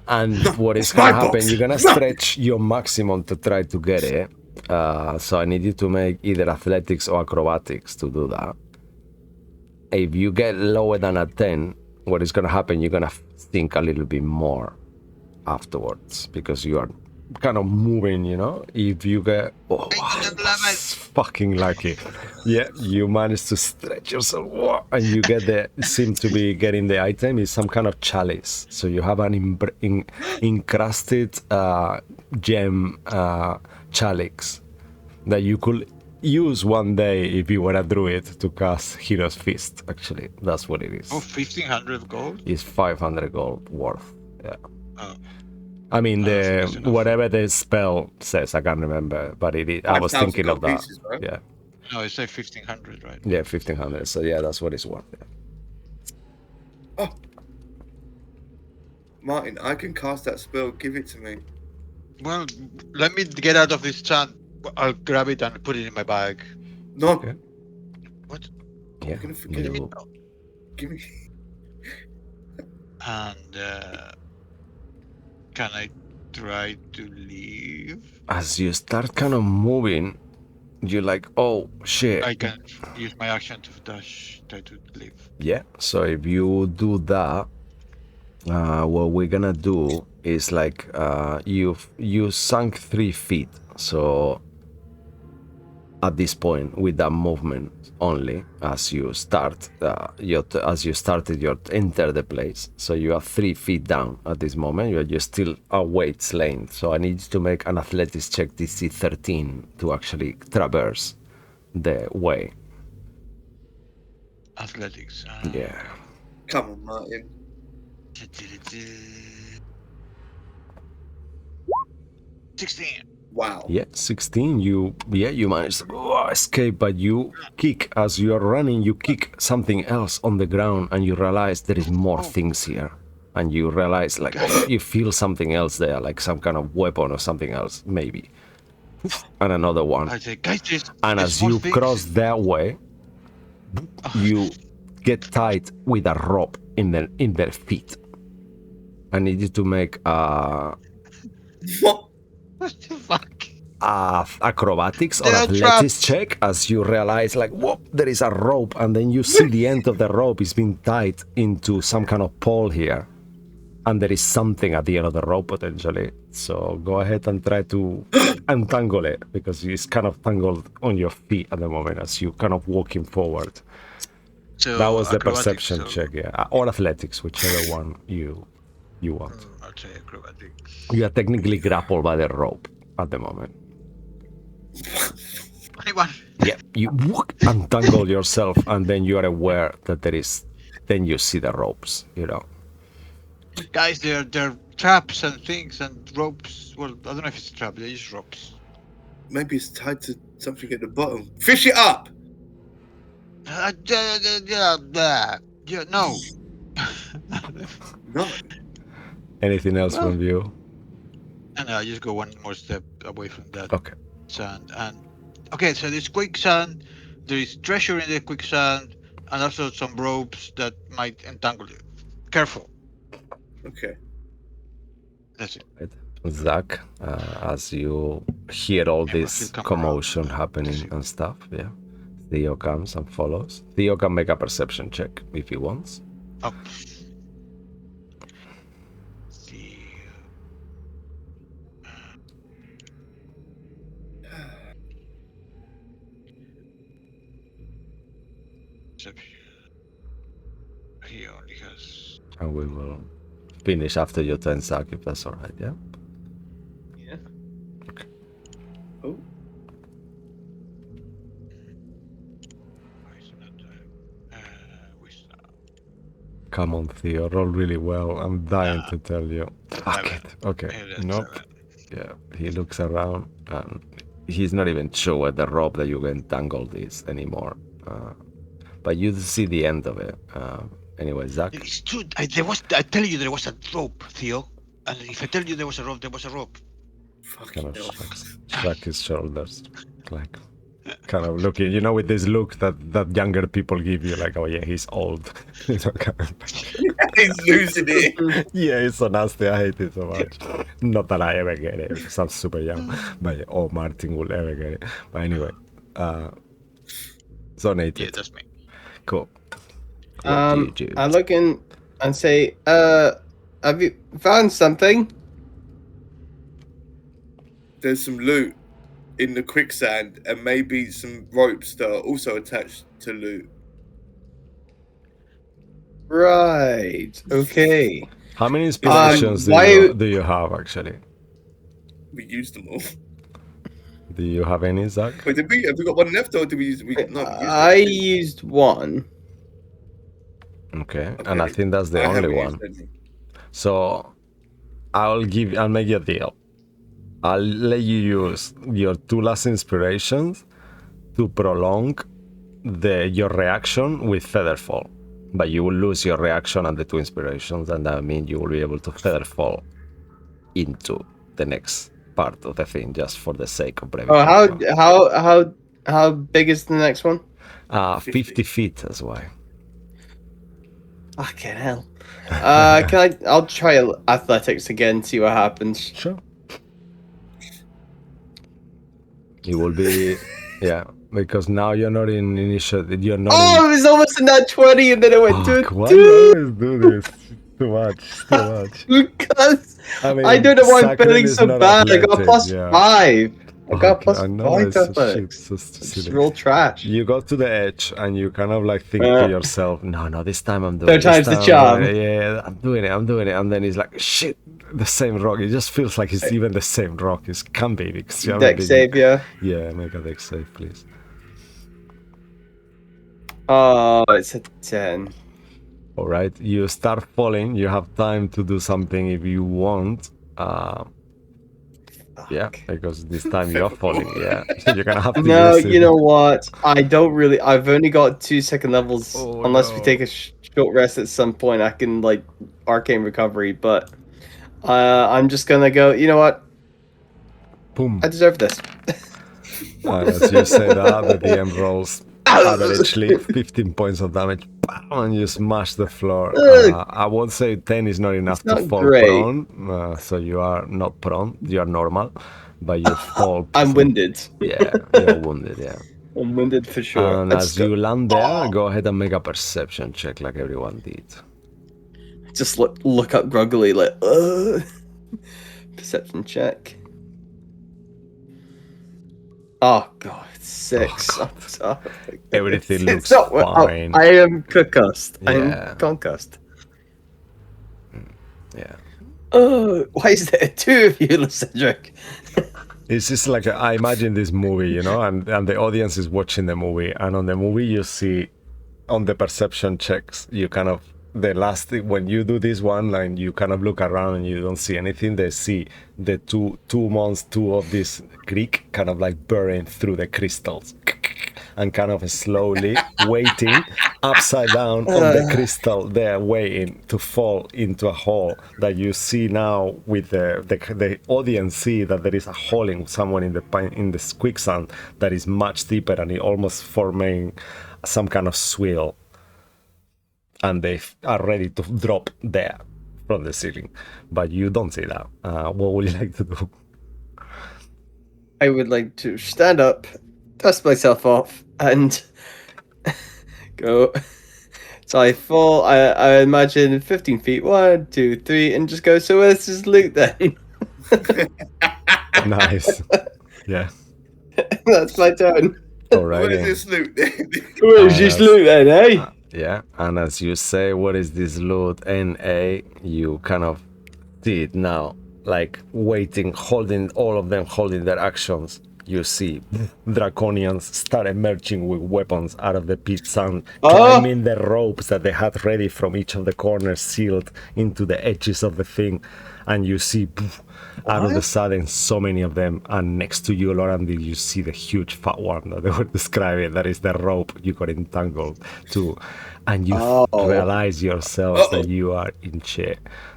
And what is gonna happen? You're gonna stretch your maximum to try to get it. So I need you to make either athletics or acrobatics to do that. If you get lower than a 10, what is gonna happen? You're gonna think a little bit more afterwards because you are kind of moving, If you get that's fucking lucky. Yeah, you manage to stretch yourself and you get seem to be getting the item is some kind of chalice. So you have an encrusted gem chalice that you could use one day if you were a druid to cast Hero's Fist. Actually, that's what it is. Oh, 1,500 gold? It's 500 gold worth. Yeah. Oh. I mean, whatever the spell says, I can't remember, but it is, I was thinking of that. Pieces, right? Yeah. No, it's like 1,500, right? Yeah, 1,500. So yeah, that's what it's worth. Yeah. Oh, Martin, I can cast that spell. Give it to me. Well, let me get out of this sand. I'll grab it and put it in my bag. No, Okay. What? Yeah. I'm gonna forget. You, Give me. And can I try to leave? as you start kind of moving, you're like, oh shit. I can use my action to dash, try to leave. Yeah. So if you do that, what we're gonna do is like you sunk 3 feet. So at this point, with that movement only, as you start, as you started your enter the place, so you are 3 feet down at this moment. You're still a wait's length. So I need you to make an athletics check DC 13 to actually traverse the way. Athletics. Yeah. Come on, Martin. 16. Wow. Yeah, 16. You manage to escape, but you kick as you are running. You kick something else on the ground, and you realize there is more things here. And you realize, like, you feel something else there, like some kind of weapon or something else, maybe. And another one. I say, guys, And as you cross that way, you get tied with a rope in their feet. I need you to make What? What the fuck? Acrobatics or They are athletics trapped. check as you realize, like, whoop, there is a rope, and then you see the end of the rope is being tied into some kind of pole here, and there is something at the end of the rope potentially. So go ahead and try to untangle it, because it's kind of tangled on your feet at the moment as you kind of walking forward. So That was the acrobatics, perception so- check, yeah, or athletics, whichever one you want. I'll try acrobatics. You are technically grappled by the rope at the moment. 21. Yeah, you untangle yourself, and then you are aware that then you see the ropes, Guys, they're traps and things and ropes. Well, I don't know if it's a trap. They're just ropes. Maybe it's tied to something at the bottom. Fish it up. Yeah, no. No. Anything else from you? And I just go one more step away from that Okay. sand. And okay, so there's quicksand. There is treasure in the quicksand, and also some ropes that might entangle you. Careful. Okay. That's it. Right. Zach, as you hear all Yeah, this but he'll come commotion around. happening and stuff, yeah, Theo comes and follows. Theo can make a perception check if he wants. Oh. See. He only has. And we will finish after your turn, Zach, if that's all right, yeah? Yeah. Oh. Wisdom. Come on, Theo, roll really well. I'm dying Nah. to tell you. Fuck Seven. it. Okay, Yeah, that's nope. 7. Yeah, he looks around and he's not even sure where the rope that you get entangled is anymore. But you see the end of it. Anyway, Zach. It's true. I tell you there was a rope, Theo. And if I tell you there was a rope, there was a rope. Fucking Kind of hell. shrug his shoulders, like kind of looking, with this look that younger people give you, like, oh yeah, he's old. Kind of He's losing it. yeah, it's so nasty. I hate it so much. Not that I ever get it, because I'm super young, but or Martin will ever get it. But anyway, zonated. Yeah, that's me. Cool. What do you do? I look in and say, have you found something? There's some loot in the quicksand and maybe some ropes that are also attached to loot. Right. Okay. How many inspirations why- do you have, actually? We used them all. Do you have any, Zach? Wait, have we got one left or did we use? No, we used I it. used one. Okay, and I Okay. think that's the I only haven't one. used any. So I'll make you a deal. I'll let you use your 2 last inspirations to prolong your reaction with Featherfall. But you will lose your reaction and the 2 inspirations, and that means you will be able to Featherfall into the next part of the thing, just for the sake of brevity. Oh, how big is the next one? 50 feet, that's why. Fucking hell. I'll try athletics again, see what happens. Sure. It will be, yeah, because now you're not in initial. You're not. Oh, it was almost in that 20, and then it went to Why 2. do you always do this? Too much. Because mean, I don't know why I'm Sacred feeling is so not bad. I got athletic, plus yeah. 5. I got plus I 5 know, it's athletics. just It's silly. real trash. You go to the edge and you kind of like think to yourself, no, this time I'm doing Third it. This time's the time charm. Yeah, I'm doing it. And then it's like, shit, the same rock. It just feels like it's even the same rock. It can be because you haven't Deck been- save, yeah. Yeah, make a deck save, please. Oh, it's a 10. All right, you start falling. You have time to do something if you want. Yeah, because this time you're falling. Yeah, you're gonna have to. No, use it. you know what? I don't really. I've only got 2 second levels. Oh, unless we no. take a short rest at some point, I can like arcane recovery. But I'm just gonna go. You know what? Boom. I deserve this. As you say that, the DM rolls averagely 15 points of damage, and you smash the floor. I won't say 10 is not enough to not fall great. prone, so you are not prone, you are normal, but you fall. I'm winded. Yeah, you're wounded, yeah. I'm winded for sure. And as you land there, go ahead and make a perception check like everyone did. Just look up groggily, like, perception check. Oh god, 6. Oh, I'm sorry. Everything looks not- fine. I am concussed. Yeah. I'm concussed. Yeah. Oh, why is there 2 of you, Cedric? It's just like I imagine this movie, you know, and the audience is watching the movie, and on the movie you see, on the perception checks, you kind of, the last thing, when you do this one line, you kind of look around and you don't see anything. They see the two of this creek kind of like burning through the crystals and kind of slowly waiting upside down on the crystal. They're waiting to fall into a hole that you see now. With the audience see that there is a hole in someone in the quicksand that is much deeper, and it almost forming some kind of swirl, and they are ready to drop there from the ceiling, but you don't see that. What would you like to do? I would like to stand up, dust myself off, and go. So I fall, I imagine 15 feet, 1, 2, 3, and just go, so where's this loot then? Nice. Yeah. That's my turn. All right. Where's this loot? Where's this loot then, eh? Yeah, and as you say, what is this loot? NA, you kind of see it now, like waiting, holding, all of them holding their actions. You see Draconians start emerging with weapons out of the pits and climbing the ropes that they had ready from each of the corners, sealed into the edges of the thing. And you see, out of the sudden, so many of them. And next to you, Lorandi, you see the huge fat one that they were describing. That is the rope you got entangled to. And you realize yourselves that you are in chair.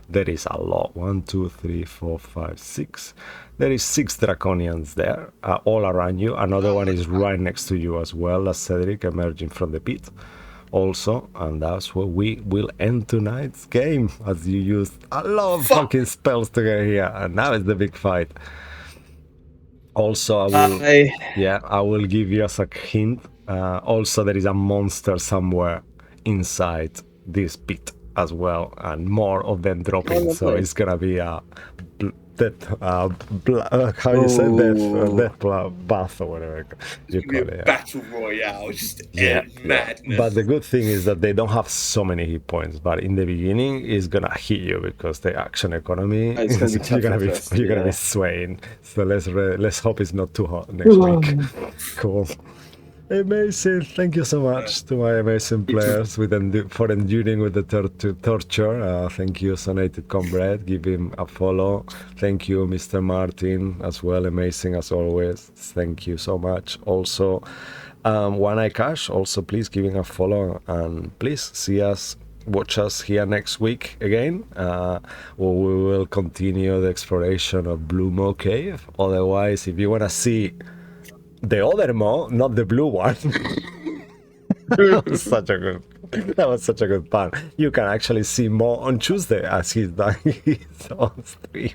There is a lot. 1, 2, 3, 4, 5, 6. There is 6 Draconians there, all around you. Another one is right next to you as well as Cedric, emerging from the pit. Also, and that's where we will end tonight's game, as you used a lot of fucking spells to get here, and now it's the big fight. Also, I will give you as a hint. Also, there is a monster somewhere inside this pit as well, and more of them dropping. So it's gonna be a death bath or whatever you call it. Battle royale, just madness. But the good thing is that they don't have so many hit points. But in the beginning, it's gonna hit you because the action economy you're gonna be swaying. So let's hope it's not too hot next week. Cool. Amazing. Thank you so much to my amazing players for enduring with the torture. Thank you, Sonated Comrade. Give him a follow. Thank you, Mr. Martin, as well. Amazing as always. Thank you so much. Also, One Eye Cash, also please give him a follow. And please see us watch us here next week again, where we will continue the exploration of Bluemaw Cave. Otherwise, if you want to see the other Maw, not the blue one, that was such a good pun. You can actually see Maw on Tuesday as he's done his on stream.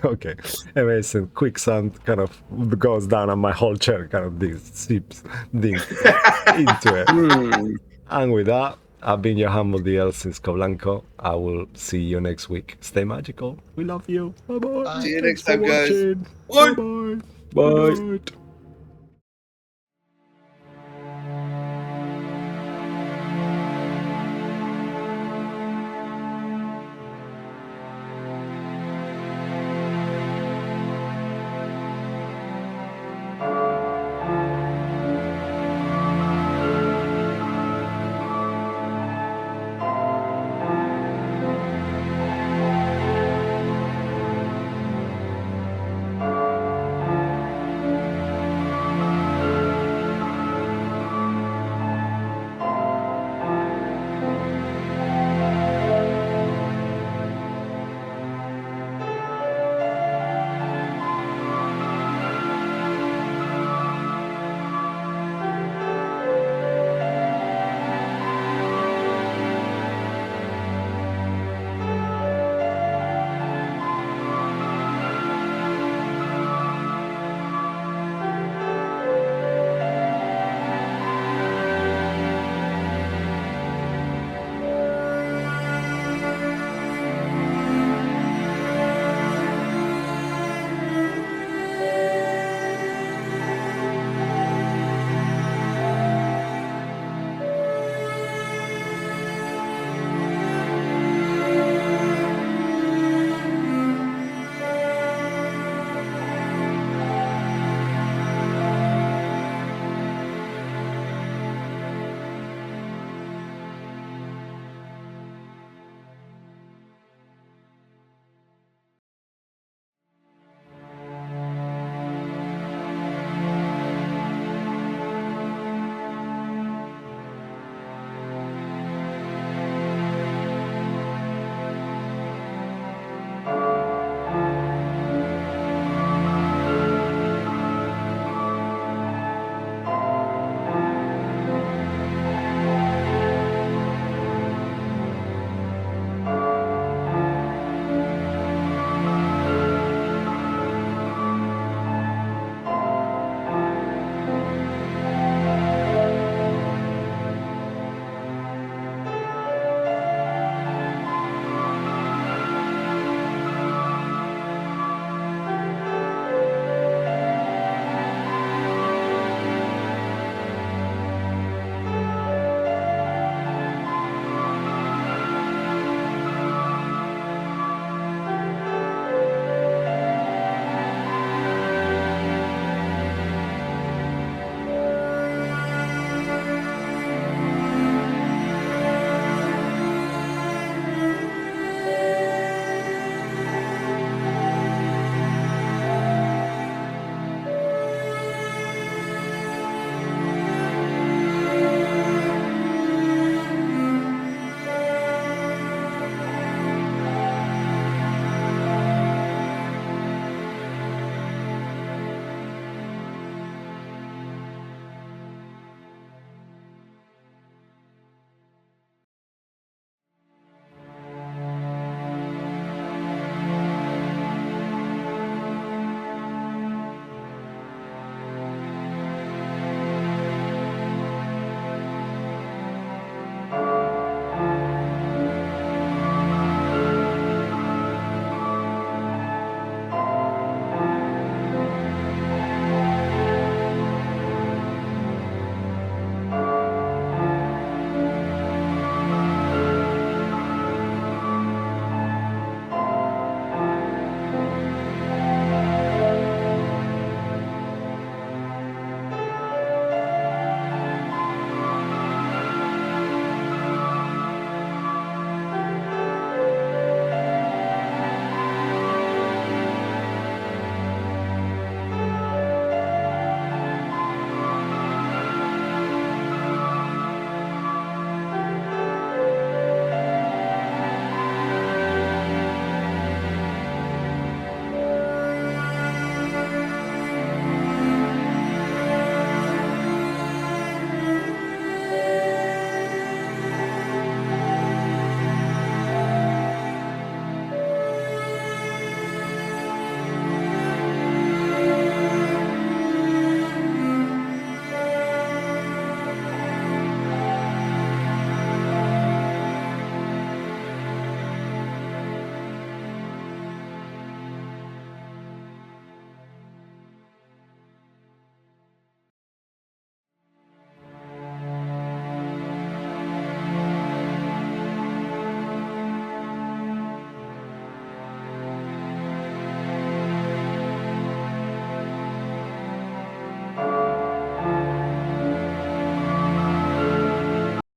Okay, amazing. Quicksand kind of goes down on my whole chair, kind of seeps into it. And with that, I've been your humble DL Cisco Blanco. I will see you next week. Stay magical. We love you. Bye bye. See you next time, guys. Bye bye. Bye.